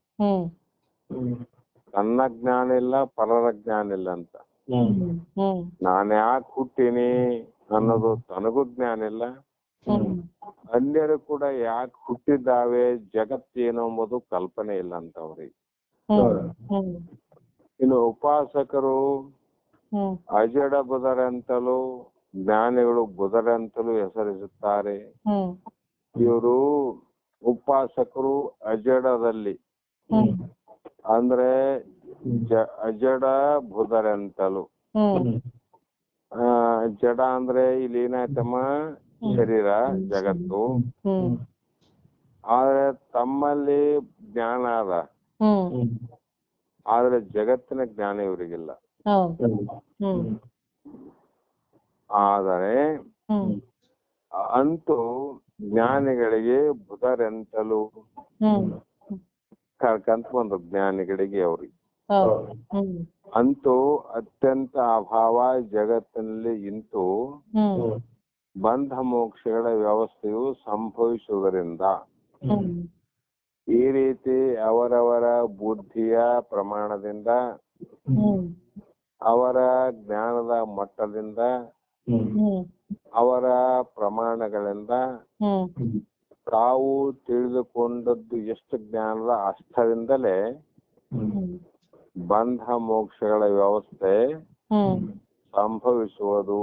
ತನ್ನ ಜ್ಞಾನ ಇಲ್ಲ ಪರರ ಜ್ಞಾನ ಇಲ್ಲ ಅಂತ. ನಾನು ಯಾಕೆ ಹುಟ್ಟೀನಿ ಅನ್ನೋದು ತನಗೂ ಜ್ಞಾನ ಇಲ್ಲ, ಅನ್ಯರು ಕೂಡ ಯಾಕೆ ಹುಟ್ಟಿದ್ದಾವೆ ಜಗತ್ತೇನು ಎಂಬುದು ಕಲ್ಪನೆ ಇಲ್ಲ ಅಂತ ಅವ್ರಿಗೆ. ಇನ್ನು ಉಪಾಸಕರು ಅಜಡ ಬುಧರಂತಲೂ ಜ್ಞಾನಿಗಳು ಬುಧರಂತಲೂ ಹೆಸರಿಸುತ್ತಾರೆ. ಇವರು ಉಪಾಸಕರು ಅಜಡದಲ್ಲಿ ಅಂದ್ರೆ ಅಜಡ ಬುಧರಂತಲೂ. ಜಡ ಅಂದ್ರೆ ಇಲ್ಲಿ ಏನಾಯ್ತಮ್ಮ, ಶರೀರ ಜಗತ್ತು. ಆದ್ರೆ ತಮ್ಮಲ್ಲಿ ಜ್ಞಾನ ಅದ, ಆದ್ರೆ ಜಗತ್ತಿನ ಜ್ಞಾನ ಇವರಿಗಿಲ್ಲ. ಆದರೆ ಅಂತೂ ಜ್ಞಾನಿಗಳಿಗೆ ಬುಧರೆಂತಲೂ ಕರ್ಕಂತ ಬಂದ್ರು. ಜ್ಞಾನಿಗಳಿಗೆ ಅವ್ರಿಗೆ ಅಂತೂ ಅತ್ಯಂತ ಅಭಾವ ಜಗತ್ತಿನಲ್ಲಿ ಇಂತೂ ಬಂಧ ಮೋಕ್ಷಗಳ ವ್ಯವಸ್ಥೆಯು ಸಂಭವಿಸುವುದರಿಂದ ಈ ರೀತಿ ಅವರವರ ಬುದ್ಧಿಯ ಪ್ರಮಾಣದಿಂದ ಅವರ ಜ್ಞಾನದ ಮಟ್ಟದಿಂದ ಅವರ ಪ್ರಮಾಣಗಳಿಂದ ತಾವು ತಿಳಿದುಕೊಂಡದ್ದು ಎಷ್ಟು ಜ್ಞಾನದ ಅಷ್ಟರಿಂದಲೇ ಬಂಧ ಮೋಕ್ಷಗಳ ವ್ಯವಸ್ಥೆ ಸಂಭವಿಸುವುದು.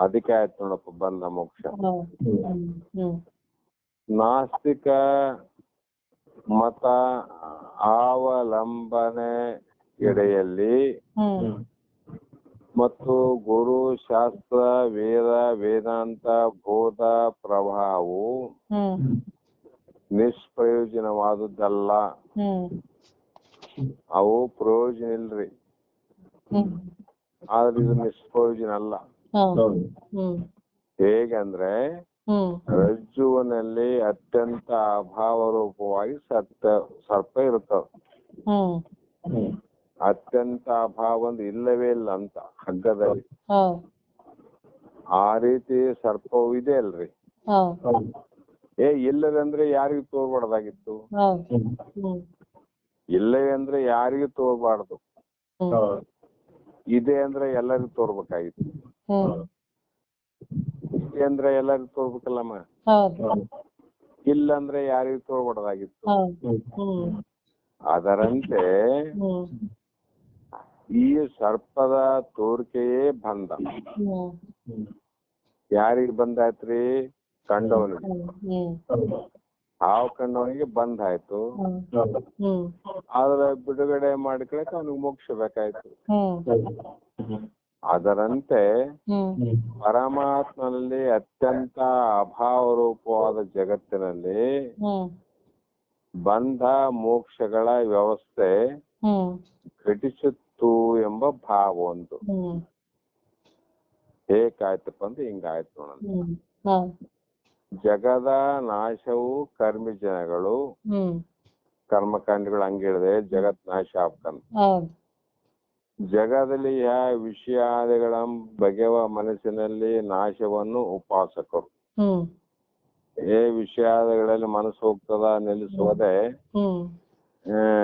ಅದಕ್ಕೆ ಆಯ್ತು ನೋಡಪ್ಪ ಬಂಧ ಮೋಕ್ಷ. ನಾಸ್ತಿಕ ಮತ ಅವಲಂಬನೆ ಎಡೆಯಲ್ಲಿ ಮತ್ತು ಗುರು ಶಾಸ್ತ್ರ ವೇದ ವೇದಾಂತ ಬೋಧ ಪ್ರಭಾವವು ನಿಷ್ಪ್ರಯೋಜನವಾದುದಲ್ಲ. ಅವು ಪ್ರಯೋಜನ ಇಲ್ರಿ, ಆದ್ರೆ ಇದು ನಿಷ್ಪ್ರಯೋಜನ ಅಲ್ಲ. ಹೇಗಂದ್ರೆ ರಜ್ಜುವಿನಲ್ಲಿ ಅತ್ಯಂತ ಅಭಾವ ರೂಪವಾಗಿ ಸರ್ಪ ಇರುತ್ತದ. ಹ್ಮ್ ಅತ್ಯಂತ ಅಭಾವ ಅಂದ್ರೆ ಇಲ್ಲವೇ ಇಲ್ಲ ಅಂತ ಹಗ್ಗದಲ್ಲಿ. ಹೌದ್ ಆ ರೀತಿ ಸರ್ಪವು ಇದೆ ಅಲ್ರಿ. ಹೌದ್ ಹೌದು ಇಲ್ಲದೆ ಅಂದ್ರೆ ಯಾರಿಗೂ ತೋರ್ಬಾರ್ದಾಗಿತ್ತು. ಹೌದ್ ಹ್ಮ್ ಹ್ಮ್ ಇಲ್ಲವೇ ಅಂದ್ರೆ ಯಾರಿಗೂ ತೋರ್ಬಾರ್ದು. ಹ್ಮ್ ಹೌದು ಇದೆ ಅಂದ್ರೆ ಎಲ್ಲರಿಗೂ ತೋರ್ಬೇಕಾಗಿತ್ತು. ಹ್ಮ್ ಇದೆ ಅಂದ್ರೆ ಎಲ್ಲರಿಗೂ ತೋರ್ಬೇಕಲ್ಲಮ್ಮ. ಹೌದ್ ಹೌದು ಇಲ್ಲ ಅಂದ್ರೆ ಯಾರಿಗೂ ತೋರ್ಬಾರ್ದಾಗಿತ್ತು. ಹೌದ್ ಹ್ಮ್ ಹ್ಮ್ ಅದರಂತೆ ಹ್ಮ್ ಈ ಸರ್ಪದ ತೋರಿಕೆಯೇ ಬಂಧ. ಹ್ಮ್ ಹ್ಮ್ ಯಾರಿಗ್ ಬಂದ ಆಯ್ತ್ರಿ? ಕಂಡವನಿಗೆ. ಹ್ಮ್ ಹೌದು ಹಾವು ಕಂಡವನಿಗೆ ಬಂಧ ಆಯ್ತು. ಹೌದು ಹ್ಮ್ ಆದ್ರೆ ಬಿಡುಗಡೆ ಮಾಡ್ಕೊಳಕ್ ಅವನಿಗೆ ಮೋಕ್ಷ ಬೇಕಾಯ್ತು. ಹ್ಮ್ ಹೌದು ಹ್ಮ್ ಅದರಂತೆ ಹ್ಮ್ ಹ್ಮ್ ಪರಮಾತ್ಮನಲ್ಲಿ ಅತ್ಯಂತ ಅಭಾವ ರೂಪವಾದ ಜಗತ್ತಿನಲ್ಲಿ ಹ್ಮ್ ಬಂಧ ಮೋಕ್ಷಗಳ ವ್ಯವಸ್ಥೆ ಹ್ಮ್ ಘಟಿಸಿತ್ತು ಎಂಬ ಭಾವ ಒಂದು. ಹ್ಮ್ ಹೇಗಾಯ್ತಪ್ಪ ಅಂದ್ರೆ ಹಿಂಗಾಯ್ತು ನೋಡೋಣ. ಹ್ಮ್ ಹೌದ್ ಜಗದ ನಾಶವು ಕರ್ಮಿಜನಗಳು ಹ್ಮ್ ಕರ್ಮಕಾಂಡಗಳು ಹಂಗಿಳಿದೆ ಜಗತ್ ನಾಶ ಆಗ್ತಾನ. ಹೌದ್ ಜಗದಲ್ಲಿ ವಿಷಯಾದಿಗಳ ಬಗೆವ ಮನಸ್ಸಿನಲ್ಲಿ ನಾಶವನ್ನು ಉಪಾಸಕರು. ಹ್ಮ್ ವಿಷಯಾದಿಗಳಲ್ಲಿ ಮನಸ್ಸು ಹೋಗ್ತದ ನಿಲ್ಲಿಸೋದೆ ಹ್ಮ್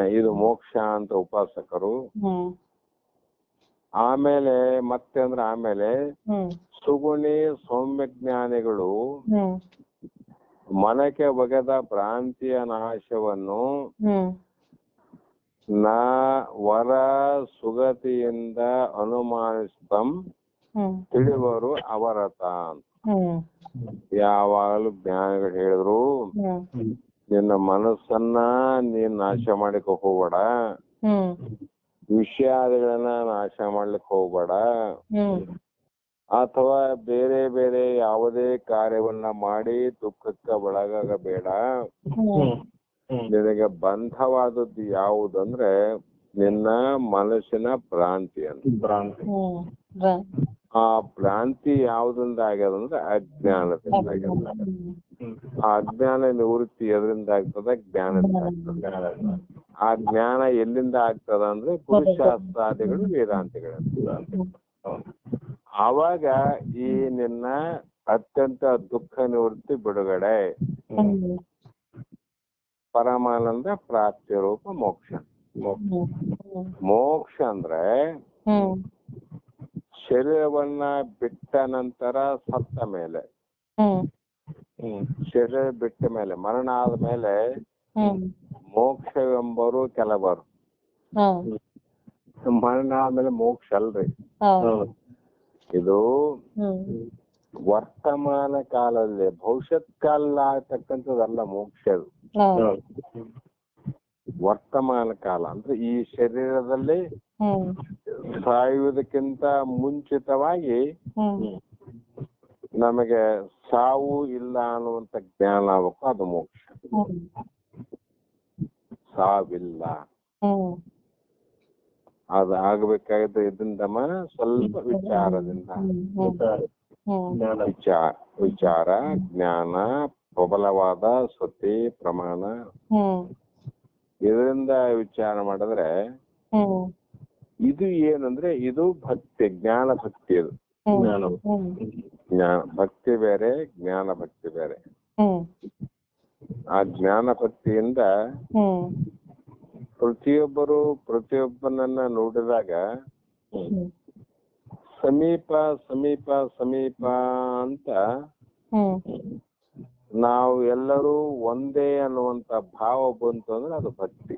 ಇದು ಮೋಕ್ಷ ಅಂತ ಉಪಾಸಕರು. ಹ್ಮ್ ಆಮೇಲೆ ಮತ್ತೆ ಅಂದ್ರೆ ಆಮೇಲೆ ಹ್ಮ್ ಸುಗುಣಿ ಸೌಮ್ಯ ಜ್ಞಾನಿಗಳು ಹ್ಮ್ ಮನಕ್ಕೆ ಬಗೆದ ಭ್ರಾಂತಿಯ ನಾಶವನ್ನು ಹ್ಮ್ ವರ ಸುಗತಿಯಿಂದ ಅನುಮಾನಿಸ್ತಂ ಹ್ಮ್ ತಿಳಿವರು ಅವರತ ಅಂತ. ಹ್ಮ್ ಯಾವಾಗಲೂ ಜ್ಞಾನಿಗಳು ಹೇಳಿದ್ರು, ಹ್ಮ್ ನಿನ್ನ ಮನಸ್ಸನ್ನ ನೀನ್ ನಾಶ ಮಾಡಲಿಕ್ಕೆ ಹೋಗ್ಬೇಡ, ಹ್ಮ್ ವಿಷಯಾದಿಗಳನ್ನ ನಾಶ ಮಾಡ್ಲಿಕ್ಕೆ ಹೋಗ್ಬೇಡ, ಹ್ಮ್ ಅಥವಾ ಬೇರೆ ಬೇರೆ ಯಾವುದೇ ಕಾರ್ಯವನ್ನ ಮಾಡಿ ದುಃಖಕ್ಕೆ ಒಳಗಾಗಬೇಡ. ಹ್ಮ್ ನಿನಗೆ ಬಂಧವಾದದ್ದು ಯಾವುದಂದ್ರೆ ನಿನ್ನ ಮನಸ್ಸಿನ ಭ್ರಾಂತಿ ಅಂತ. ಭ್ರಾಂತಿ ಆ ಭ್ರಾಂತಿ ಯಾವ್ದ್ರಿಂದ ಆಗ್ಯದಂದ್ರೆ ಅಜ್ಞಾನದಿಂದ ಆಗ್ಯದ. ಆ ಅಜ್ಞಾನ ನಿವೃತ್ತಿ ಎದರಿಂದ ಆಗ್ತದ? ಜ್ಞಾನದಿಂದ ಆಗ್ತದ. ಆ ಜ್ಞಾನ ಎಲ್ಲಿಂದ ಆಗ್ತದ ಅಂದ್ರೆ ಪುರುಷಾರ್ಥಾದಿಗಳು ವೇದಾಂತಿಗಳಿಂದ. ಆವಾಗ ಈ ನಿನ್ನ ಅತ್ಯಂತ ದುಃಖ ನಿವೃತ್ತಿ ಬಿಡುಗಡೆ ಪರಮಾನಂದ ಪ್ರಾಪ್ತಿ ರೂಪ ಮೋಕ್ಷ. ಮೋಕ್ಷ ಅಂದ್ರೆ ಶರೀರವನ್ನ ಬಿಟ್ಟ ನಂತರ ಸತ್ತ ಮೇಲೆ, ಶರೀರ ಬಿಟ್ಟ ಮೇಲೆ ಮರಣ ಆದ್ಮೇಲೆ ಮೋಕ್ಷವೆಂಬರು ಕೆಲವರು. ಮರಣ ಆದ್ಮೇಲೆ ಮೋಕ್ಷ ಅಲ್ರಿ ಇದು. ವರ್ತಮಾನ ಕಾಲದಲ್ಲಿ ಭವಿಷ್ಯತ್ ಕಾಲ ಆಗ್ತಕ್ಕಂಥದ್ದಲ್ಲ ಮೋಕ್ಷ. ವರ್ತಮಾನ ಕಾಲ ಅಂದ್ರೆ ಈ ಶರೀರದಲ್ಲಿ ಸಾಯುವುದಕ್ಕಿಂತ ಮುಂಚಿತವಾಗಿ ನಮಗೆ ಸಾವು ಇಲ್ಲ ಅನ್ನುವಂತ ಜ್ಞಾನ ಆಗಬೇಕು, ಅದು ಮೋಕ್ಷ. ಸಾವಿಲ್ಲ ಅದು ಆಗ್ಬೇಕಾಗಿದ್ದು ಇದರಿಂದಮ್ಮ ಸ್ವಲ್ಪ ವಿಚಾರದಿಂದ. ವಿಚಾರ ಜ್ಞಾನ ಪ್ರಬಲವಾದ ಶ್ರುತಿ ಪ್ರಮಾಣ ಇದರಿಂದ ವಿಚಾರ ಮಾಡಿದ್ರೆ ಇದು ಏನಂದ್ರೆ ಇದು ಭಕ್ತಿ, ಜ್ಞಾನ ಭಕ್ತಿ. ಅದು ಜ್ಞಾನ ಭಕ್ತಿ ಬೇರೆ, ಜ್ಞಾನ ಭಕ್ತಿ ಬೇರೆ. ಆ ಜ್ಞಾನ ಭಕ್ತಿಯಿಂದ ಪ್ರತಿಯೊಬ್ಬನನ್ನ ನೋಡಿದಾಗ ಸಮೀಪ ಸಮೀಪ ಸಮೀಪ ಅಂತ ನಾವು ಎಲ್ಲರೂ ಒಂದೇ ಅನ್ನುವಂತ ಭಾವ ಬಂತು ಅಂದ್ರೆ ಅದು ಭಕ್ತಿ.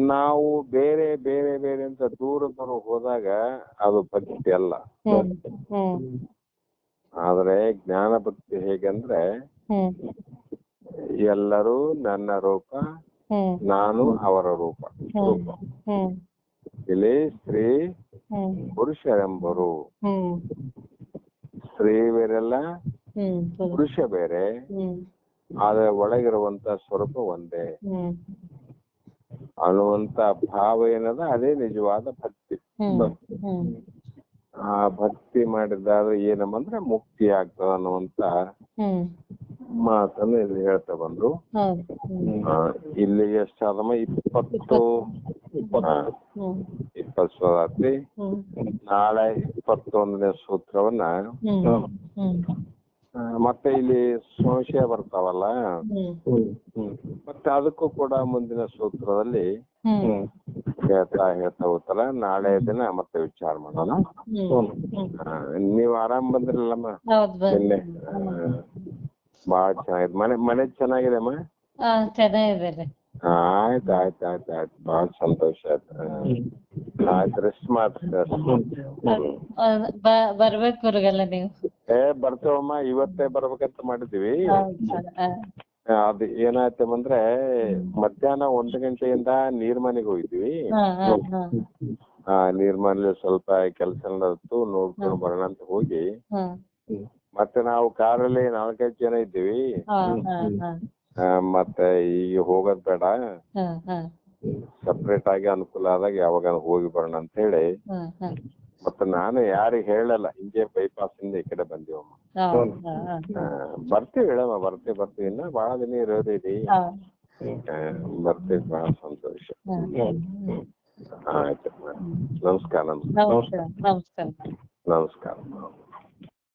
ನಾವು ಬೇರೆ ಬೇರೆ ಬೇರೆ ಅಂತ ದೂರ ದೂರ ಹೋದಾಗ ಅದು ಭಕ್ತಿ ಅಲ್ಲ. ಆದ್ರೆ ಜ್ಞಾನ ಭಕ್ತಿ ಹೇಗಂದ್ರೆ ಎಲ್ಲರೂ ನನ್ನ ರೂಪ, ನಾನು ಅವರ ರೂಪ. ಇಲ್ಲಿ ಸ್ತ್ರೀ ಪುರುಷರೆಂಬರು. ಸ್ತ್ರೀ ಬೇರೆಲ್ಲ, ಪುರುಷ ಬೇರೆ, ಆದ್ರೆ ಒಳಗಿರುವಂತ ಸ್ವರೂಪ ಒಂದೇ ಅನ್ನುವಂತ ಭಾವ ಏನದ ಅದೇ ನಿಜವಾದ ಭಕ್ತಿ. ಆ ಭಕ್ತಿ ಮಾಡಿದಾಗ ಏನಂದ್ರೆ ಮುಕ್ತಿ ಆಗ್ತದ ಅನ್ನುವಂತ ಮಾತನ್ನು ಇಲ್ಲಿ ಹೇಳ್ತಾ ಬಂದ್ರು. ಹೌದು. ಆ, ಇಲ್ಲಿ ಎಷ್ಟಾದಮ್ಮ 20 ಹ್ಮ್ 20 ರಾತ್ರಿ ಹ್ಮ್ ನಾಳೆ 21ನೇ ಸೂತ್ರವನ್ನ ಹ್ಮ್ ಮತ್ತೆ ಇಲ್ಲಿ ಸಂಶಯ ಬರ್ತಾವಲ್ಲ, ಹ್ಮ್ ಮತ್ತೆ ಅದಕ್ಕೂ ಕೂಡ ಮುಂದಿನ ಸೂತ್ರದಲ್ಲಿ ಹ್ಮ್ ಹೇಳ್ತಾ ಹೋಗ್ತಾರ. ನಾಳೆ ದಿನ ಮತ್ತೆ ವಿಚಾರ ಮಾಡೋಣ. ನೀವ್ ಆರಾಮ್ ಬಂದ್ರಲ್ಲಮ್ಮ ಹೌದು ನಿನ್ನೆ? ಬಾಳ ಚೆನ್ನಾಗಿದೆ. ಮನೆ ಚೆನ್ನಾಗಿದೆ ಅಮ್ಮ? ಚೆನ್ನಾಗಿದೆ. ಆಯ್ತು ಆಯ್ತು ಆಯ್ತು ಆಯ್ತು, ಬಾಳ ಸಂತೋಷ ಆಯ್ತು. ಆಯ್ತು, ರೆಸ್ಟ್ ಮಾಡ್ರಿ. ಬರ್ಬೇಕು ಗುರುಗಳ ನೀವು. ಬರ್ತೇವಮ್ಮ, ಇವತ್ತೇ ಬರ್ಬೇಕಂತ ಮಾಡಿದೀವಿ. ಅದು ಏನಾಯ್ತಂದ್ರೆ ಮಧ್ಯಾಹ್ನ 1 ಗಂಟೆಯಿಂದ ನೀರ್ಮನೆಗೆ ಹೋಗಿದ್ವಿ. ನೀರ್ಮನೆ ಸ್ವಲ್ಪ ಕೆಲಸ ನಡೆದಿತ್ತು, ನೋಡ್ಕೊಂಡು ಬರೋಣ ಅಂತ ಹೋಗಿ ಮತ್ತೆ ನಾವು ಕಾರಲ್ಲಿ 4-5 ಜನ ಇದ್ದೀವಿ. ಮತ್ತೆ ಈಗ ಹೋಗೋದ್ ಬೇಡ, ಸಪ್ರೇಟ್ ಆಗಿ ಅನುಕೂಲ ಆದಾಗ ಯಾವಾಗ ಹೋಗಿ ಬರೋಣ ಅಂತ ಹೇಳಿ ಮತ್ತೆ ನಾನು ಯಾರಿಗೆ ಹೇಳಲ್ಲ, ಹಿಂಗೆ ಬೈಪಾಸ್ ಇಂದ ಈ ಕಡೆ ಬಂದಿವಮ್ಮ. ಬರ್ತೀವಿ ಹೇಳಮ್ಮ, ಬರ್ತೀವಿ ಇನ್ನ ಬಹಳ ದಿನ ಇರೋದಿದೆ. ಬರ್ತೀವಿ, ಬಹಳ ಸಂತೋಷ. ಆಯ್ತು, ನಮಸ್ಕಾರ. ನಮಸ್ಕಾರ. ನಮಸ್ಕಾರ.